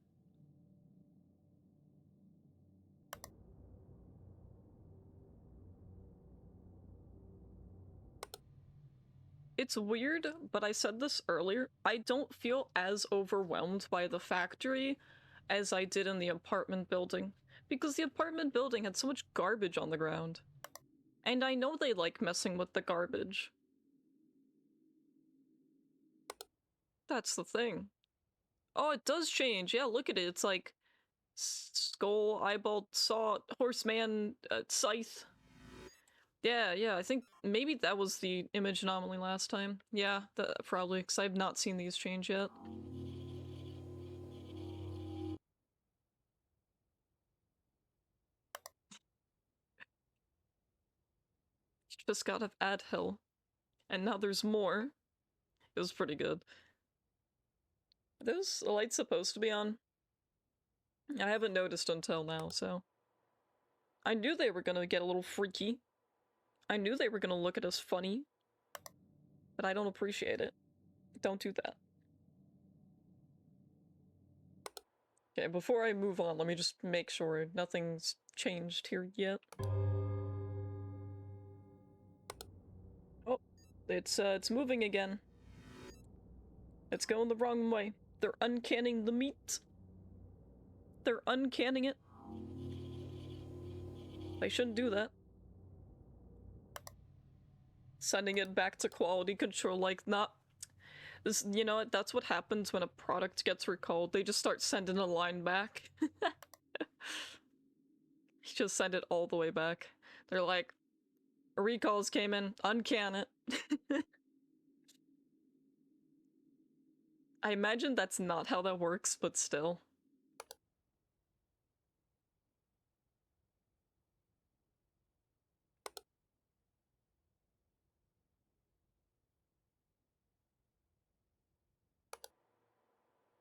[SPEAKER 1] It's weird, but I said this earlier. I don't feel as overwhelmed by the factory as I did in the apartment building, because the apartment building had so much garbage on the ground. And I know they like messing with the garbage. That's the thing. Oh, it does change. Yeah, look at it. It's like skull, eyeball, saw, horseman, scythe. Yeah, I think maybe that was the image anomaly last time. Yeah, probably, because I've not seen these change yet. Just got of ad hill. And now there's more. It was pretty good. Are those lights supposed to be on? I haven't noticed until now, so... I knew they were gonna get a little freaky. I knew they were gonna look at us funny. But I don't appreciate it. Don't do that. Okay, before I move on, let me just make sure nothing's changed here yet. Oh, it's moving again. It's going the wrong way. They're uncanning the meat. They're uncanning it. They shouldn't do that. Sending it back to quality control, like, not... This, you know what, that's what happens when a product gets recalled. They just start sending a line back. Just send it all the way back. They're like, recalls came in, uncan it. I imagine that's not how that works, but still.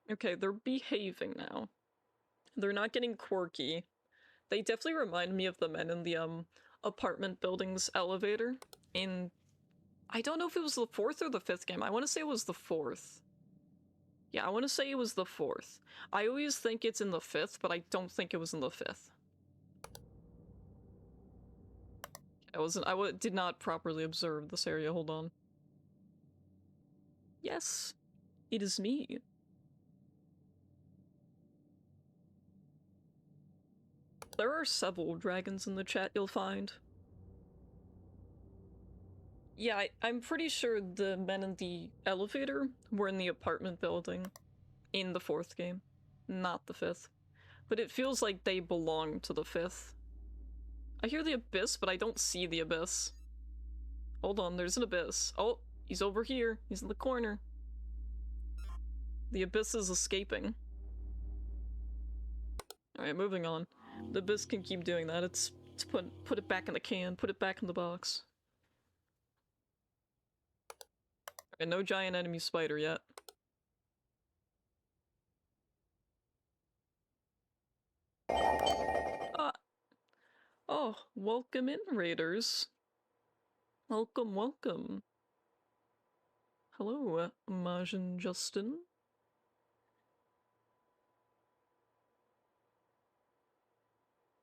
[SPEAKER 1] Okay, they're behaving now. They're not getting quirky. They definitely remind me of the men in the apartment building's elevator in... I don't know if it was the 4th or the 5th game. I want to say it was the 4th. Yeah, I want to say it was the 4th. I always think it's in the 5th, but I don't think it was in the 5th. I did not properly observe this area. Hold on. Yes, it is me. There are several dragons in the chat you'll find. Yeah, I'm pretty sure the men in the elevator were in the apartment building in the 4th game, not the 5th. But it feels like they belong to the 5th. I hear the abyss, but I don't see the abyss. Hold on, there's an abyss. Oh, he's over here. He's in the corner. The abyss is escaping. Alright, moving on. The abyss can keep doing that. It's put it back in the can, put it back in the box. And no giant enemy spider yet. Ah. Oh, welcome in, raiders. Welcome, welcome. Hello, Majin Justin.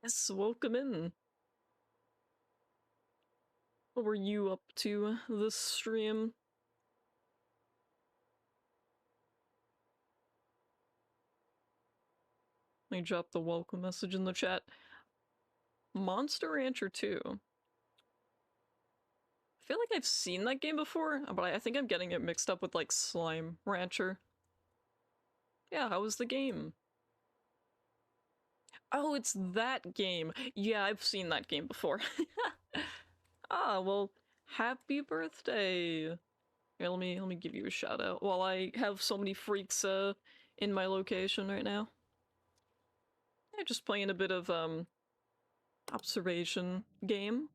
[SPEAKER 1] Yes, welcome in. What were you up to this stream? Let me drop the welcome message in the chat. Monster Rancher 2. I feel like I've seen that game before, but I think I'm getting it mixed up with, like, Slime Rancher. Yeah, how was the game? Oh, it's that game. Yeah, I've seen that game before. Ah, well, happy birthday. Here, let me give you a shout out while I have so many freaks in my location right now. Yeah, just playing a bit of observation game.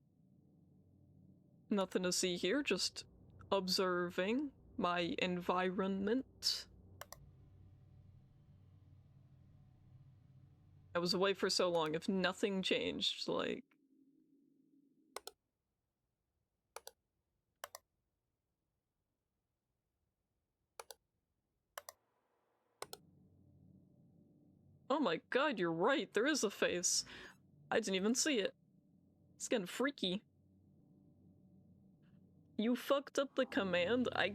[SPEAKER 1] Nothing to see here, just observing my environment. I was away for so long, if nothing changed, like... Oh my god, you're right, there is a face. I didn't even see it. It's getting freaky. You fucked up the command? I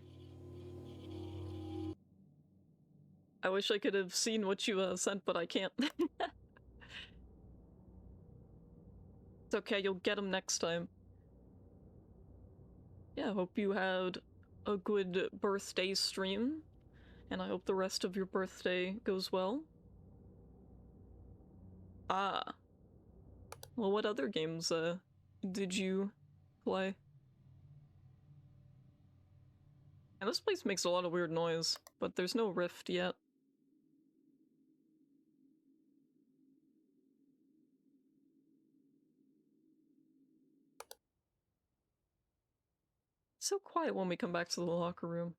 [SPEAKER 1] wish I could have seen what you sent, but I can't. It's okay, you'll get him next time. Yeah, hope you had a good birthday stream, and I hope the rest of your birthday goes well. Ah. Well, what other games, did you play? And this place makes a lot of weird noise, but there's no rift yet. It's so quiet when we come back to the locker room.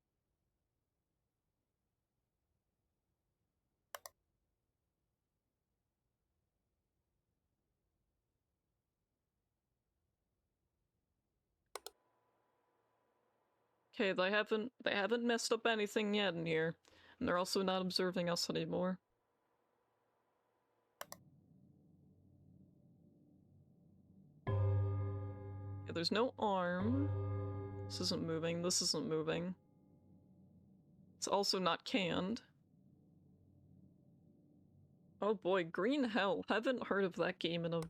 [SPEAKER 1] Okay, they haven't messed up anything yet in here. And they're also not observing us anymore. There's no arm. This isn't moving. This isn't moving. It's also not canned. Oh boy, Green Hell. Haven't heard of that game in a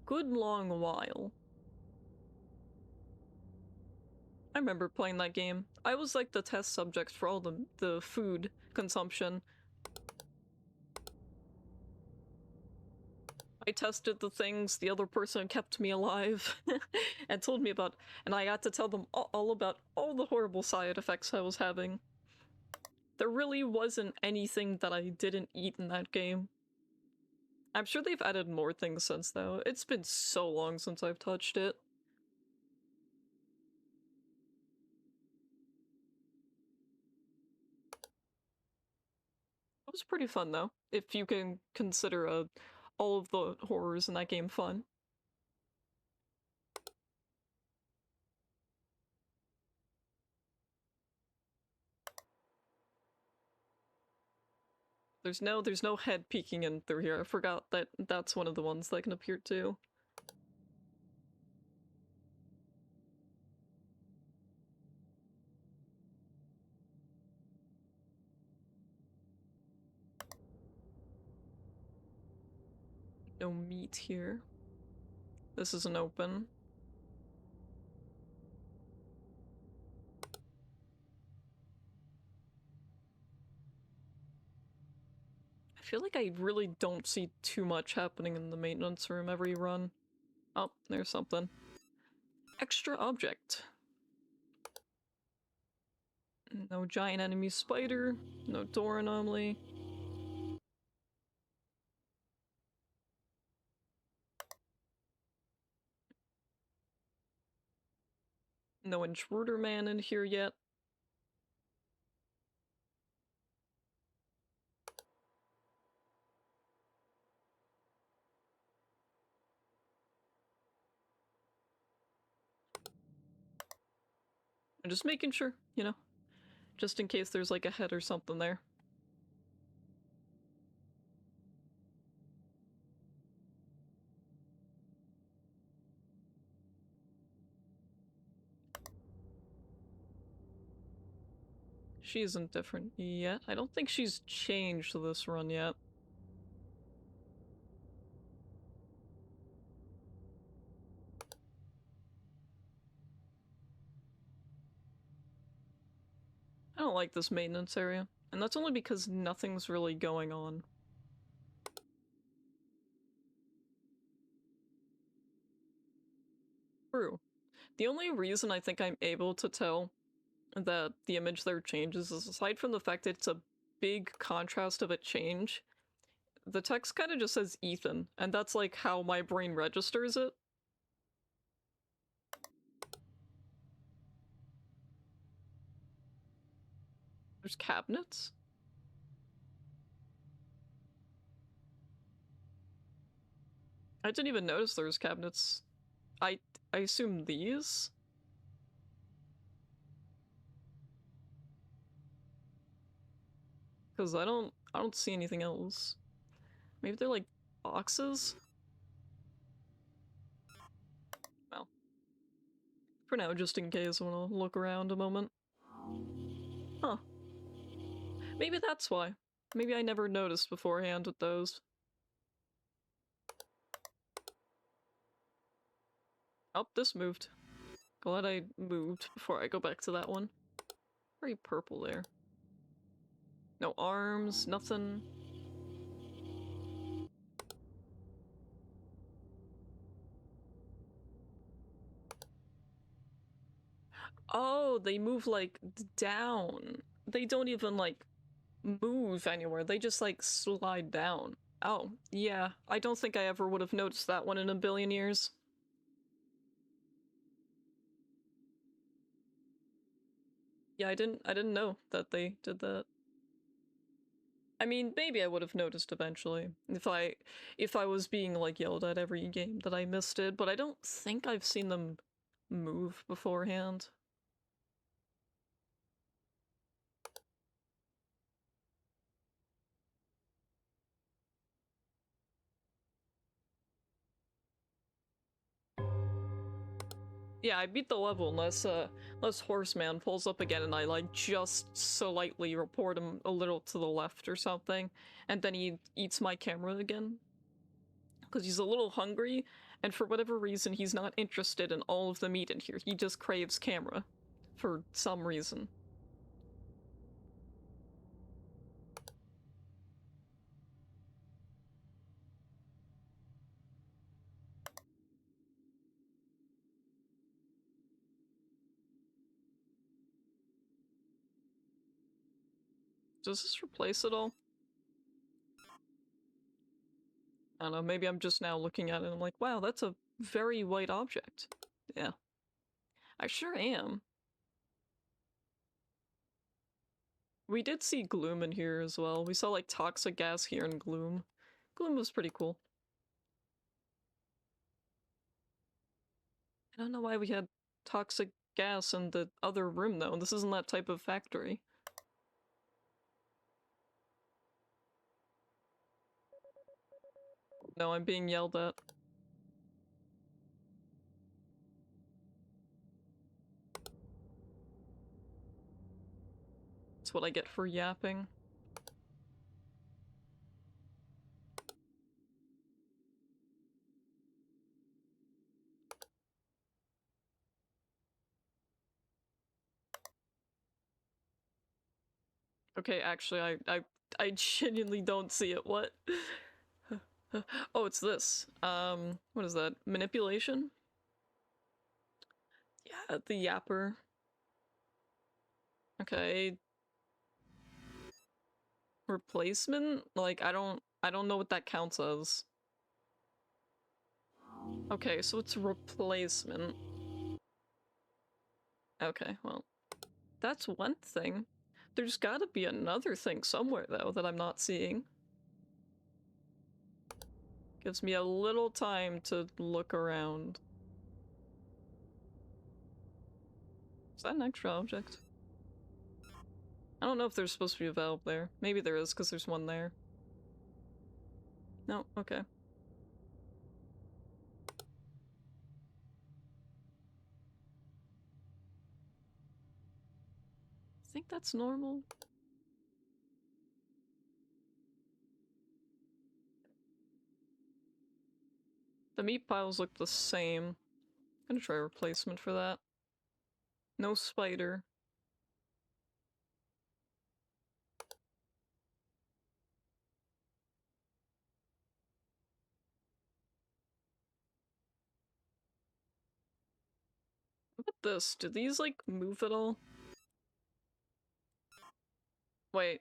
[SPEAKER 1] good long while. I remember playing that game. I was like the test subject for all the food consumption. I tested the things the other person kept me alive and told me about, and I got to tell them all about all the horrible side effects I was having. There really wasn't anything that I didn't eat in that game. I'm sure they've added more things since though. It's been so long since I've touched it. It was pretty fun though, if you can consider all of the horrors in that game fun. There's no head peeking in through here. I forgot that that's one of the ones that can appear too. No meat here. This isn't open. I feel like I really don't see too much happening in the maintenance room every run. Oh, there's something. Extra object. No giant enemy spider. No door anomaly. No intruder man in here yet. I'm just making sure, you know, just in case there's like a head or something there. She isn't different yet. I don't think she's changed this run yet. I don't like this maintenance area, and that's only because nothing's really going on. True. The only reason I think I'm able to tell that the image there changes is, aside from the fact that it's a big contrast of a change, the text kind of just says Ethan, and that's like how my brain registers it. There's cabinets? I didn't even notice there's cabinets. I assume these? Because I don't see anything else. Maybe they're like boxes? Well, for now, just in case I want to look around a moment. Huh. Maybe that's why. Maybe I never noticed beforehand with those. Oh, this moved. Glad I moved before I go back to that one. Very purple there. No arms, nothing. Oh, they move like down. They don't even like move anywhere. They just like slide down. Oh, yeah. I don't think I ever would have noticed that one in a billion years. Yeah, I didn't know that they did that. I mean, maybe I would have noticed eventually if I was being like yelled at every game that I missed it, but I don't think I've seen them move beforehand. Yeah, I beat the level unless Horseman pulls up again and I like just slightly report him a little to the left or something, and then he eats my camera again. Because he's a little hungry, and for whatever reason he's not interested in all of the meat in here. He just craves camera. For some reason. Does this replace it all? I don't know, maybe I'm just now looking at it and I'm like, wow, that's a very white object. Yeah. I sure am. We did see gloom in here as well. We saw like toxic gas here and gloom. Gloom was pretty cool. I don't know why we had toxic gas in the other room though. This isn't that type of factory. No, I'm being yelled at. That's what I get for yapping. Okay, actually, I genuinely don't see it. What? Oh, it's this. What is that? Manipulation? Yeah, the yapper. Okay. Replacement? Like, I don't know what that counts as. Okay, so it's replacement. Okay, well, that's one thing. There's gotta be another thing somewhere, though, that I'm not seeing. Gives me a little time to look around. Is that an extra object? I don't know if there's supposed to be a valve there. Maybe there is, because there's one there. No, okay. I think that's normal. The meat piles look the same. I'm gonna try a replacement for that. No spider. What about this? Do these, like, move at all? Wait.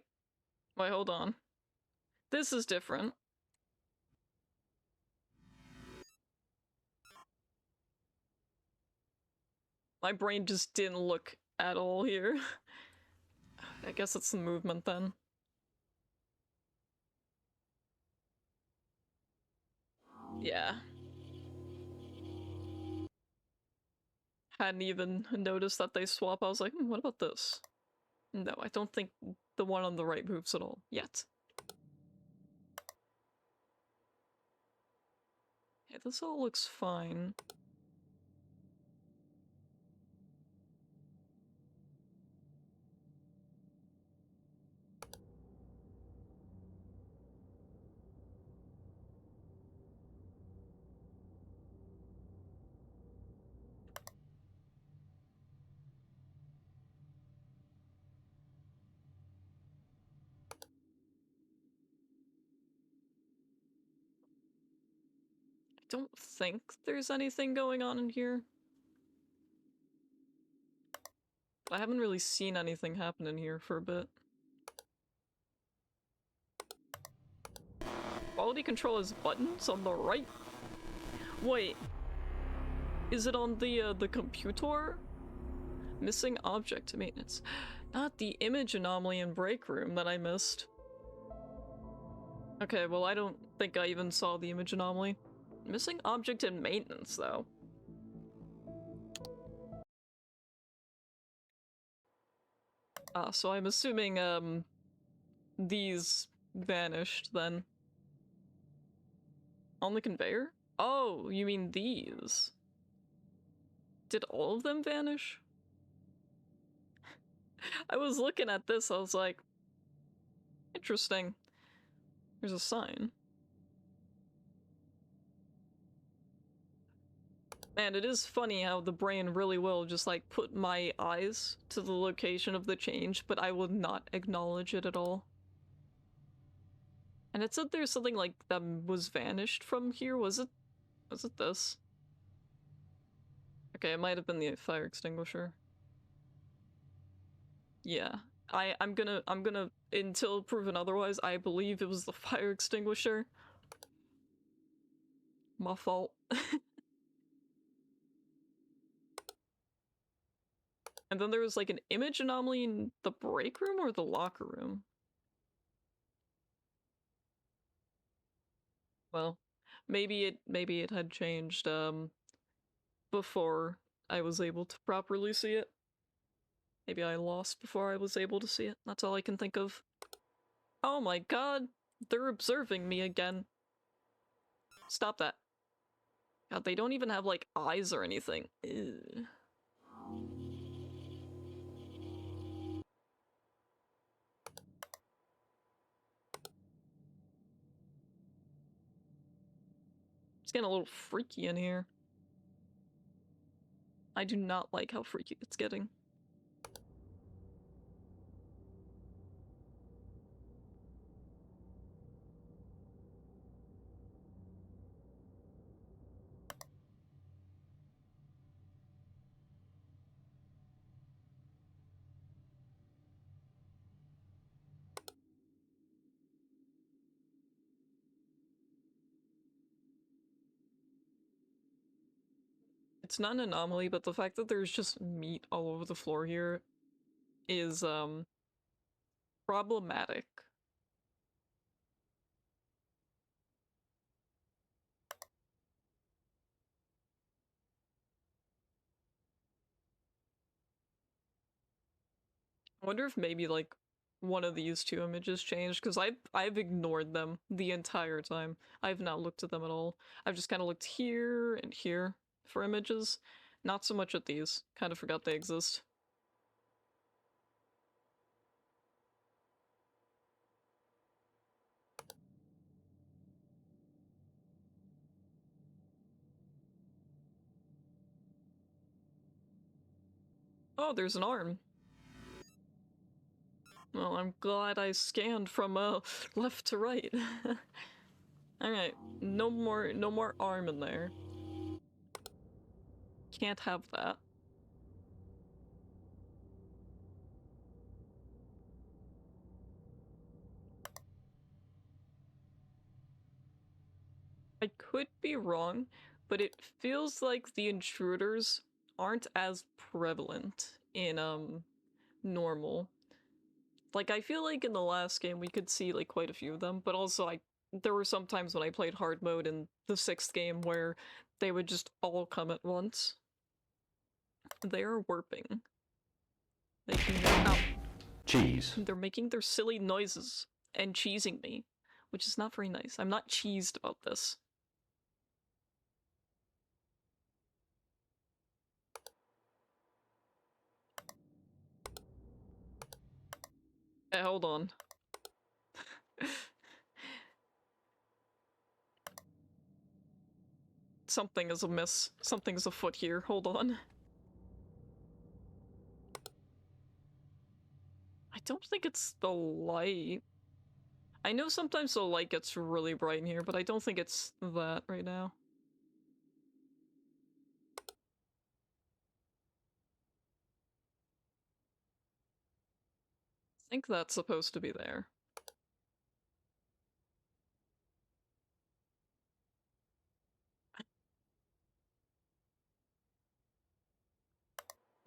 [SPEAKER 1] Wait, hold on. This is different. My brain just didn't look at all here. I guess it's the movement then. Yeah. Hadn't even noticed that they swap. I was like, what about this? No, I don't think the one on the right moves at all. Yet. Yeah, this all looks fine. I don't think there's anything going on in here. I haven't really seen anything happen in here for a bit. Quality control is buttons on the right? Wait. Is it on the computer? Missing object maintenance. Not the image anomaly in break room that I missed. Okay, well I don't think I even saw the image anomaly. Missing object in maintenance though. So I'm assuming these vanished then. On the conveyor? Oh, you mean these? Did all of them vanish? I was looking at this, I was like, interesting. There's a sign. Man, it is funny how the brain really will just like put my eyes to the location of the change, but I will not acknowledge it at all. And it said there's something like that was vanished from here. Was it this? Okay, it might have been the fire extinguisher. Yeah. I'm gonna until proven otherwise, I believe it was the fire extinguisher. My fault. And then there was like an image anomaly in the break room or the locker room. Well, maybe it had changed before I was able to properly see it. Maybe I lost before I was able to see it. That's all I can think of. Oh my god, they're observing me again. Stop that. God, they don't even have like eyes or anything. Ew. It's getting a little freaky in here. I do not like how freaky it's getting. It's not an anomaly, but the fact that there's just meat all over the floor here is problematic. I wonder if maybe like one of these two images changed, because I've ignored them the entire time. I've not looked at them at all. I've just kind of looked here and here for images, not so much at these. Kind of forgot they exist. Oh, there's an arm. Well, I'm glad I scanned from left to right. Alright, no more arm in there. Can't have that. I could be wrong, but it feels like the intruders aren't as prevalent in normal. Like, I feel like in the last game we could see like quite a few of them, but also there were some times when I played hard mode in the 6th game where they would just all come at once. They are warping.
[SPEAKER 2] Cheese.
[SPEAKER 1] They're making their silly noises and cheesing me, which is not very nice. I'm not cheesed about this. Hey, hold on. Something is amiss. Something's afoot here. Hold on. I don't think it's the light. I know sometimes the light gets really bright in here, but I don't think it's that right now. I think that's supposed to be there.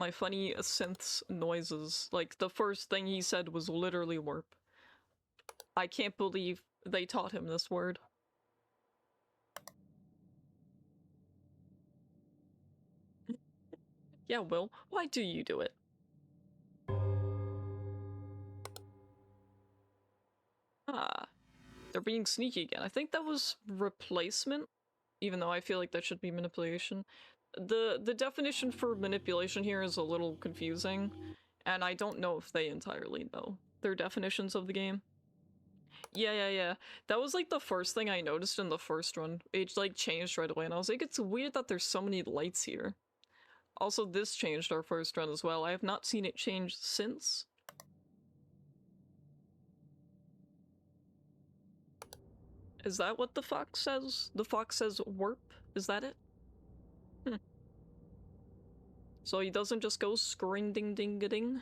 [SPEAKER 1] My funny synth's noises. Like, the first thing he said was literally warp. I can't believe they taught him this word. Yeah, Will, why do you do it? Ah, they're being sneaky again. I think that was replacement, even though I feel like that should be manipulation. The definition for manipulation here is a little confusing, and I don't know if they entirely know their definitions of the game. Yeah. That was like the first thing I noticed in the first run. It like changed right away, and I was like, it's weird that there's so many lights here. Also, this changed our first run as well. I have not seen it change since. Is that what the fox says? The fox says warp? Is that it? So he doesn't just go scring ding ding a ding?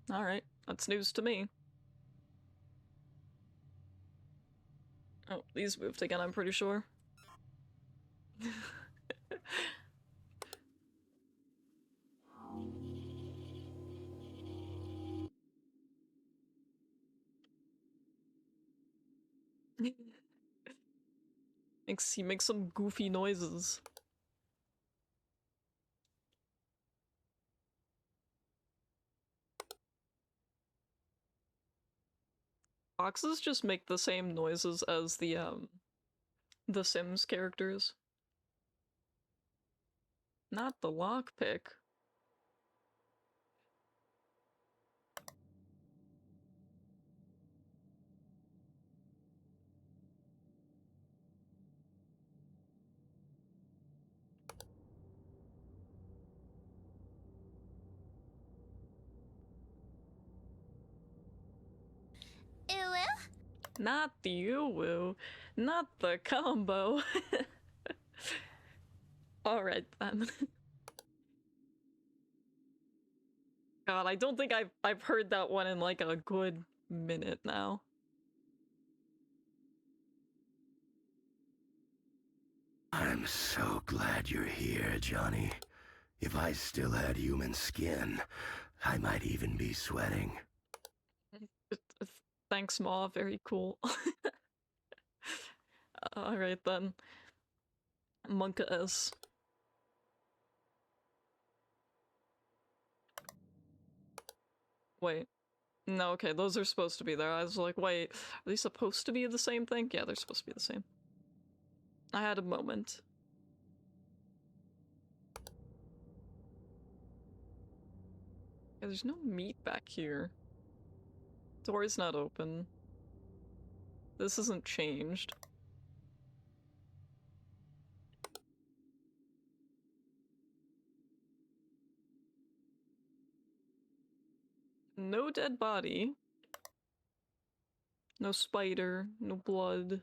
[SPEAKER 1] Alright, that's news to me. Oh, these moved again, I'm pretty sure. He makes some goofy noises. Foxes just make the same noises as the Sims characters. Not the lockpick. Not the uwu. Not the combo. Alright then. God, I don't think I've heard that one in like a good minute now.
[SPEAKER 3] I'm so glad you're here, Johnny. If I still had human skin, I might even be sweating.
[SPEAKER 1] Thanks, Ma. Very cool. Alright then. Monka S. Wait. No, okay, those are supposed to be there. I was like, wait, are they supposed to be the same thing? Yeah, they're supposed to be the same. I had a moment. Yeah, there's no meat back here. Door's not open. This isn't changed. No dead body. No spider. No blood.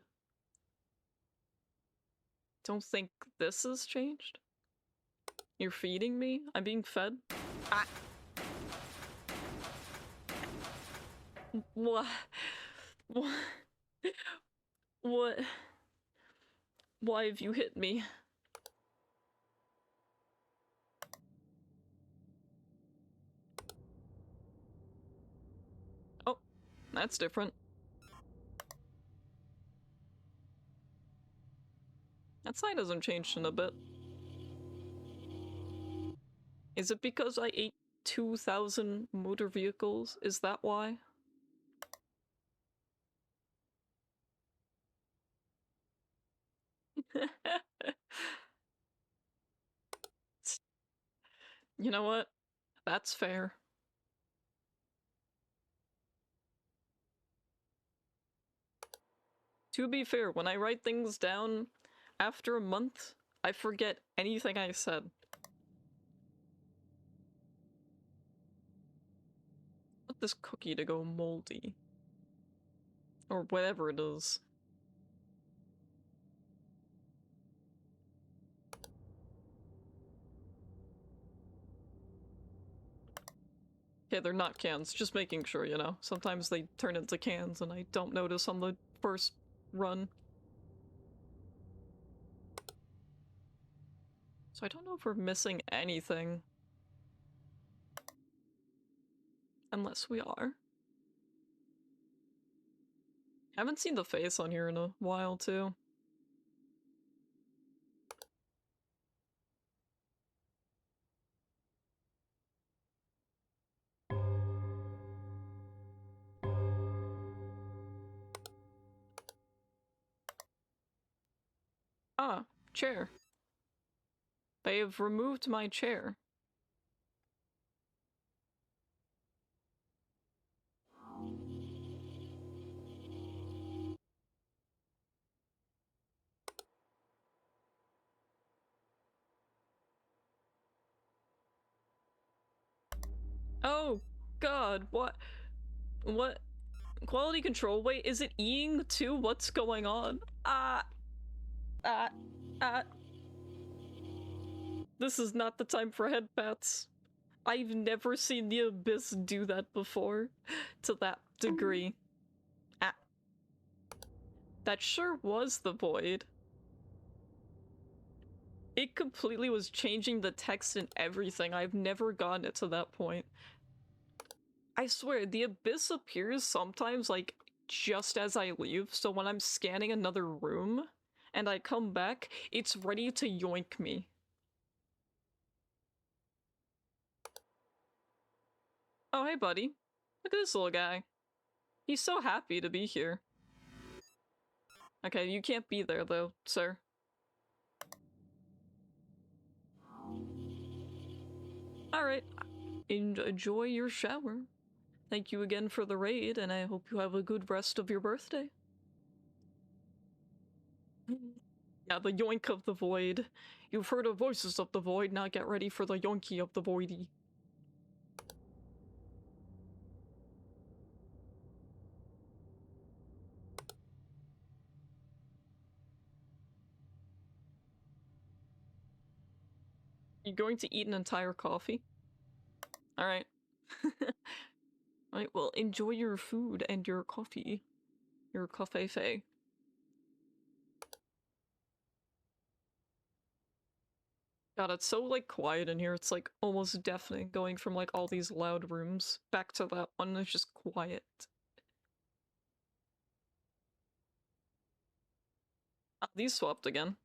[SPEAKER 1] Don't think this has changed? You're feeding me? I'm being fed? Ah! What? What? What? Why have you hit me? Oh, that's different. That sign hasn't changed in a bit. Is it because I ate 2,000 motor vehicles? Is that why? You know what? That's fair. To be fair, when I write things down, after a month, I forget anything I said. Want this cookie to go moldy. Or whatever it is. Okay, they're not cans, just making sure, you know. Sometimes they turn into cans and I don't notice on the first run. So I don't know if we're missing anything. Unless we are. Haven't seen the face on here in a while, too. Ah, chair. They have removed my chair. Oh, God, what? What? Quality control? Wait, is it eating too? What's going on? Ah. This is not the time for head pats. I've never seen the Abyss do that before. To that degree. Ah. That sure was the Void. It completely was changing the text and everything. I've never gotten it to that point. I swear, the Abyss appears sometimes, like, just as I leave, so when I'm scanning another room and I come back, it's ready to yoink me. Oh, hey, buddy. Look at this little guy. He's so happy to be here. Okay, you can't be there, though, sir. Alright. Enjoy your shower. Thank you again for the raid, and I hope you have a good rest of your birthday. Yeah, the yoink of the void. You've heard of voices of the void, now get ready for the yoinky of the voidy. You going to eat an entire coffee? Alright. Alright, well, enjoy your food and your coffee. Your coffee. God, it's so, like, quiet in here. It's, like, almost deafening, going from, like, all these loud rooms back to that one. It's just quiet. Ah, these swapped again.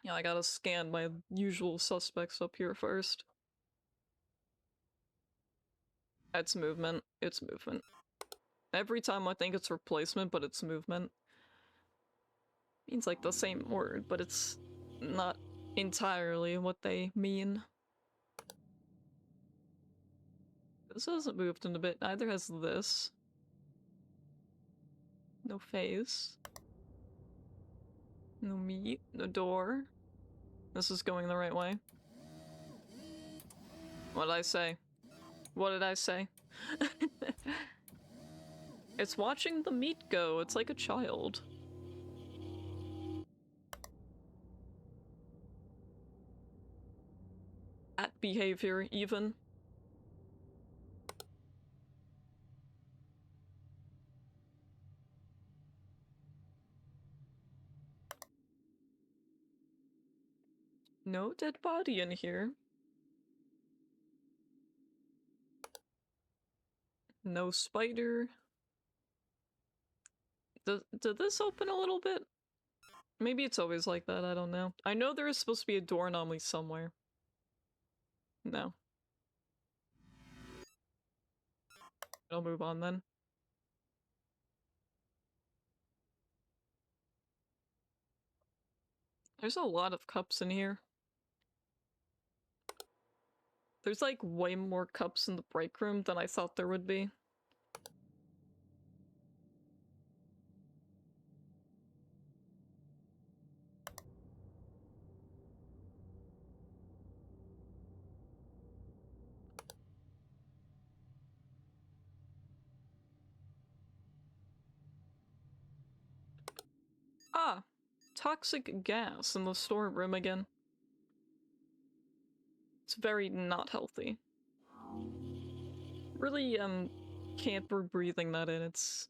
[SPEAKER 1] Yeah, I gotta scan my usual suspects up here first. It's movement. It's movement. Every time I think it's replacement, but it's movement. Means like the same word, but it's not entirely what they mean. This hasn't moved in a bit. Neither has this. No face. No meat. No door. This is going the right way. What did I say? What did I say? It's watching the meat go. It's like a child. At behavior, even. No dead body in here. No spider. Did this open a little bit? Maybe it's always like that, I don't know. I know there is supposed to be a door anomaly somewhere. No. I'll move on then. There's a lot of cups in here. There's like way more cups in the break room than I thought there would be. Ah! Toxic gas in the storeroom again. It's very not healthy. Really, can't be breathing that in. It's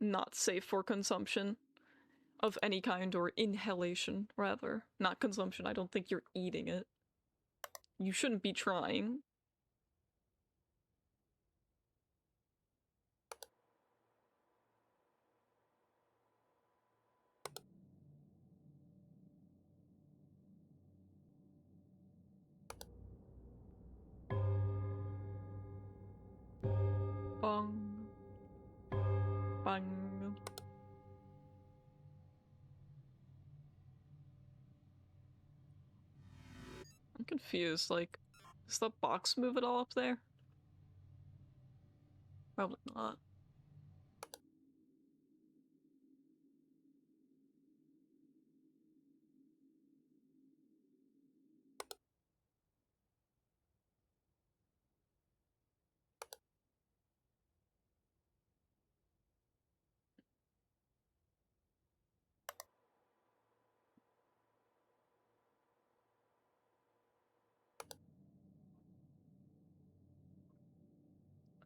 [SPEAKER 1] not safe for consumption of any kind, or inhalation, rather. Not consumption, I don't think you're eating it. You shouldn't be trying. Bong. Bang. confused. Like, does the box move at all up there? Probably not.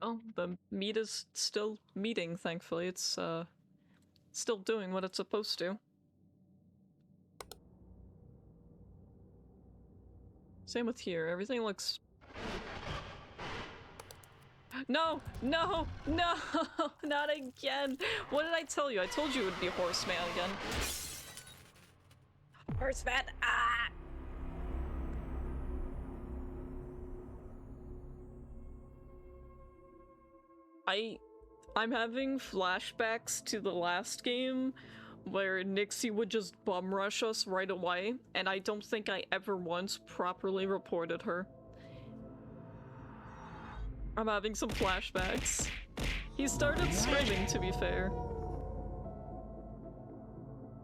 [SPEAKER 1] Oh, the meat is still meeting, thankfully. It's, still doing what it's supposed to. Same with here. Everything looks... No! No! No! Not again! What did I tell you? I told you it would be Horseman again. Horseman! Ah! I'm having flashbacks to the last game where Nixie would just bum rush us right away, and I don't think I ever once properly reported her. I'm having some flashbacks. He started screaming, to be fair.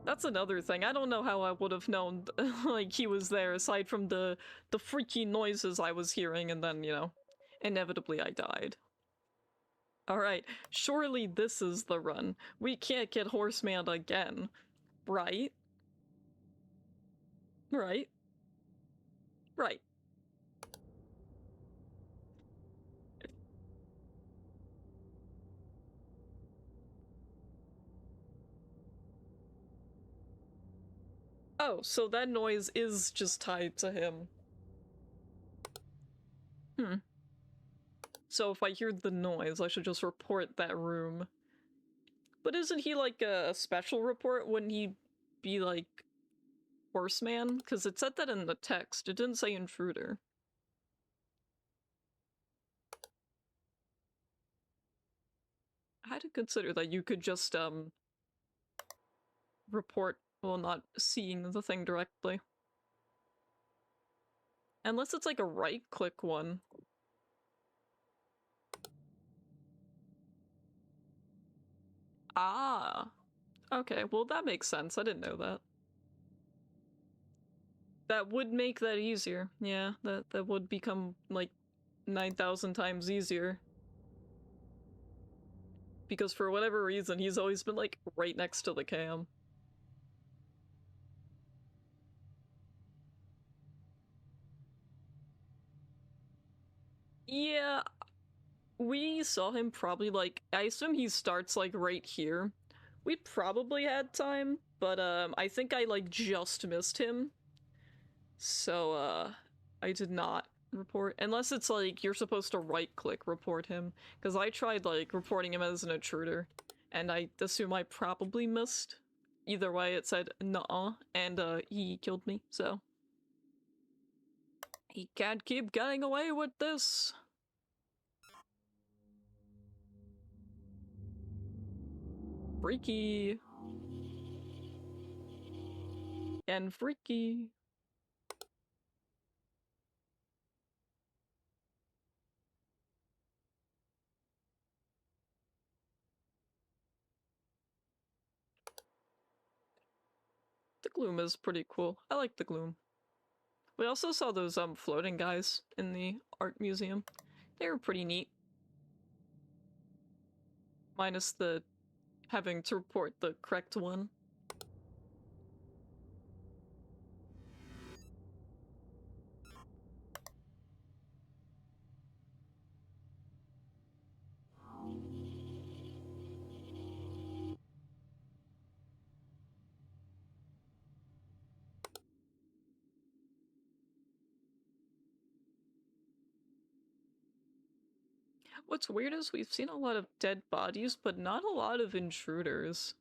[SPEAKER 1] That's another thing. I don't know how I would have known, like, he was there, aside from the freaky noises I was hearing, and then, you know, inevitably I died. Alright, surely this is the run. We can't get Horseman again. Right? Right? Right. Oh, so that noise is just tied to him. Hmm. So if I hear the noise, I should just report that room. But isn't he like a special report? Wouldn't he be like Horseman? Because it said that in the text. It didn't say intruder. I had to consider that you could just, report while not seeing the thing directly. Unless it's like a right-click one. Ah. Okay, well that makes sense. I didn't know that. That would make that easier. Yeah, that would become like 9,000 times easier. Because for whatever reason, he's always been like right next to the cam. Yeah, we saw him probably like, I assume he starts like right here. We probably had time, but I think I like just missed him. So I did not report, unless it's like you're supposed to right click report him, because I tried like reporting him as an intruder and I assume I probably missed. Either way, it said nuh-uh, and he killed me, so he can't keep getting away with this. Freaky. And freaky. The gloom is pretty cool. I like the gloom. We also saw those floating guys in the art museum. They were pretty neat. Minus the having to report the correct one. What's weird is we've seen a lot of dead bodies, but not a lot of intruders.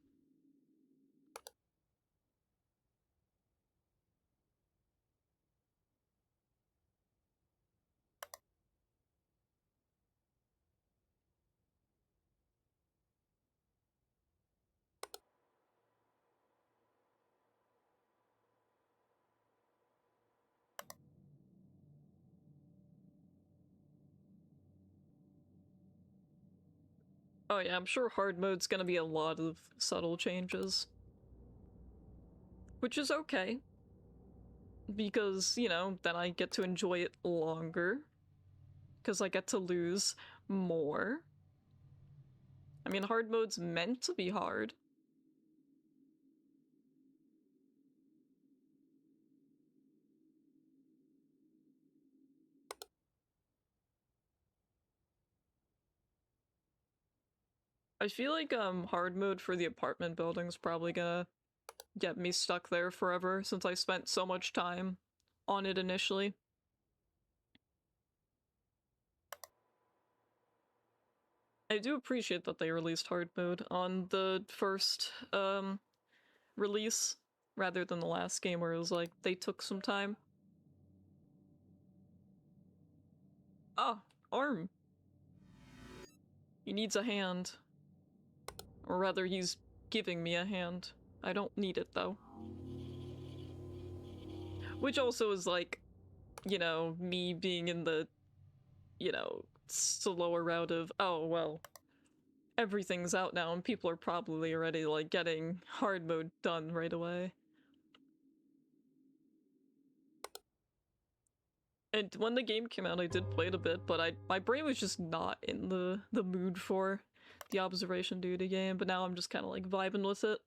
[SPEAKER 1] Oh yeah, I'm sure hard mode's gonna be a lot of subtle changes. Which is okay. Because, you know, then I get to enjoy it longer. Because I get to lose more. I mean, hard mode's meant to be hard. I feel like hard mode for the apartment building's probably gonna get me stuck there forever since I spent so much time on it initially. I do appreciate that they released hard mode on the first release rather than the last game where it was like they took some time. Ah, arm. He needs a hand. Or rather, he's giving me a hand. I don't need it though. Which also is like, you know, me being in the, you know, slower route of, oh, well, everything's out now and people are probably already, like, getting hard mode done right away. And when the game came out, I did play it a bit, but my brain was just not in the mood for the observation duty game, but now I'm just kind of, like, vibing with it.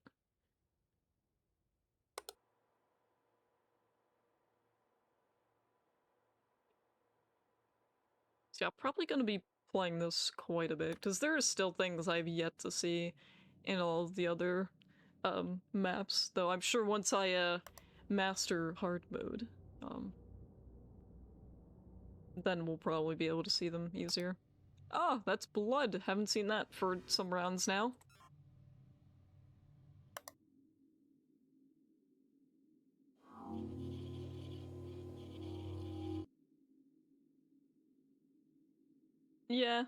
[SPEAKER 1] So yeah, probably gonna be playing this quite a bit, because there are still things I've yet to see in all of the other maps, though I'm sure once I master hard mode, then we'll probably be able to see them easier. Oh, that's blood! Haven't seen that for some rounds now. Yeah,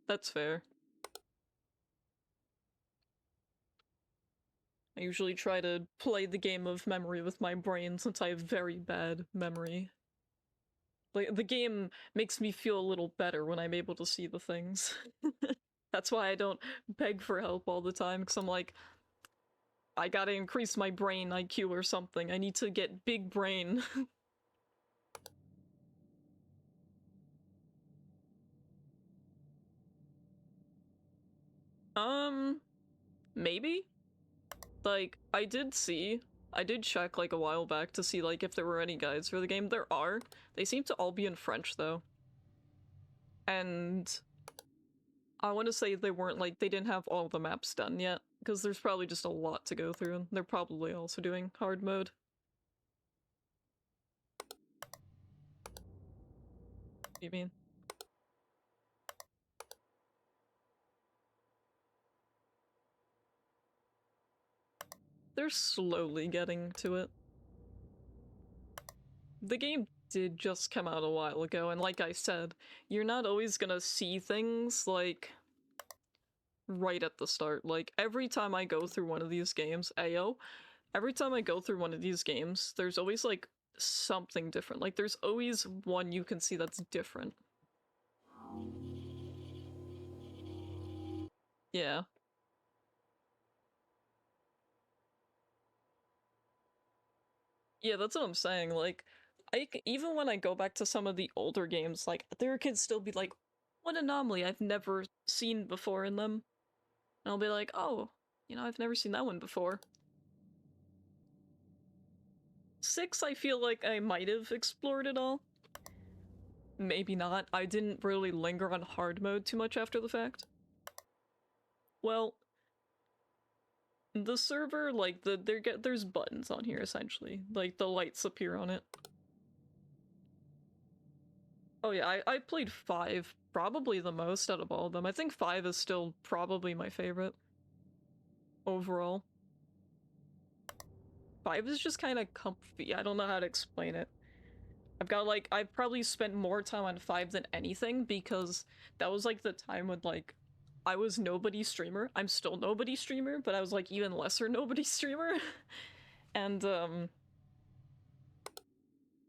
[SPEAKER 1] that's fair. I usually try to play the game of memory with my brain since I have very bad memory. Like, the game makes me feel a little better when I'm able to see the things. That's why I don't beg for help all the time, because I'm like, I gotta increase my brain IQ or something. I need to get big brain. Maybe? Like, I did check like a while back to see like if there were any guides for the game. There are. They seem to all be in French though. And I want to say they weren't like, they didn't have all the maps done yet, because there's probably just a lot to go through. They're probably also doing hard mode. What do you mean? They're slowly getting to it. The game did just come out a while ago, and like I said, you're not always gonna see things, like, right at the start. Like, every time I go through one of these games, Ayo, every time I go through one of these games, there's always, like, something different. Like, there's always one you can see that's different. Yeah. Yeah, that's what I'm saying. Like, even when I go back to some of the older games, like, there can still be, like, one anomaly I've never seen before in them. And I'll be like, oh, you know, I've never seen that one before. 6, I feel like I might have explored it all. Maybe not. I didn't really linger on hard mode too much after the fact. Well, the server, like, there's buttons on here, essentially. Like, the lights appear on it. Oh yeah, I played 5, probably the most out of all of them. I think 5 is still probably my favorite overall. 5 is just kind of comfy. I don't know how to explain it. I've probably spent more time on 5 than anything, because that was like the time when, like, I was nobody streamer. I'm still nobody streamer, but I was like even lesser nobody streamer. And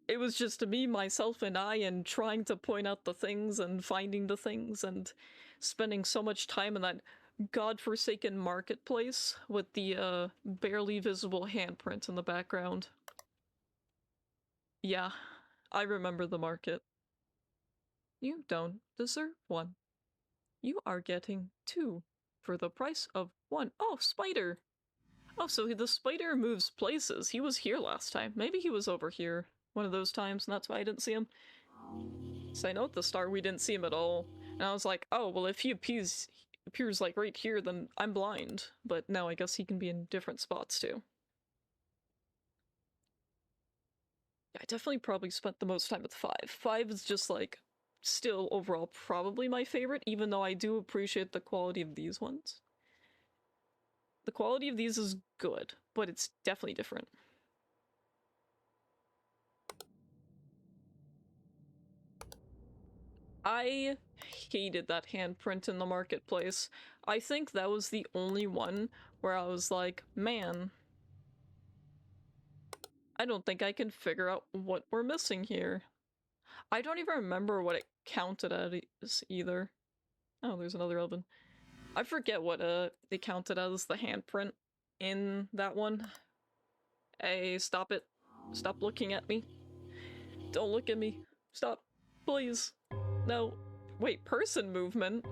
[SPEAKER 1] it was just me, myself, and I, and trying to point out the things and finding the things and spending so much time in that godforsaken marketplace with the barely visible handprint in the background. Yeah, I remember the market. You don't deserve one. You are getting two for the price of one. Oh, spider! Oh, so the spider moves places. He was here last time. Maybe he was over here one of those times, and that's why I didn't see him. So I know at the start we didn't see him at all. And I was like, oh, well, if he appears like right here, then I'm blind. But no, I guess he can be in different spots too. Yeah, I definitely probably spent the most time with 5. 5 is just like still overall probably my favorite, even though I do appreciate the quality of these ones. The quality of these is good, but it's definitely different. I hated that handprint in the marketplace. I think that was the only one where I was like, man, I don't think I can figure out what we're missing here. I don't even remember what it counted as either. Oh, there's another oven. I forget what they counted as the handprint in that one. Hey, stop it. Stop looking at me. Don't look at me. Stop. Please. No. Wait, person movement?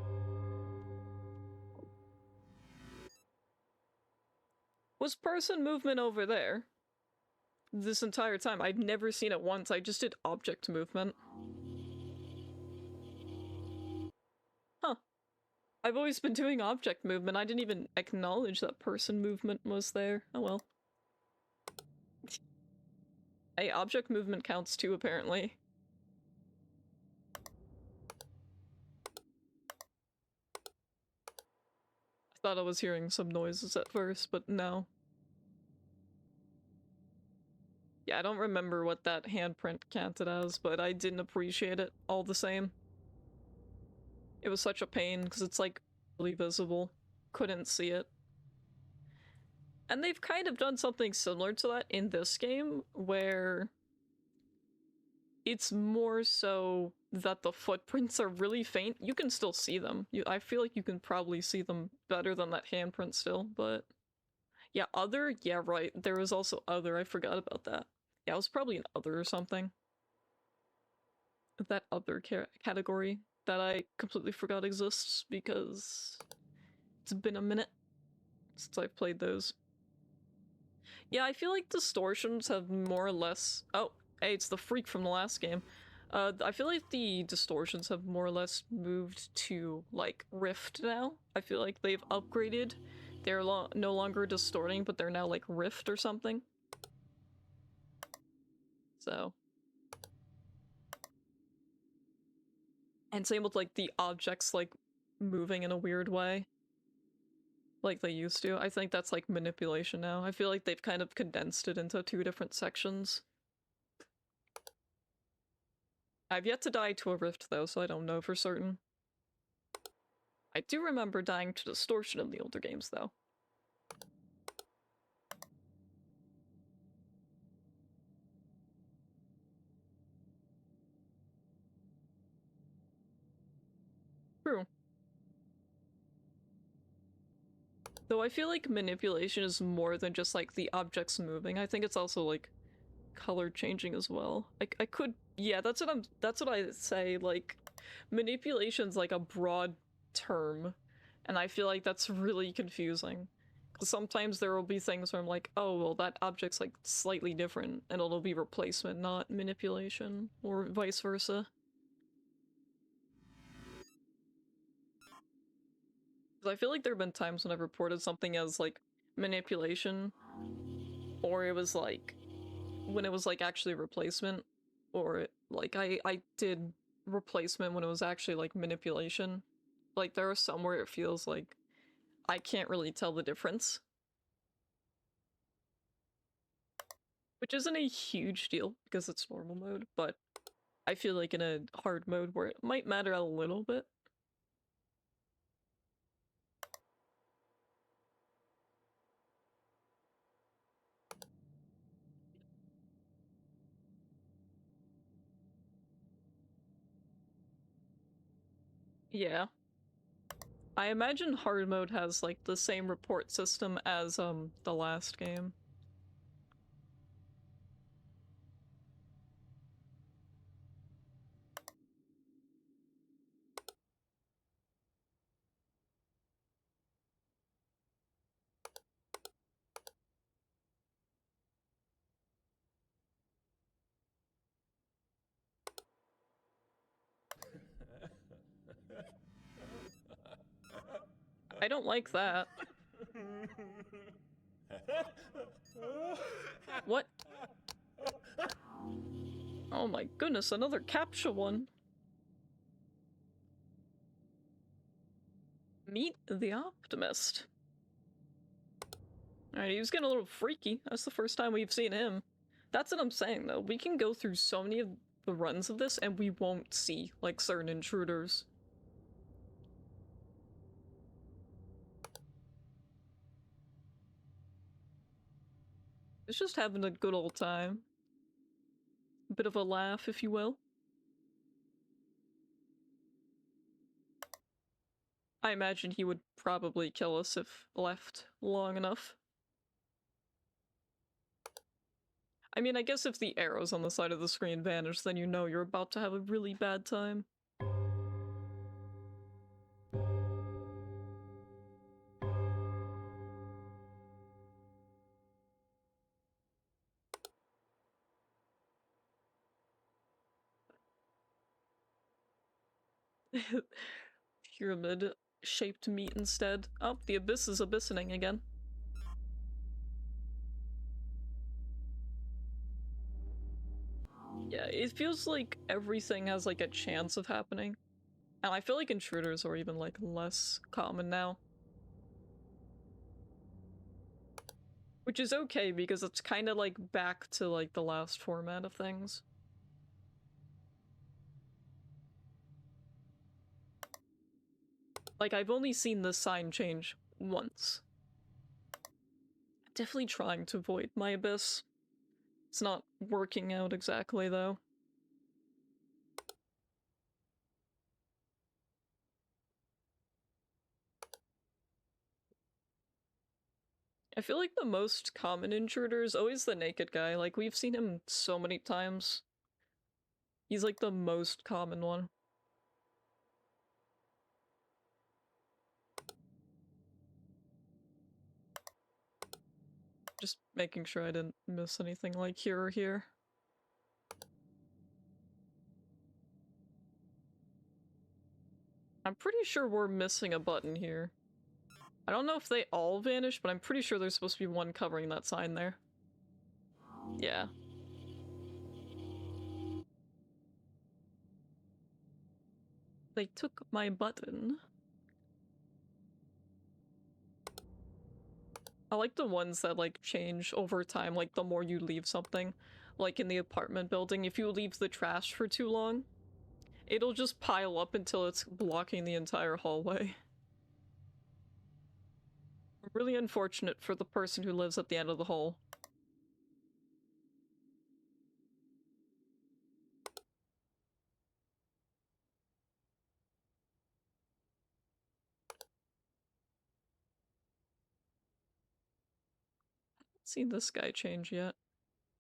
[SPEAKER 1] Was person movement over there? This entire time. I've never seen it once. I just did object movement. Huh. I've always been doing object movement. I didn't even acknowledge that person movement was there. Oh well. Hey, object movement counts too, apparently. I thought I was hearing some noises at first, but no. Yeah, I don't remember what that handprint counted as, but I didn't appreciate it all the same. It was such a pain, because it's like really visible. Couldn't see it. And they've kind of done something similar to that in this game, where it's more so that the footprints are really faint. You can still see them. I feel like you can probably see them better than that handprint still, but... Yeah, other? Yeah, right. There was also other. I forgot about that. Yeah, it was probably an other or something. That other category that I completely forgot exists because it's been a minute since I've played those. Yeah, I feel like distortions have more or less... Oh, hey, it's the freak from the last game. I feel like the distortions have more or less moved to, like, Rift now. I feel like they've upgraded. They're no longer distorting, but they're now, like, Rift or something. So... And same with, like, the objects, like, moving in a weird way. Like they used to. I think that's, like, manipulation now. I feel like they've kind of condensed it into 2 different sections. I've yet to die to a rift, though, so I don't know for certain. I do remember dying to distortion in the older games, though. True. Though I feel like manipulation is more than just, like, the objects moving. I think it's also, like, color changing as well. I could... Yeah, that's what I say, like, manipulation's, like, a broad term, and I feel like that's really confusing. Because sometimes there will be things where I'm like, oh, well, that object's, like, slightly different, and it'll be replacement, not manipulation, or vice versa. Because I feel like there have been times when I've reported something as, like, manipulation, or it was, like, when it was, like, actually replacement, or, like, I did replacement when it was actually, like, manipulation. Like, there are some where it feels like I can't really tell the difference. Which isn't a huge deal, because it's normal mode, but I feel like in a hard mode where it might matter a little bit. Yeah. I imagine hard mode has like the same report system as the last game. I don't like that. What? Oh my goodness, another captcha one. Meet the Optimist. Alright, he was getting a little freaky. That's the first time we've seen him. That's what I'm saying, though. We can go through so many of the runs of this and we won't see, like, certain intruders. It's just having a good old time. A bit of a laugh, if you will. I imagine he would probably kill us if left long enough. I mean, I guess if the arrows on the side of the screen vanish, then you know you're about to have a really bad time. Pyramid-shaped meat instead. Oh, the abyss is abyssening again. Yeah, it feels like everything has like a chance of happening. And I feel like intruders are even like less common now. Which is okay because it's kind of like back to like the last format of things. Like I've only seen this sign change once. Definitely trying to avoid my abyss. It's not working out exactly though. I feel like the most common intruder is always the naked guy. Like, we've seen him so many times. He's like the most common one. Just making sure I didn't miss anything like here or here. I'm pretty sure we're missing a button here. I don't know if they all vanish, but I'm pretty sure there's supposed to be one covering that sign there. Yeah. They took my button. I like the ones that like change over time, like the more you leave something. Like in the apartment building, if you leave the trash for too long, it'll just pile up until it's blocking the entire hallway. Really unfortunate for the person who lives at the end of the hall. I haven't seen this guy change yet.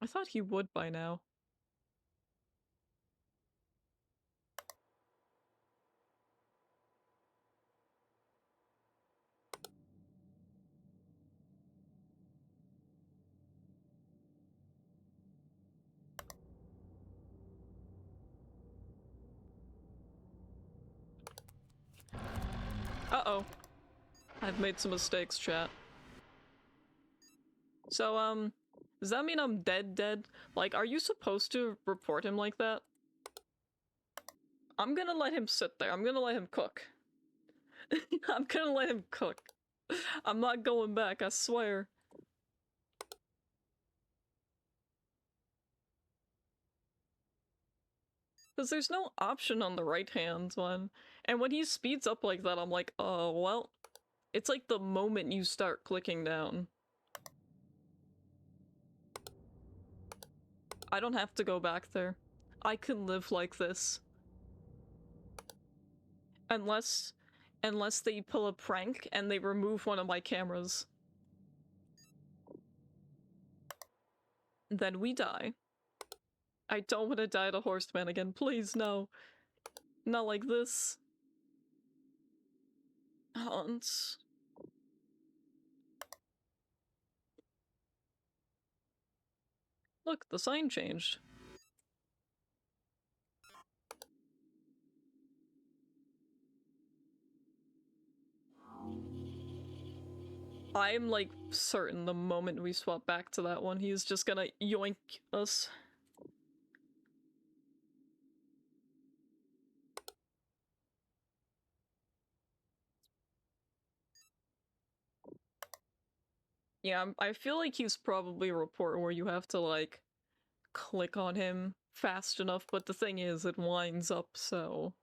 [SPEAKER 1] I thought he would by now. Uh-oh. I've made some mistakes, chat. So, does that mean I'm dead? Like, are you supposed to report him like that? I'm gonna let him sit there. I'm gonna let him cook. I'm gonna let him cook. I'm not going back, I swear. Because there's no option on the right-hand one. And when he speeds up like that, I'm like, oh, well, it's like the moment you start clicking down. I don't have to go back there. I can live like this. Unless Unless they pull a prank and they remove one of my cameras. Then we die. I don't want to die to Horseman again. Please, no. Not like this. Hans. Look, the sign changed. I'm like certain the moment we swap back to that one, he's just gonna yoink us. Yeah, I feel like he's probably a report where you have to like click on him fast enough, but the thing is, it winds up, so.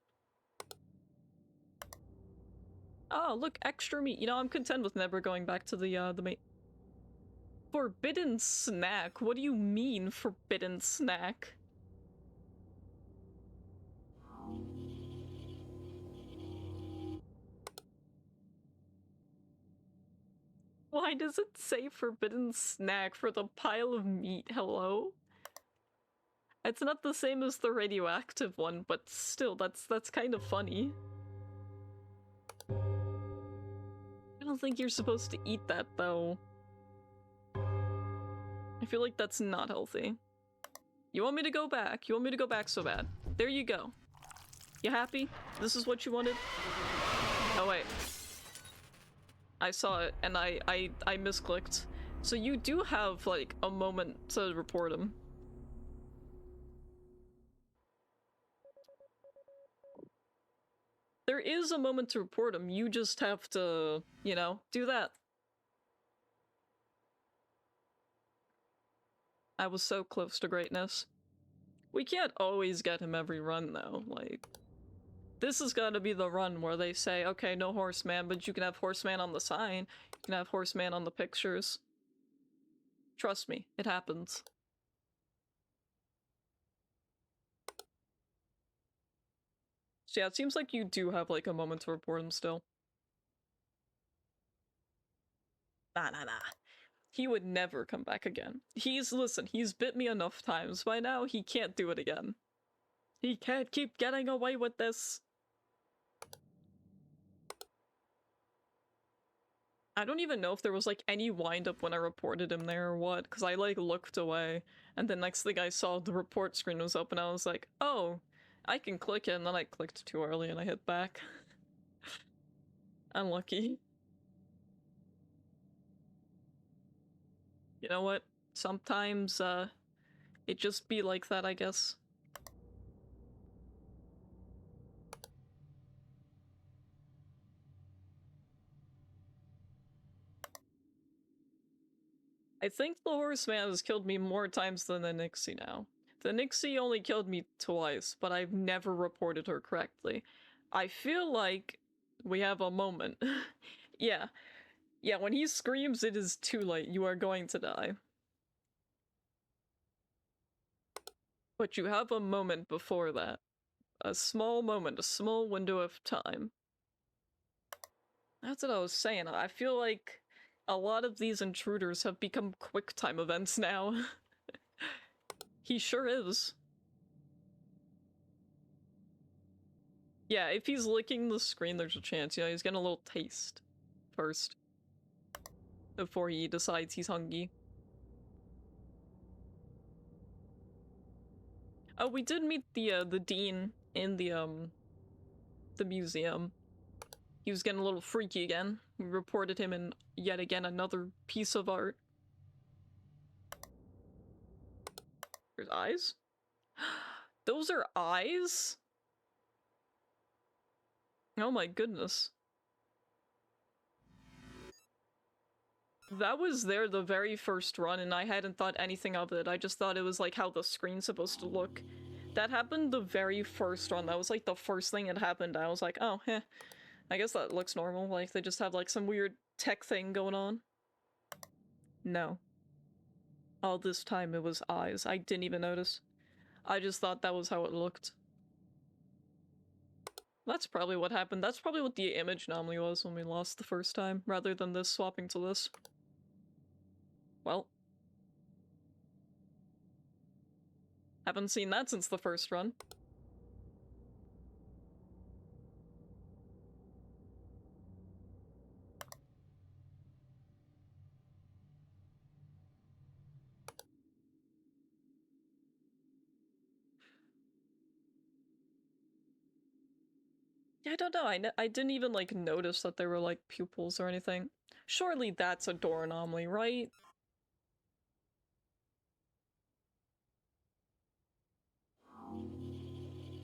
[SPEAKER 1] Oh, look, extra meat. You know, I'm content with never going back to the main. Forbidden snack? What do you mean, forbidden snack? Why does it say forbidden snack for the pile of meat? Hello? It's not the same as the radioactive one, but still, that's kind of funny. I don't think you're supposed to eat that, though. I feel like that's not healthy. You want me to go back? You want me to go back so bad? There you go. You happy? This is what you wanted? Oh, wait. I saw it, and I misclicked. So you do have, like, a moment to report him. There is a moment to report him, you just have to, you know, do that. I was so close to greatness. We can't always get him every run, though, like... This has got to be the run where they say, okay, no Horseman, but you can have Horseman on the sign, you can have Horseman on the pictures. Trust me, it happens. So yeah, it seems like you do have, like, a moment to report him still. Nah. He would never come back again. Listen, he's bit me enough times by now, he can't do it again. He can't keep getting away with this. I don't even know if there was, like, any wind-up when I reported him there or what, because I, like, looked away, and the next thing I saw, the report screen was open, and I was like, oh, I can click it, and then I clicked too early and I hit back. Unlucky. You know what? Sometimes, it just be like that, I guess. I think the Horseman has killed me more times than the Nixie now. The Nixie only killed me twice, but I've never reported her correctly. I feel like we have a moment. Yeah. Yeah, when he screams, it is too late. You are going to die. But you have a moment before that. A small moment, a small window of time. That's what I was saying. I feel like a lot of these intruders have become quick time events now. He sure is. Yeah, if he's licking the screen, there's a chance. You know, he's getting a little taste first. Before he decides he's hungry. Oh, we did meet the dean in the museum. He was getting a little freaky again. We reported him in, yet again, another piece of art. There's eyes? Those are eyes? Oh my goodness. That was there the very first run, and I hadn't thought anything of it. I just thought it was like how the screen's supposed to look. That happened the very first run. That was like the first thing that happened. I was like, oh, heh. I guess that looks normal. Like, they just have like some weird tech thing going on. No. All this time it was eyes. I didn't even notice. I just thought that was how it looked. That's probably what happened. That's probably what the image anomaly was when we lost the first time, rather than this swapping to this. Well. Haven't seen that since the first run. Yeah, I don't know. I didn't even, like, notice that there were, like, pupils or anything. Surely that's a door anomaly, right?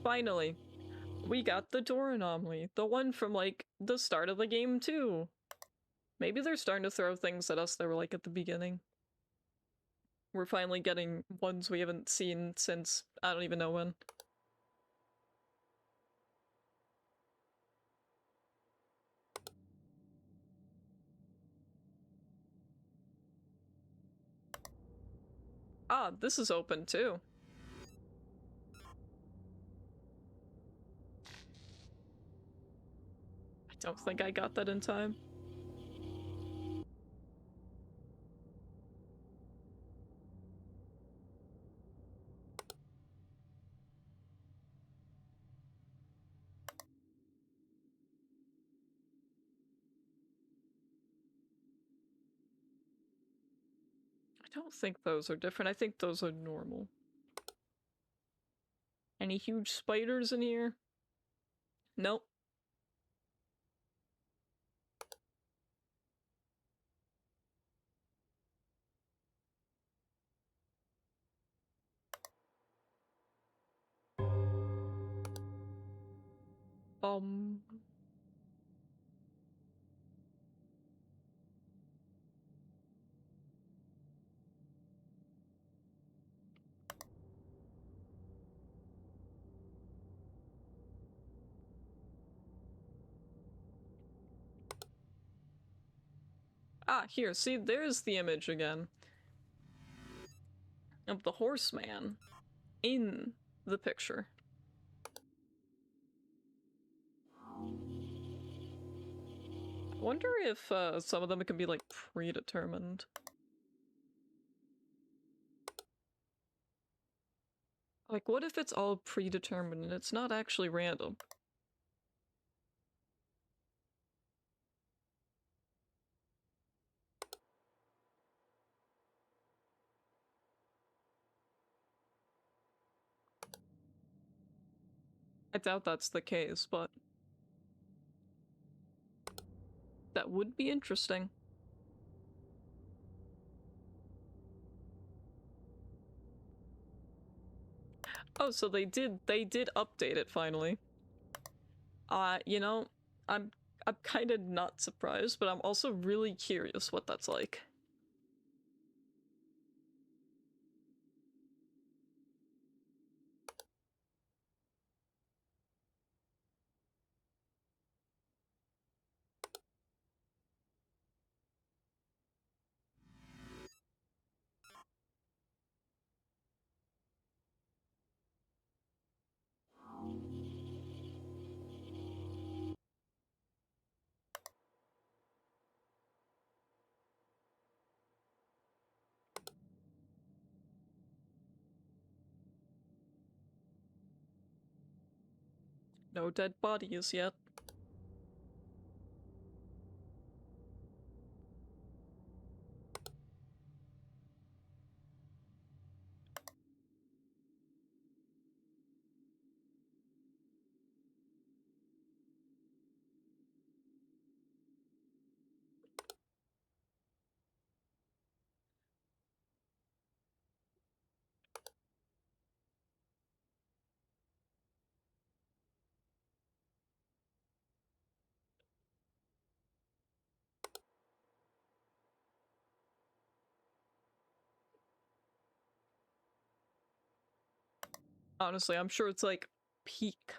[SPEAKER 1] Finally. We got the door anomaly. The one from, like, the start of the game, too. Maybe they're starting to throw things at us that were, like, at the beginning. We're finally getting ones we haven't seen since I don't even know when. Ah, this is open, too. I don't think I got that in time. I don't think those are different. I think those are normal. Any huge spiders in here? Nope. Um... Ah, here, see, there's the image again. Of the horseman in the picture. I wonder if some of them can be, like, predetermined. Like, what if it's all predetermined and it's not actually random? I doubt that's the case, but that would be interesting. Oh, so they did update it finally. You know, I'm kind of not surprised, but I'm also really curious what that's like. No dead bodies yet. Honestly, I'm sure it's like peak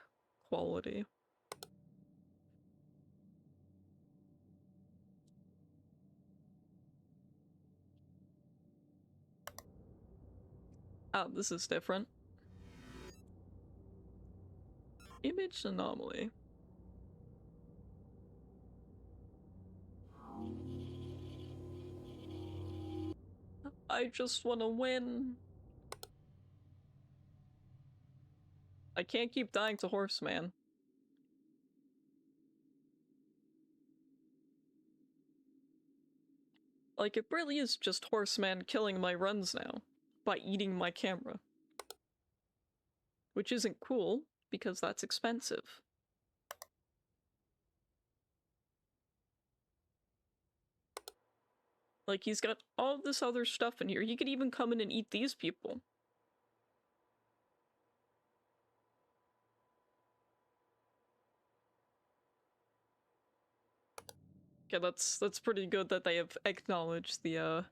[SPEAKER 1] quality. Oh, this is different. Image anomaly. I just want to win. I can't keep dying to Horseman. Like, it really is just Horseman killing my runs now by eating my camera. Which isn't cool, because that's expensive. Like, he's got all this other stuff in here. He could even come in and eat these people. Okay, that's pretty good that they have acknowledged the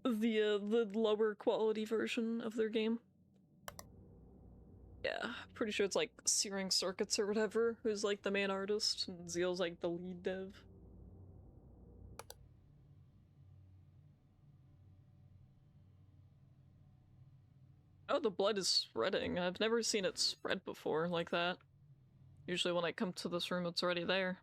[SPEAKER 1] lower quality version of their game. Yeah, pretty sure it's like Searing Circuits or whatever, who's like the main artist, and Zeal's like the lead dev. Oh, the blood is spreading. I've never seen it spread before like that. Usually when I come to this room, it's already there.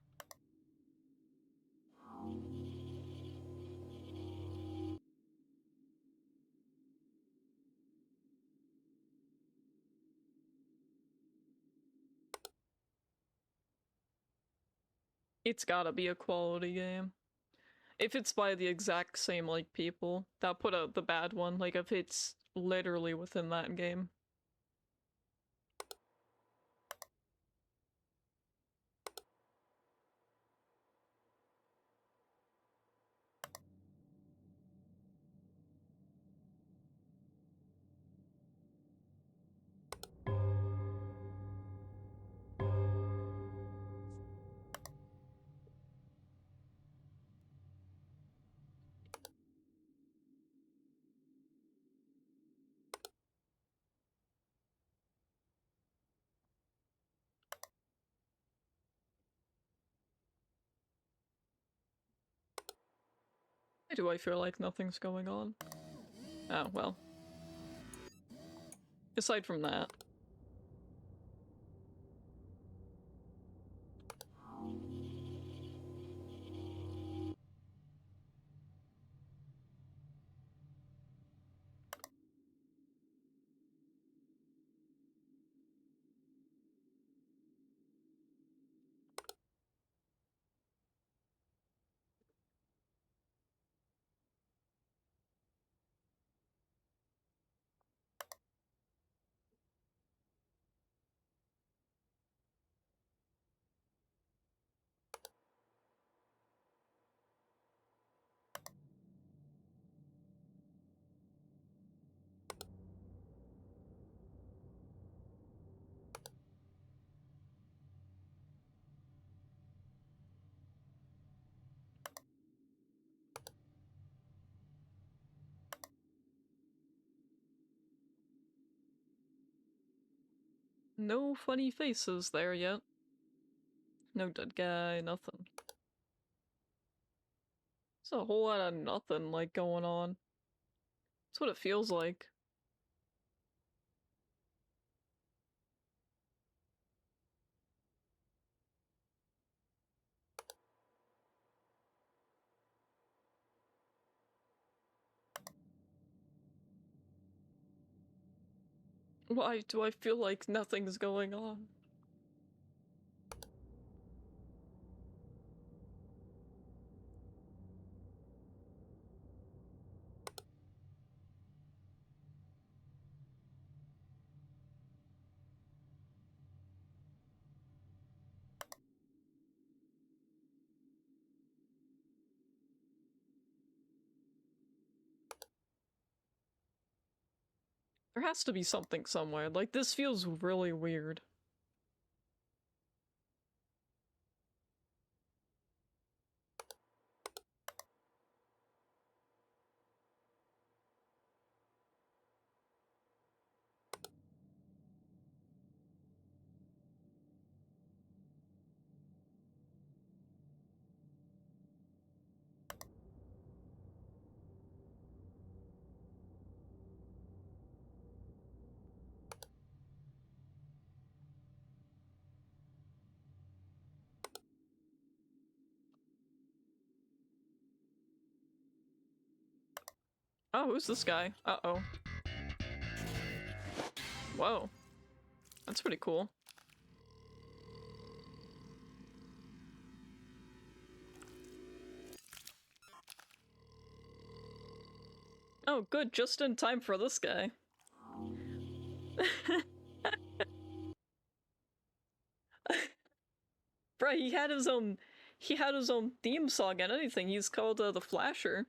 [SPEAKER 1] It's gotta be a quality game. If it's by the exact same, like, people that put out the bad one, like, if it's literally within that game. Why do I feel like nothing's going on? Oh, well. Aside from that. No funny faces there yet. No dead guy, nothing. There's a whole lot of nothing, like, going on. That's what it feels like. Why do I feel like nothing's going on? There has to be something somewhere. Like, this feels really weird. Oh, who's this guy? Uh-oh. Whoa. That's pretty cool. Oh, good. Just in time for this guy. Bro, he had his own theme song and anything. He's called the Flasher.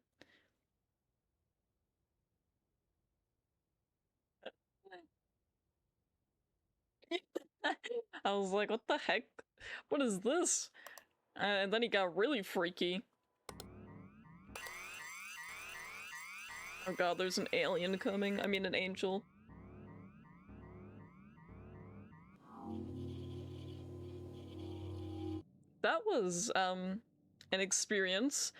[SPEAKER 1] I was like, what the heck? What is this? And then he got really freaky. Oh god, there's an alien coming. I mean, an angel. That was, an experience.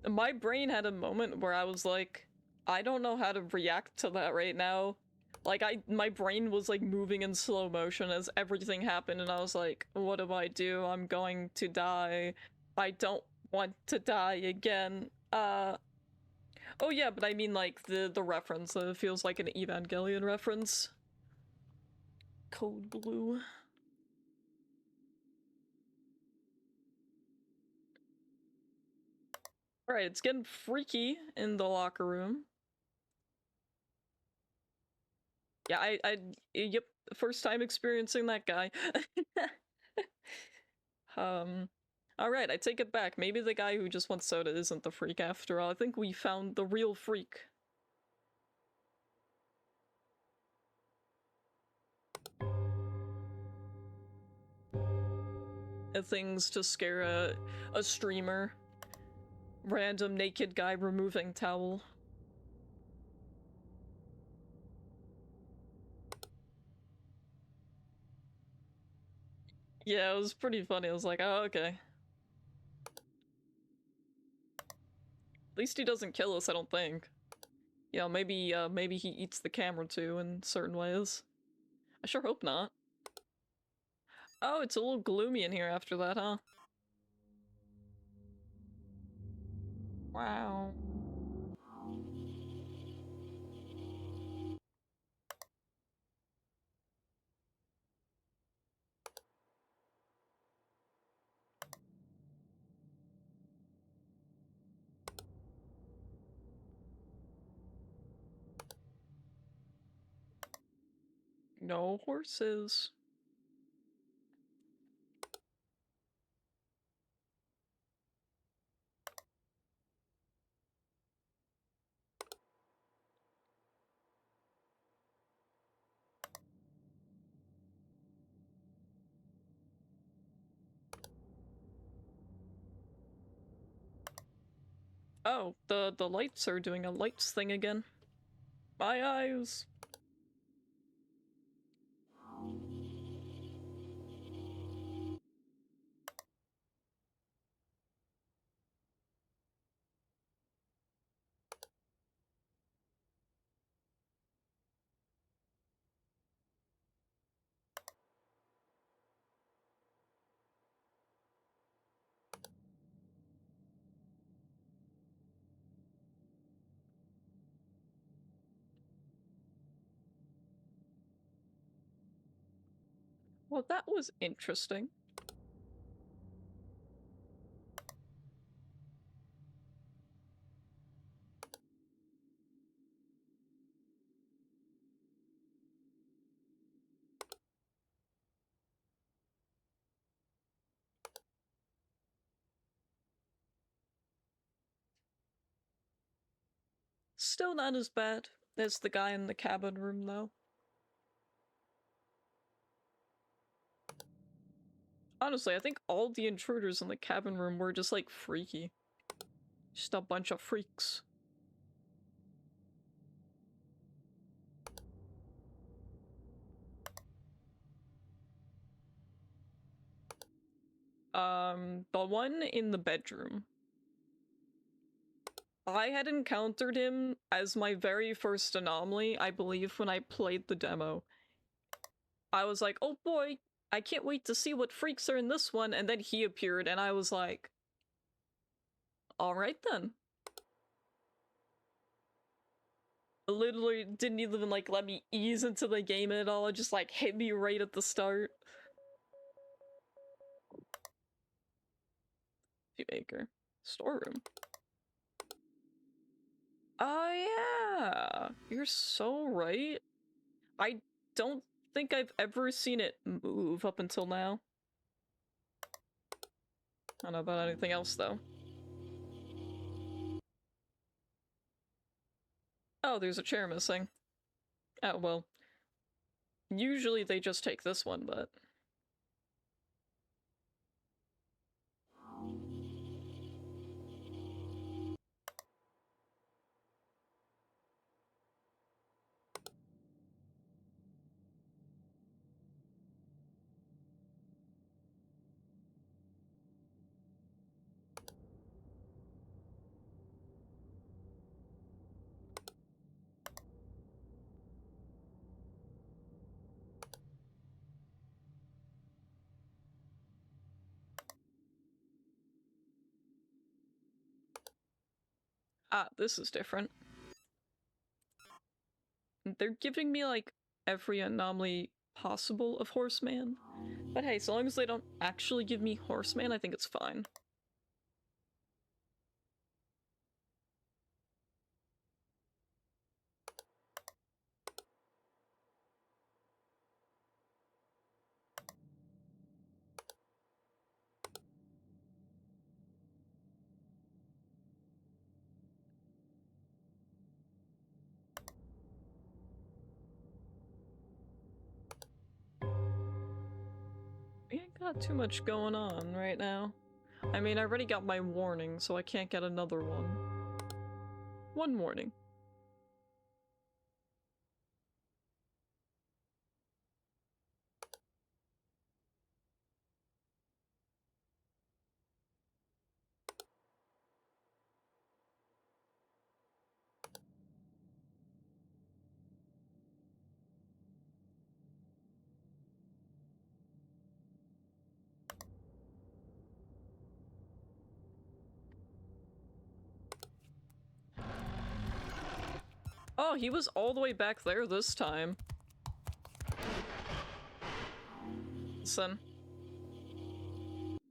[SPEAKER 1] My brain had a moment where I was like, I don't know how to react to that right now. Like, my brain was like moving in slow motion as everything happened, and I was like, what do I do? I'm going to die. I don't want to die again. Oh yeah, but I mean like the reference. It feels like an Evangelion reference. Code Blue. Alright, it's getting freaky in the locker room. Yeah, yep, first time experiencing that guy. Alright, I take it back. Maybe the guy who just wants soda isn't the freak after all. I think we found the real freak. Things to scare a streamer. Random naked guy removing towel. Yeah, it was pretty funny. I was like, oh, okay. At least he doesn't kill us, I don't think. You know, maybe he eats the camera too in certain ways. I sure hope not. Oh, it's a little gloomy in here after that, huh? Wow. No horses. Oh, the lights are doing a lights thing again. My eyes. Well, that was interesting. Still not as bad as the guy in the cabin room, though. Honestly, I think all the intruders in the cabin room were just, like, freaky. Just a bunch of freaks. The one in the bedroom. I had encountered him as my very first anomaly, I believe, when I played the demo. I was like, oh boy, I can't wait to see what freaks are in this one, and then he appeared, and I was like, alright then. Literally didn't even like let me ease into the game at all. It just like hit me right at the start. Maker. Storeroom. Oh yeah! You're so right. I don't think I've ever seen it move up until now. I don't know about anything else though. Oh, there's a chair missing. Oh well. Usually they just take this one, but... Ah, this is different. They're giving me, like, every anomaly possible of Horseman. But hey, so long as they don't actually give me Horseman, I think it's fine. We ain't got too much going on right now. I mean, I already got my warning, so I can't get another one. One warning. Oh, he was all the way back there this time. Listen.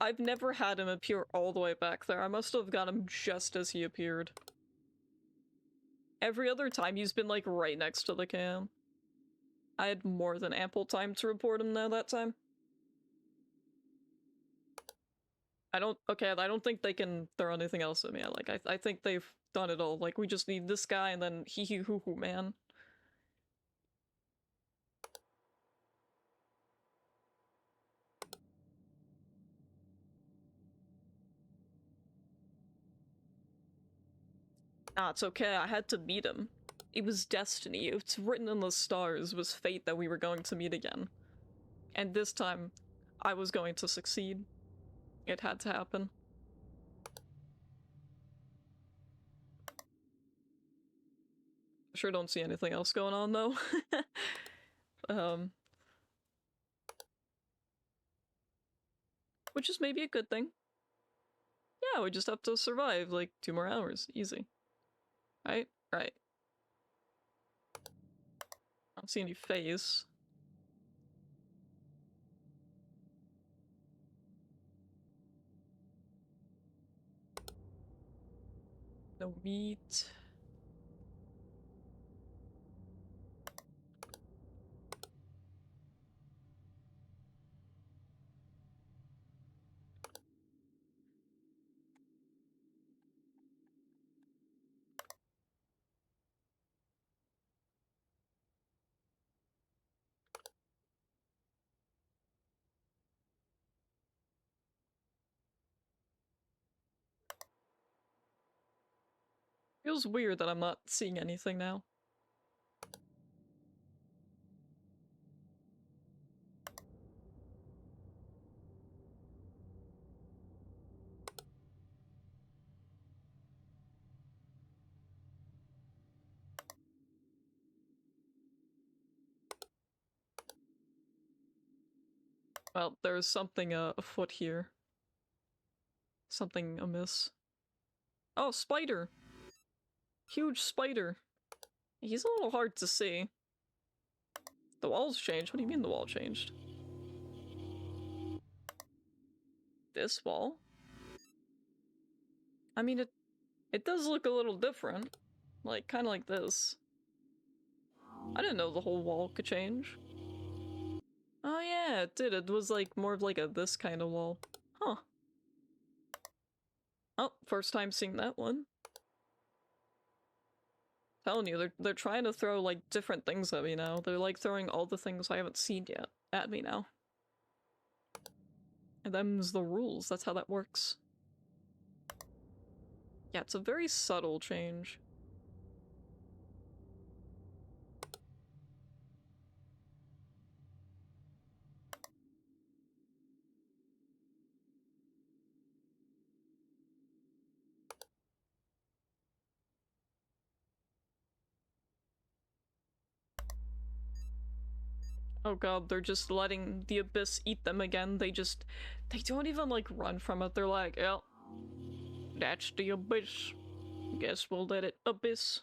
[SPEAKER 1] I've never had him appear all the way back there. I must have got him just as he appeared. Every other time he's been like right next to the cam. I had more than ample time to report him now that time. I don't think they can throw anything else at me. Like, I think they've done it all. Like, we just need this guy and then hee hee hoo hoo man. Ah, it's okay. I had to meet him. It was destiny. It's written in the stars. It was fate that we were going to meet again. And this time, I was going to succeed. It had to happen. Sure don't see anything else going on, though. Which is maybe a good thing. Yeah, we just have to survive, like, 2 more hours. Easy. Right? Right. I don't see any face. No meat. Feels weird that I'm not seeing anything now. Well, there's something afoot here. Something amiss. Oh, spider! Huge spider! He's a little hard to see. The wall's changed? What do you mean the wall changed? This wall? I mean, it does look a little different. Like, kind of like this. I didn't know the whole wall could change. Oh yeah, it did. It was like more of like a this kind of wall. Huh. Oh, first time seeing that one. Telling you, they're trying to throw like different things at me now. They're like throwing all the things I haven't seen yet at me now. And them's the rules. That's how that works. Yeah, it's a very subtle change. Oh god, they're just letting the abyss eat them again. They don't even like run from it. They're like, yeah, that's the abyss. Guess we'll let it abyss.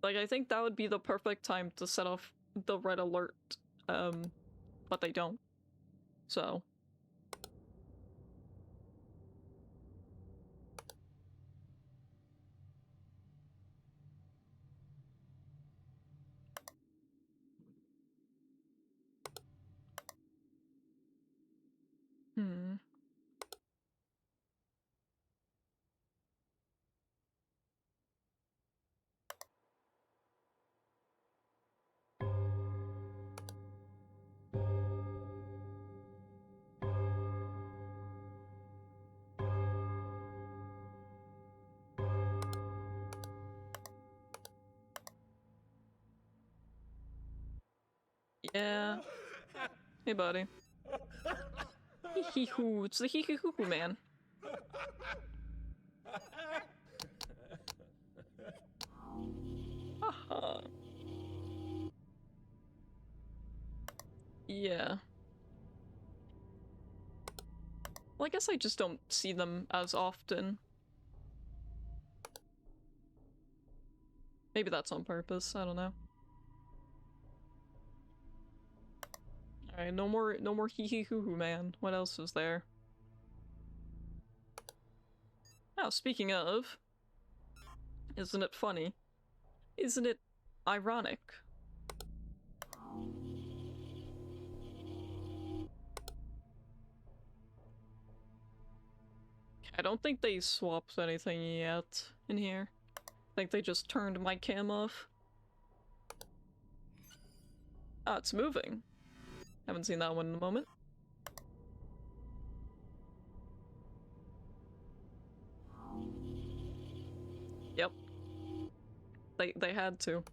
[SPEAKER 1] Like, I think that would be the perfect time to set off the red alert, but they don't. So. Hmm. Yeah. Hey, buddy. Hee-hee-hoo. It's the hee-hee-hoo-hoo man. Haha. Yeah. Well, I guess I just don't see them as often. Maybe that's on purpose. I don't know. Alright, no more hee-hee-hoo-hoo man. What else is there? Oh, speaking of, isn't it funny? Isn't it ironic? I don't think they swapped anything yet in here. I think they just turned my cam off. Ah, it's moving. Haven't seen that one in a moment. Yep. They had to.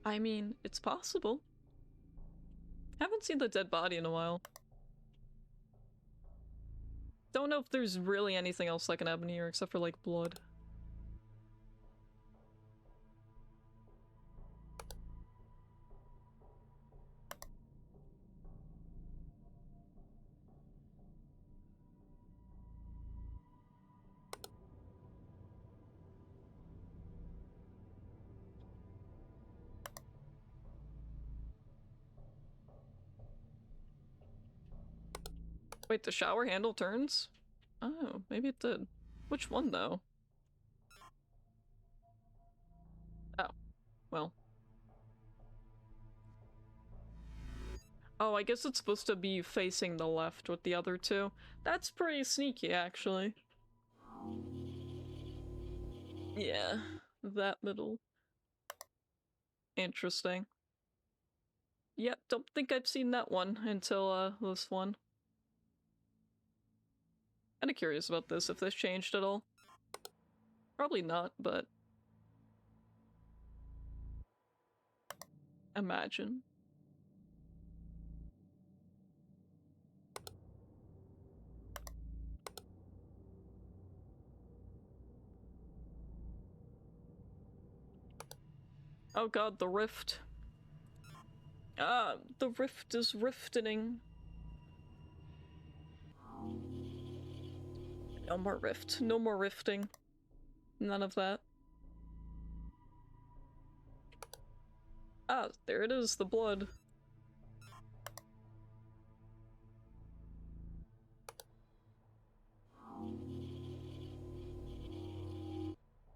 [SPEAKER 1] I mean, it's possible. Haven't seen the dead body in a while. Don't know if there's really anything else that can happen here except for like blood. Wait, the shower handle turns? Oh, maybe it did. Which one though? Oh, well. Oh, I guess it's supposed to be facing the left with the other two. That's pretty sneaky, actually. Yeah, that middle. Interesting. Yep, don't think I've seen that one until, this one. Kinda curious about this, if this changed at all. Probably not, but... imagine. Oh god, the rift. Ah, the rift is riftening. No more rift. No more rifting. None of that. Ah, there it is, the blood.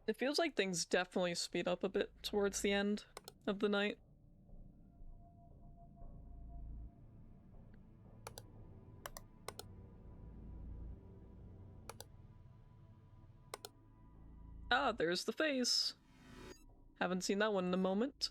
[SPEAKER 1] It feels like things definitely speed up a bit towards the end of the night. Ah, there's the face. Haven't seen that one in a moment.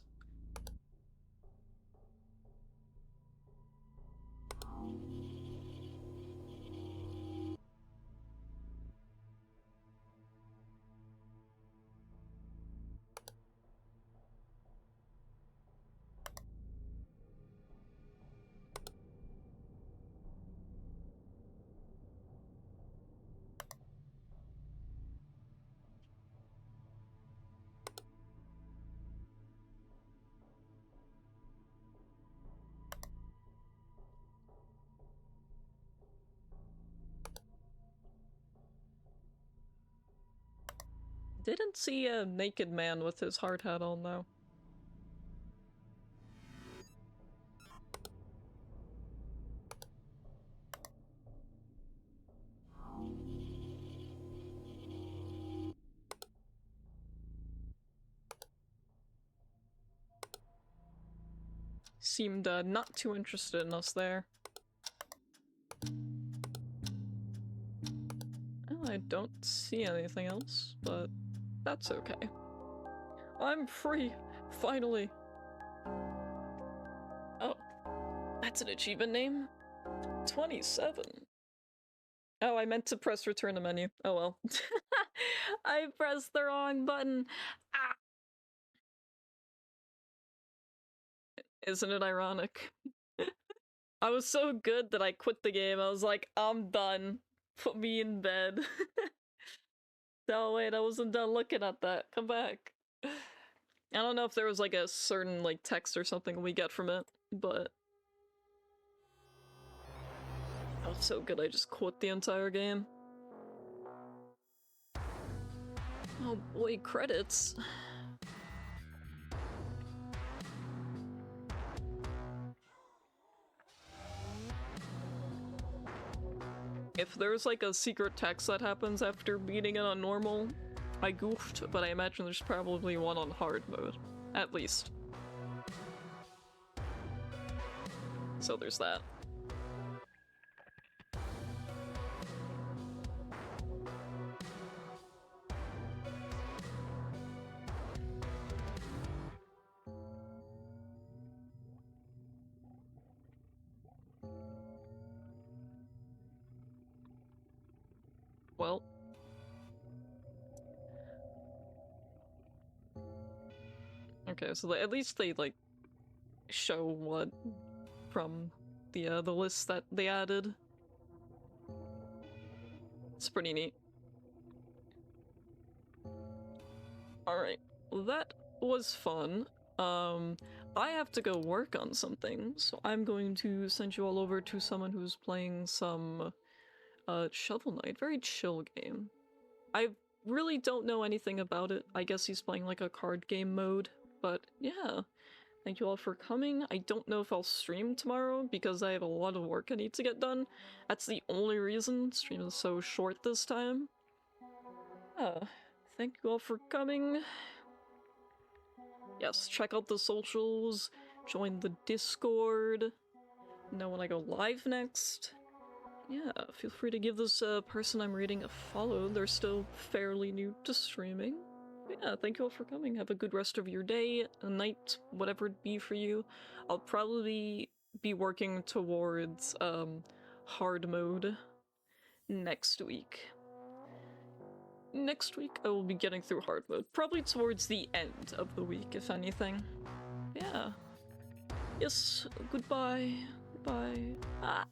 [SPEAKER 1] Didn't see a naked man with his hard hat on, though. Seemed not too interested in us there. Well, I don't see anything else, but that's okay. I'm free! Finally! Oh, that's an achievement name? 27. Oh, I meant to press return to menu. Oh well. I pressed the wrong button. Ah! Isn't it ironic? I was so good that I quit the game. I was like, I'm done. Put me in bed. No, wait, I wasn't done looking at that. Come back. I don't know if there was like a certain like text or something we get from it, but I was so good I just quit the entire game. Oh boy, credits. If there's like a secret text that happens after beating it on normal, I goofed, but I imagine there's probably one on hard mode. At least. So there's that. Well. Okay, so at least they, like, show what from the list that they added. It's pretty neat. Alright, well, that was fun. I have to go work on something, so I'm going to send you all over to someone who's playing some Shovel Knight. Very chill game. I really don't know anything about it. I guess he's playing like a card game mode, but yeah. Thank you all for coming. I don't know if I'll stream tomorrow because I have a lot of work I need to get done. That's the only reason stream is so short this time. Thank you all for coming. Yes, check out the socials, join the Discord, know when I go live next. Yeah, feel free to give this person I'm reading a follow. They're still fairly new to streaming. But yeah, thank you all for coming. Have a good rest of your day, a night, whatever it be for you. I'll probably be working towards hard mode next week. Next week I will be getting through hard mode, probably towards the end of the week, if anything. Yeah. Yes, goodbye. Goodbye. Ah.